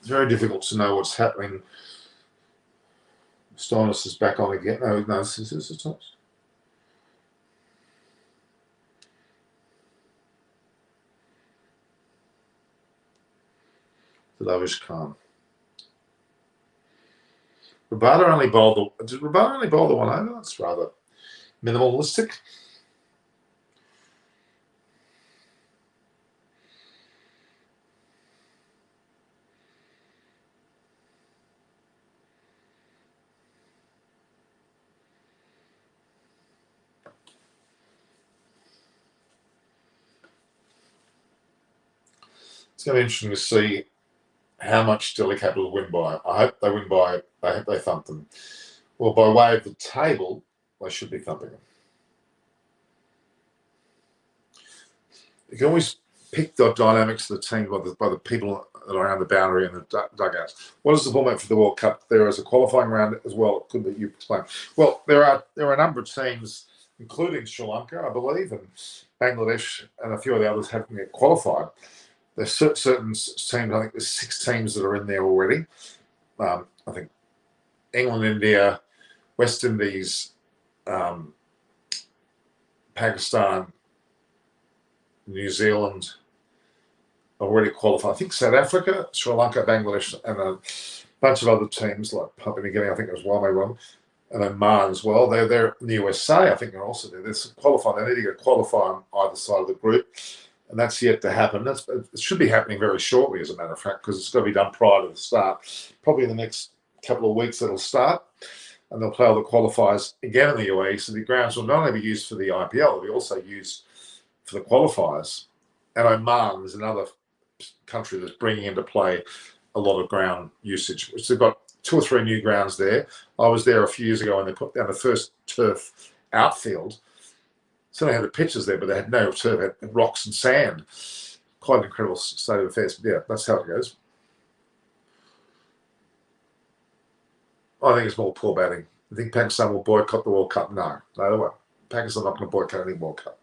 It's very difficult to know what's happening. Stoinis is back on again. No, this is the top. The Lavish Khan. Rabada only bowled the 1 over? That's rather minimalistic. It's going to be interesting to see how much Delhi Capital win by. I hope they win by. I hope they thump them. Well, by way of the table, they should be thumping them. You can always pick the dynamics of the team by the people that are around the boundary and the dugouts. What is the format for the World Cup? There is a qualifying round as well. It could be you explain. Well, there are a number of teams, including Sri Lanka, I believe, and Bangladesh, and a few of the others haven't yet qualified. There's certain teams. I think there's 6 teams that are in there already. I think England, India, West Indies, Pakistan, New Zealand already qualified. I think South Africa, Sri Lanka, Bangladesh, and a bunch of other teams like Papua New Guinea. I think it was Wame, and Oman as well. They're in the USA. I think they're also there. They're qualified. They need to get qualified on either side of the group. And that's yet to happen. It should be happening very shortly, as a matter of fact, because it's got to be done prior to the start. Probably in the next couple of weeks it'll start, and they'll play all the qualifiers again in the UAE. So the grounds will not only be used for the IPL, they'll be also used for the qualifiers. And Oman is another country that's bringing into play a lot of ground usage, which they've got 2 or 3 new grounds there. I was there a few years ago and they put down the first turf outfield. So they had the pitches there, but they had no turf, had rocks and sand. Quite an incredible state of affairs. But yeah, that's how it goes. I think it's more poor batting. I think Pakistan will boycott the World Cup. No, they won't. Pakistan's not going to boycott any World Cup.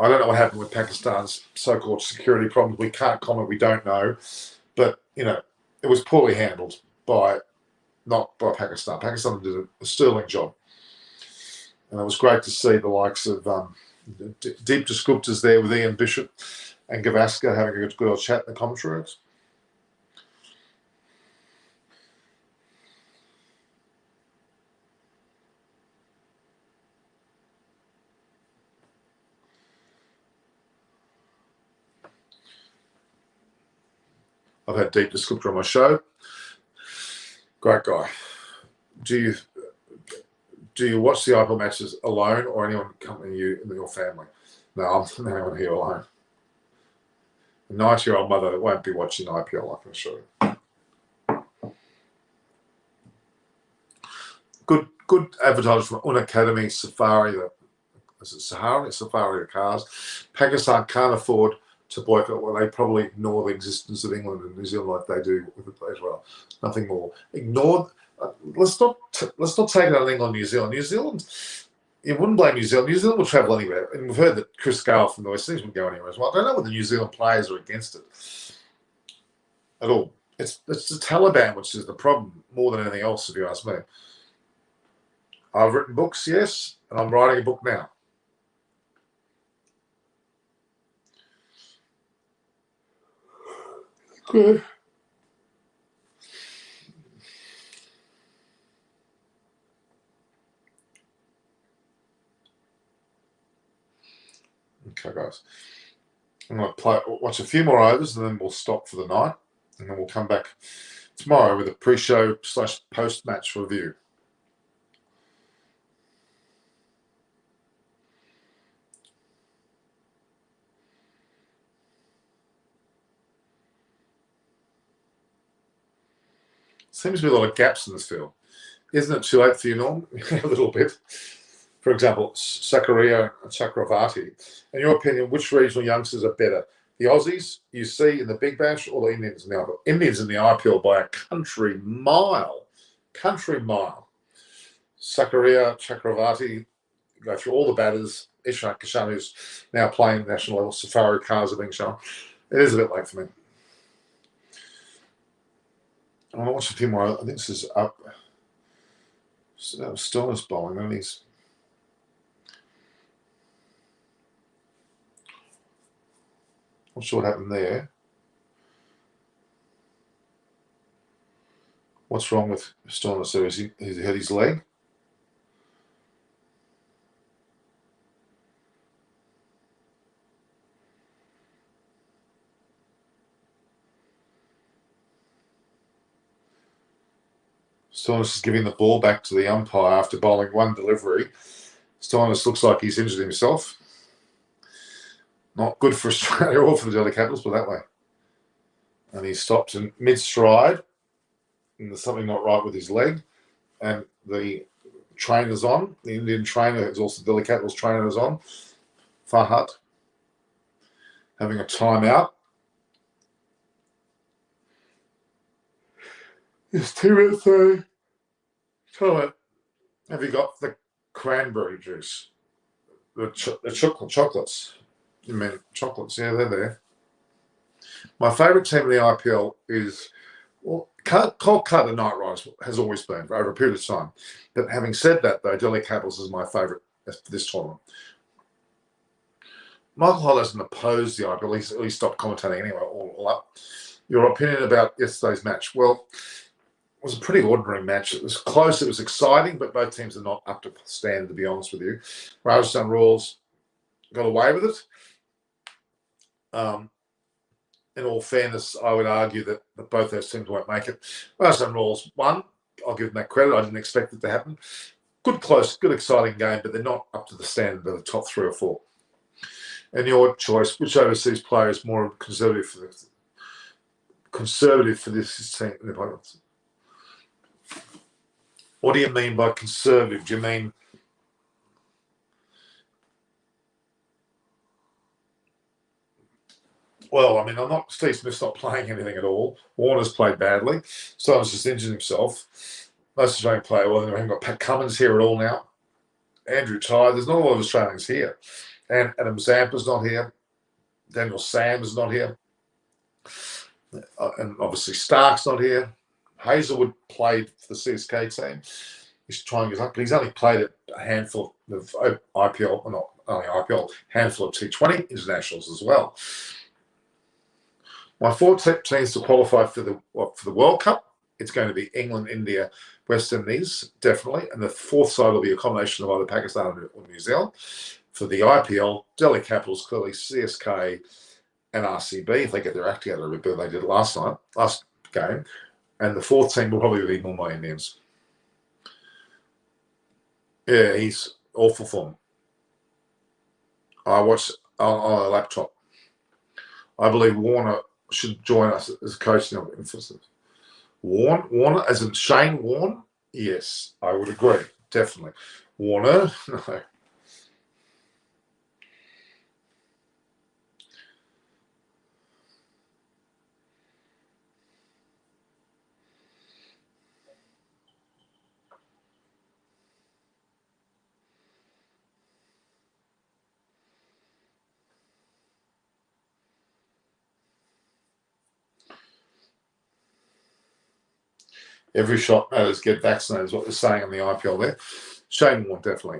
I don't know what happened with Pakistan's so-called security problems. We can't comment. We don't know. But, you know, it was poorly handled not by Pakistan. Pakistan did a sterling job. And it was great to see the likes of Deep Descriptors there with Ian Bishop and Gavaskar having a good old chat in the commentaries. I've had Deep Descriptor on my show. Great guy. Do you watch the IPL matches alone or anyone accompanying you in your family? No, I'm the only one here alone. A 90-year-old mother won't be watching IPL, I can assure you. Good advertisement from Unacademy Safari. Is it Sahara? Safari cars. Pakistan can't afford to boycott. Well, they probably ignore the existence of England and New Zealand like they do with it as well. Nothing more. Ignore. Let's not take it out of England, New Zealand. New Zealand, you wouldn't blame New Zealand. New Zealand will travel anywhere. And we've heard that Chris Gale from the West Indies would go anywhere as well. I don't know whether the New Zealand players are against it at all. It's the Taliban which is the problem more than anything else, if you ask me. I've written books, yes, and I'm writing a book now. Good. Okay, guys. I'm going to watch a few more overs and then we'll stop for the night. And then we'll come back tomorrow with a pre-show / post-match review. Seems to be a lot of gaps in this field. Isn't it too late for you, Norm? A little bit. For example, Sakaria and Chakravarti. In your opinion, which regional youngsters are better? The Aussies you see in the Big Bash or the Indians in the IPL? Indians in the IPL by a country mile. Country mile. Sakaria, Chakravarti, go through all the batters. Ishaq Kishan, who's now playing national level. Safari cars are being shown. It is a bit late for me. I want to watch a few more. I think this is up. Stillness bowling. And he's not sure what happened there. What's wrong with Stillness? So has he hurt his leg? Stillness is giving the ball back to the umpire after bowling one delivery. Stillness looks like he's injured himself. Not good for Australia or for the Delhi Capitals, but that way. And he stopped in mid-stride. And there's something not right with his leg. And the trainer's on. The Indian trainer, who's also the Delhi Capitals trainer, is on. Fahad. Having a timeout. It's 2 minutes 30. Tell have you got the cranberry juice? The chocolates. You mean chocolates? Yeah, they're there. My favourite team in the IPL is, well, Kolkata Knight Riders has always been for over a period of time. But having said that, though, Delhi Capitals is my favourite for this tournament. Michael Holl hasn't opposed the IPL. He stopped commentating anyway, all up. Your opinion about yesterday's match? Well, it was a pretty ordinary match. It was close. It was exciting, but both teams are not up to standard, to be honest with you. Rajasthan Royals got away with it. In all fairness, I would argue that both those teams won't make it. Rajasthan Royals won. I'll give them that credit. I didn't expect it to happen. Good, close, good, exciting game, but they're not up to the standard of the top 3 or 4. And your choice, which overseas player is more conservative? conservative for this team. What do you mean by conservative? Do you mean well, I mean, Steve Smith's not playing anything at all. Warner's played badly. Stone's just injured himself. Most Australian player, well, we haven't got Pat Cummins here at all now. Andrew Tye, there's not a lot of Australians here. And Adam Zampa's not here. Daniel Sam's not here. And obviously Stark's not here. Hazelwood played for the CSK team. He's trying his luck, but he's only played a handful of IPL, not only IPL, handful of T20 internationals as well. My 4 teams to qualify for the World Cup, it's going to be England, India, West Indies, definitely. And the 4th side will be a combination of either Pakistan or New Zealand. For the IPL, Delhi Capitals, clearly CSK and RCB, if they get their act together a bit better than they did last game. And the 4th team will probably be Mumbai Indians. Yeah, he's awful form. I watched on a laptop. I believe Warner should join us as coach now. Warner, as in Shane Warne? Yes, I would agree. Definitely. Warner? No. Every shot matters. Get vaccinated is what they're saying on the IPL there. Shane Warne, definitely.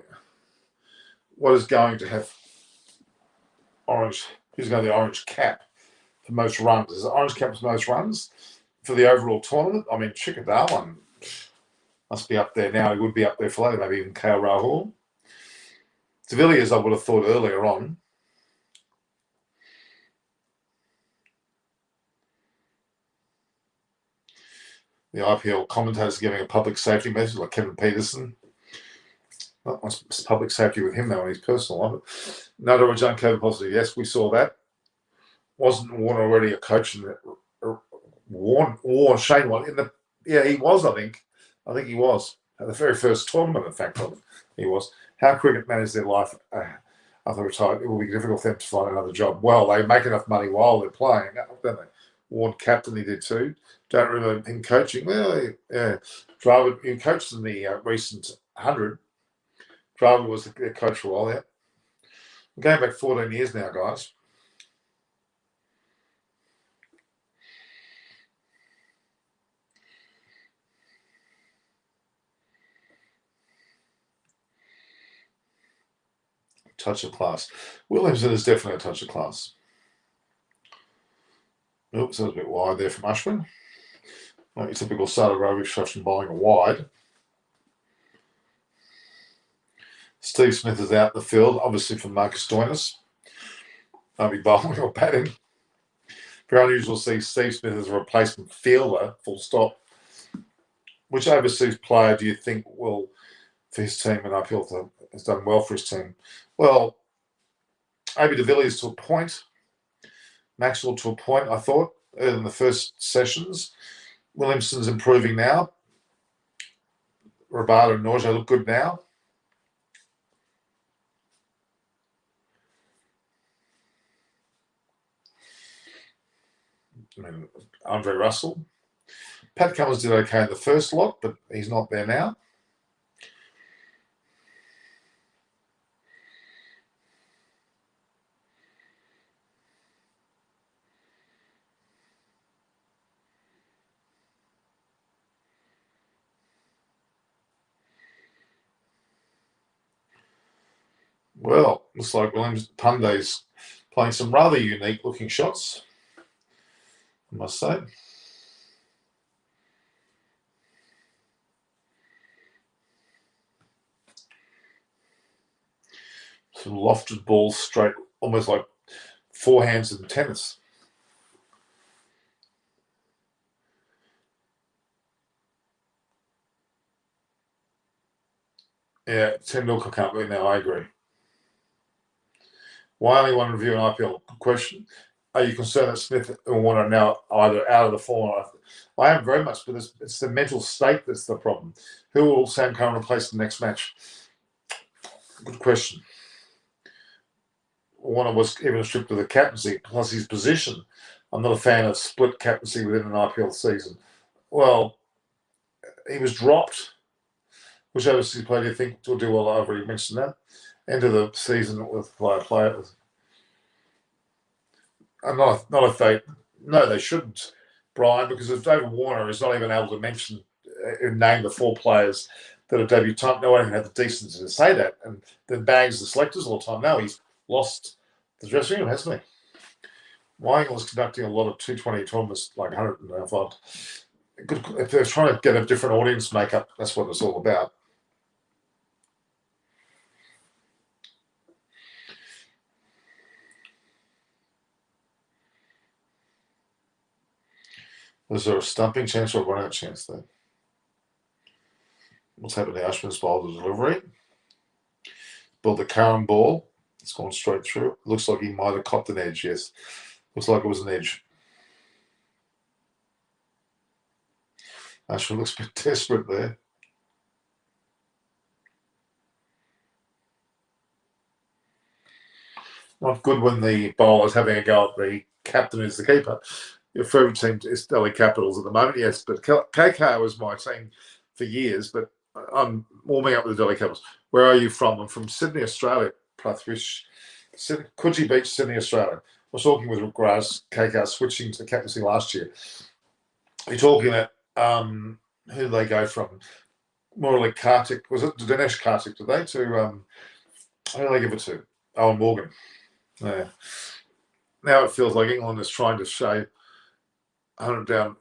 What is going to have orange? Who's going to the orange cap for most runs? Is it orange cap for most runs for the overall tournament? I mean, Chickadar must be up there now. He would be up there for later, maybe even KL Rahul. De Villiers, I would have thought earlier on. The IPL commentators giving a public safety message, like Kevin Peterson. Not much public safety with him, though, in his personal life. Nada Rajan COVID positive. Yes, we saw that. Wasn't Warner already a coach in the Shane Warne? Yeah, he was, I think. I think he was. At the very first tournament, in fact, he was. How cricket managed their life after retired, it will be difficult for them to find another job. Well, they make enough money while they're playing, don't they? Warren captain, he did too. Don't remember him coaching. Well, yeah. Dravid, he coached in the recent 100. Dravid was the coach for a while, yeah. We're going back 14 years now, guys. Touch of class. Williamson is definitely a touch of class. Oops, that was a bit wide there from Ashwin. Not your typical Sadarovic shot from bowling a wide. Steve Smith is out in the field, obviously for Marcus Stoinis. Won't be bowling or batting. Very unusual to see Steve Smith as a replacement fielder, full stop. Which overseas player do you think will, for his team, and I feel has done well for his team? Well, AB de Villiers to a point. Maxwell to a point, I thought, in the first sessions. Williamson's improving now. Rabada and Norja look good now. I mean, Andre Russell. Pat Cummins did okay in the first lot, but he's not there now. Well, looks like Williams Pandey's playing some rather unique looking shots, I must say. Some lofted balls straight, almost like forehands in tennis. Yeah, Tendulkar can't be now, I agree. Why only one review in IPL? Good question. are you concerned that Smith and Warner are now either out of the form? I am very much, but it's the mental state that's the problem. Who will Sam Curran replace in the next match? Good question. Warner was even stripped of the captaincy, plus his position. I'm not a fan of split captaincy within an IPL season. Well, he was dropped. Which overseas player do you think will do well? I've already mentioned that. End of the season with player. I'm not if they. No, they shouldn't, Brian, because if David Warner is not even able to mention name the 4 players that are debutant, no one even had the decency to say that, and then bags the selectors all the time. No, he's lost the dressing room, hasn't he? Wying was conducting a lot of 220 tournaments, like 105. Good, if they're trying to get a different audience makeup, that's what it's all about. Was there a stumping chance or a run-out chance there? What's happened to Ashman's ball to delivery? Build the Curran ball. It's gone straight through. Looks like he might have copped an edge, yes. Looks like it was an edge. Ashman looks a bit desperate there. Not good when the bowler's having a go at the captain who's the keeper. Your favourite team is Delhi Capitals at the moment, yes, but KK was my team for years, but I'm warming up with the Delhi Capitals. Where are you from? I'm from Sydney, Australia, Prathwish. Coogee Beach, Sydney, Australia. I was talking with Graz, KK switching to captaincy last year. You're talking about who did they go from? Murali Kartik, was it Dinesh Kartik? Did they to who did they give it to? Owen Morgan. Yeah. Now it feels like England is trying to shave 100 down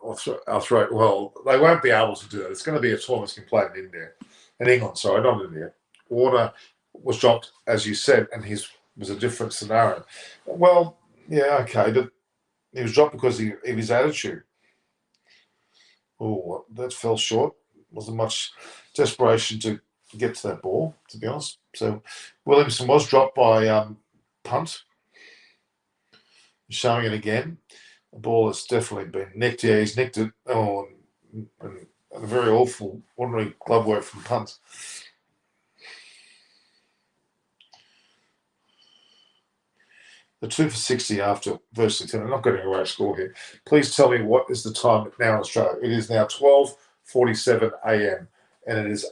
our throat. Well, they won't be able to do that. It's going to be a tournament can play in England. Sorry, not India. Warner was dropped, as you said, and his was a different scenario. Well, yeah, okay, but he was dropped because of his attitude. Oh, that fell short. Wasn't much desperation to get to that ball, to be honest. So Williamson was dropped by punt. Showing it again. The ball has definitely been nicked. Yeah, he's nicked it. Oh, and a very awful, ordinary glove work from punt. The 2 for 60 after versus 10. I'm not getting a right score here. Please tell me what is the time now in Australia. It is now 12:47 a.m. and it is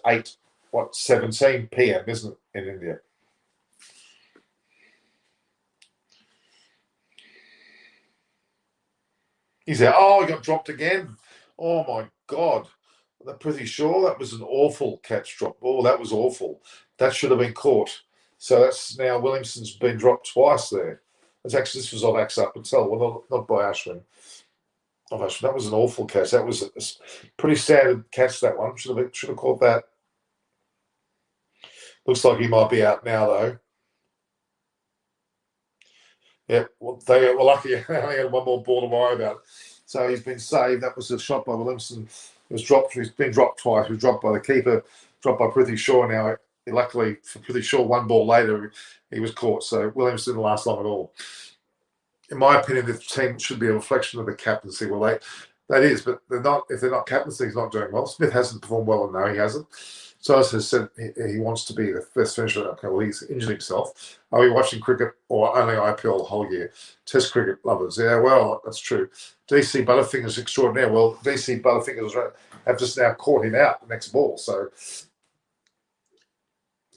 17 p.m. isn't it, in India? He's out. Oh, he got dropped again. Oh my God. I'm pretty sure that was an awful catch drop. Oh, that was awful. That should have been caught. So that's now Williamson's been dropped twice there. This was off Axe Up and Tell. Well, not by Ashwin. That was an awful catch. That was a pretty standard catch, that one. Should have caught that. Looks like he might be out now, though. Yeah, well, they were lucky. They only had one more ball to worry about. So he's been saved. That was a shot by Williamson. He was dropped. He's been dropped twice. He was dropped by the keeper, dropped by Prithvi Shaw. Now, luckily for Prithvi Shaw, one ball later, he was caught. So Williamson didn't last long at all. In my opinion, the team should be a reflection of the captaincy. Well, that is, but they're not. If they're not captaincy, he's not doing well. Smith hasn't performed well, and no, he hasn't. So as has said, he wants to be the best finisher. Okay, well, he's injured himself. Are we watching cricket or only IPL the whole year? Test cricket lovers. Yeah, well, that's true. DC Butterfingers extraordinaire. Well, DC Butterfingers have just now caught him out the next ball. So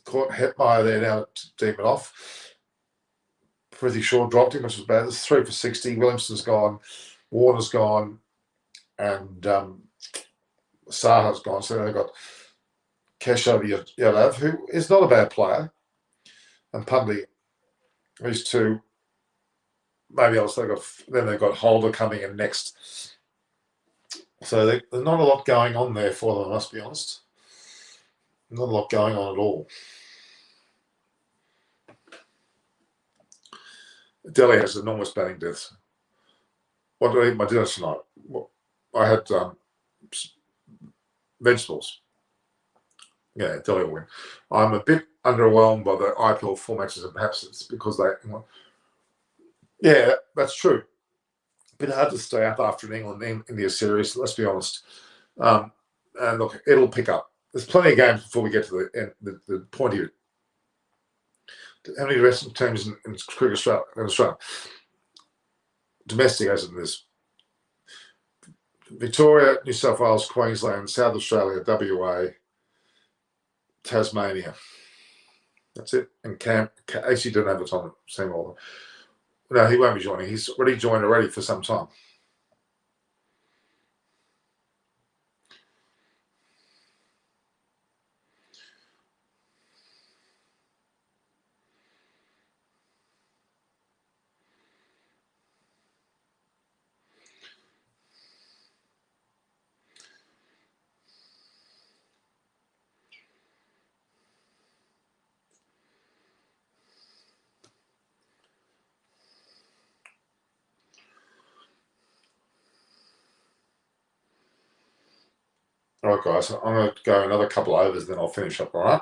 caught Hetmeyer there now to deem it off. Pretty sure dropped him, which was bad. It's 3 for 60. Williamson's gone. Warner's gone. And Saha's gone. So they've got Keshav Yadav, who is not a bad player, and Pundley. These two, maybe else they've got Holder coming in next. So there's not a lot going on there for them, I must be honest. Not a lot going on at all. Delhi has enormous batting depth. What did I eat my dinner tonight? Well, I had vegetables. Yeah, Delhi will win. I'm a bit underwhelmed by the IPL 4 matches, and perhaps it's because Yeah, that's true. Bit hard to stay up after an England-India series, let's be honest. And look, it'll pick up. There's plenty of games before we get to the point here. How many wrestling teams in cricket Australia? Domestic, as in this. Victoria, New South Wales, Queensland, South Australia, WA, Tasmania. That's it. And AC didn't have a time same order. No, he won't be joining. He's already joined for some time. All right, guys, I'm going to go another couple of overs, then I'll finish up, all right?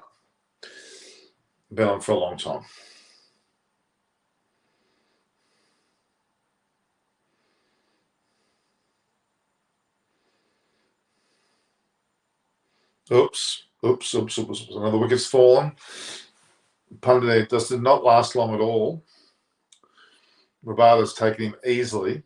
Been on for a long time. Oops. Another wicket's fallen. Pundit, this did not last long at all. Rabada's taken him easily.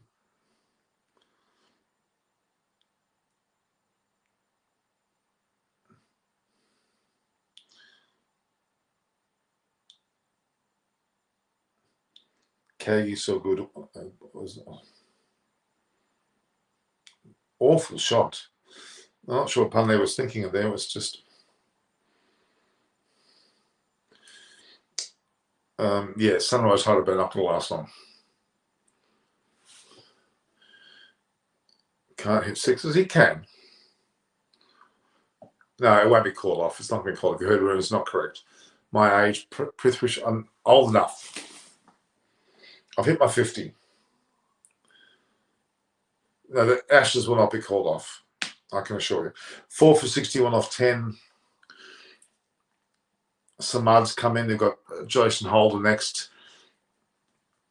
Kaggy's so good. Awful shot. I'm not sure what Pundit was thinking of there. It was just... yeah, Sunrise Hyderabad not going to last long. Can't hit sixes. He can. No, it won't be called off. It's not going to be called off. You heard it's not correct. My age, Prithvish, I'm old enough. I've hit my 50. No, the Ashes will not be called off. I can assure you. 4 for 61 off 10. Samad's come in. They've got Jason Holder next.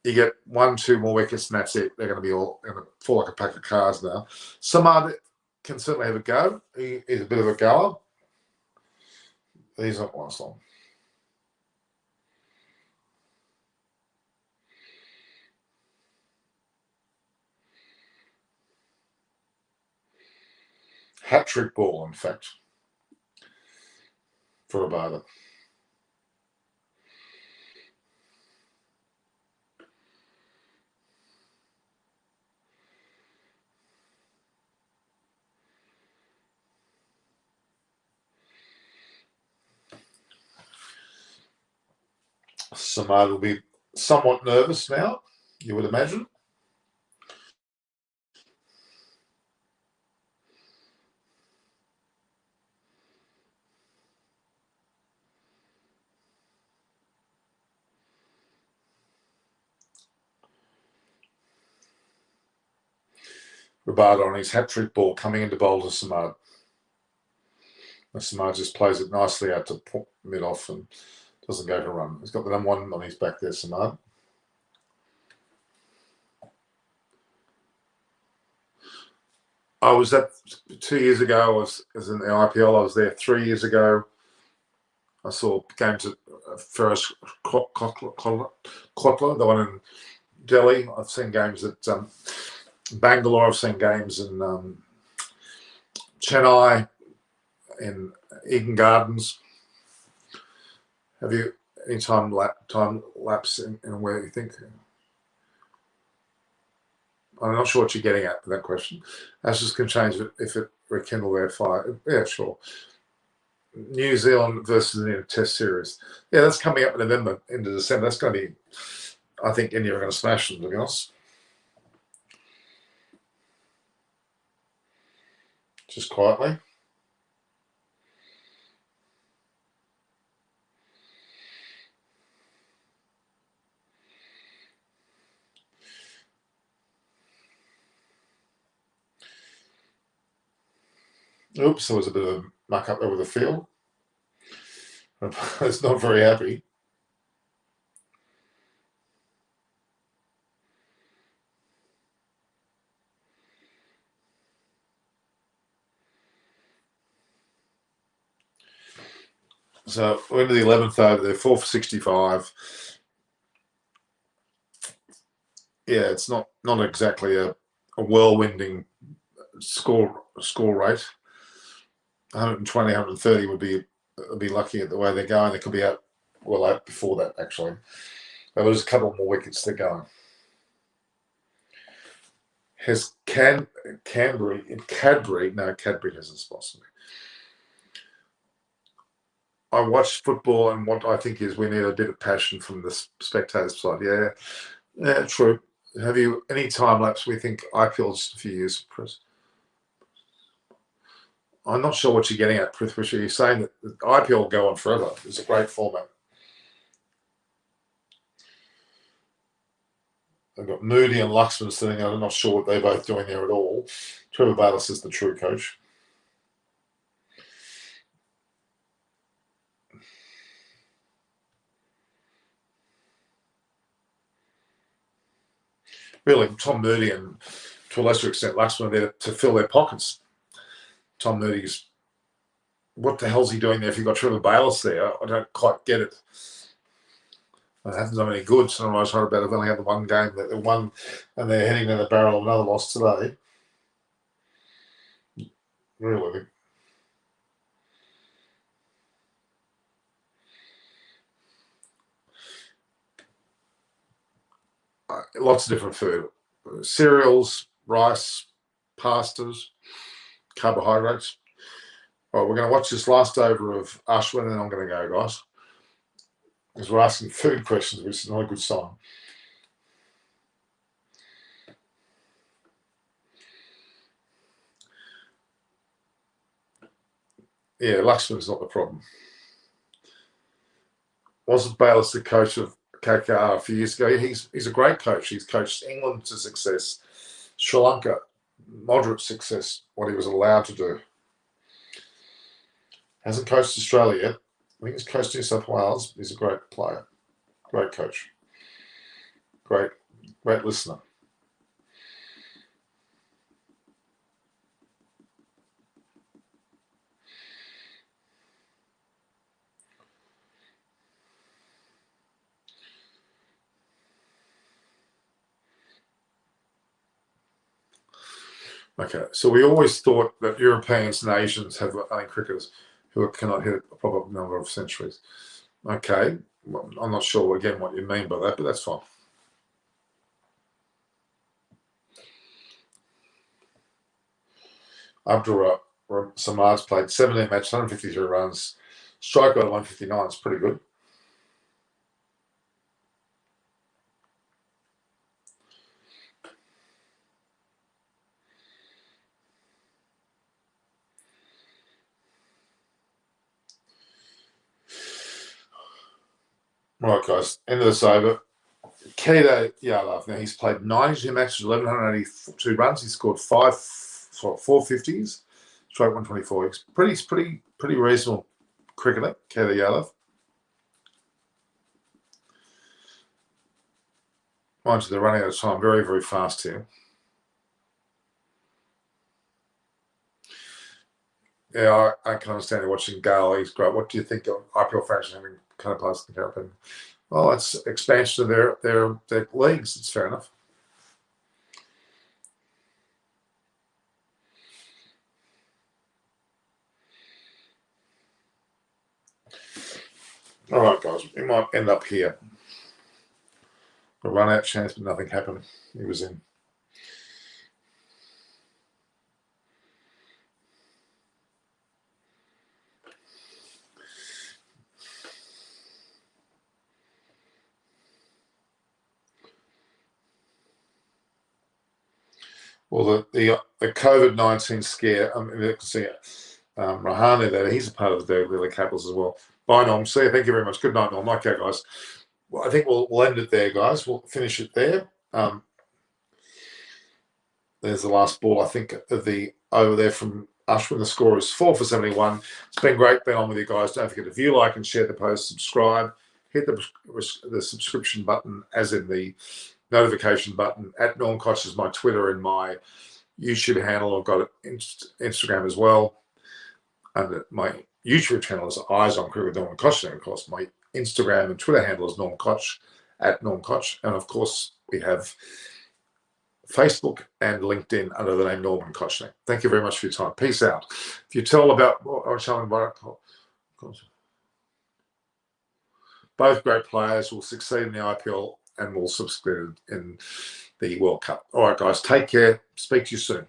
You get 1-2 more wickets, and that's it. They're going to be all going to fall like a pack of cards now. Samad can certainly have a go. He is a bit of a goer. He's not last long. Hat-trick ball, in fact, for Rabada. Samad will be somewhat nervous now, you would imagine. Rabada on his hat-trick ball coming into bowl to Samad. And Samad just plays it nicely out to mid-off and doesn't go to run. He's got the number one on his back there, Samad. I was at 2 years ago. I was in the IPL. I was there 3 years ago. I saw games at Ferris Kotla, the one in Delhi. I've seen games at Bangalore. I've seen games in Chennai, in Eden Gardens. Have you any time lapse in where you think? I'm not sure what you're getting at with that question. Ashes can change if it rekindle their fire. Yeah, sure. New Zealand versus India Test Series. Yeah, that's coming up in November into December. That's going to be, I think India are going to smash them, to be honest. Just quietly. Oops, there was a bit of a muck up over the field. It's not very happy. So we're into the 11th over. They're 4 for 65. Yeah, it's not exactly a whirlwinding score rate. 120, 130 would be lucky at the way they're going. They could be out before that, actually. They lose a couple more wickets, they're going. Has Cadbury hasn't sponsored me. I watch football, and what I think is we need a bit of passion from the spectators side. Yeah, true. Have you any time lapse? We think IPL's a few years, Chris. I'm not sure what you're getting at, Prithvish. Are you saying that the IPL will go on forever? It's a great format. I've got Moody and Luxman sitting there. I'm not sure what they're both doing there at all. Trevor Bayliss is the true coach. Really, Tom Moody and, to a lesser extent, Luxman are there to fill their pockets. Tom Moody's, what the hell's he doing there if you've got Trevor Bayliss there? I don't quite get it. It hasn't done any good. So I was worried about they've only had the one game that they won, and they're heading down the barrel of another loss today. Really. Lots of different food. Cereals, rice, pastas, carbohydrates. All right, we're going to watch this last over of Ashwin, and then I'm going to go, guys. Because we're asking food questions, which is not a good sign. Yeah, Luxman's not the problem. Wasn't Bayliss the coach of KKR a few years ago? He's a great coach. He's coached England to success, Sri Lanka, moderate success, what he was allowed to do. Hasn't coached Australia yet. I think he's coached New South Wales. He's a great player, great coach, great listener. Okay, so we always thought that Europeans and Asians have only cricketers who cannot hit a proper number of centuries. Okay, well, I'm not sure again what you mean by that, but that's fine. Abdul Samad's played 17 matches, 153 runs, strike rate of 159. It's pretty good. Right, guys, end of this over. Keita Yadav. Now he's played 92 matches, 1,182 runs. He scored 450s, strike 124. He's pretty reasonable cricketer, Keita Yadav. Mind you, they're running out of time very, very fast here. Yeah, I can understand you watching Gale. He's great. What do you think of IPL franchise having kind of passed the Caribbean? Well, it's expansion of their leagues. It's fair enough. All right, guys, we might end up here. A run out chance, but nothing happened. He was in. Well, the COVID-19 scare, I mean, you can see Rahane there, he's a part of the Lily Capitals as well. Bye, Norm. See you. Thank you very much. Good night, Norm. Okay, guys. Well, I think we'll end it there, guys. We'll finish it there. There's the last ball, I think, of the over there from Ashwin. The score is 4 for 71. It's been great being on with you guys. Don't forget to view, like, and share the post. Subscribe. Hit the subscription button, as in the notification button. At Norm Koch is my Twitter and my YouTube handle. I've got Instagram as well. And my YouTube channel is Eyes on Cricket with Norman Koch. And of course, my Instagram and Twitter handle is Norm Koch, @Norm Koch. And of course, we have Facebook and LinkedIn under the name Norman Koch. Thank you very much for your time. Peace out. If you tell about both great players will succeed in the IPL and will succeed in the World Cup. All right, guys, take care. Speak to you soon.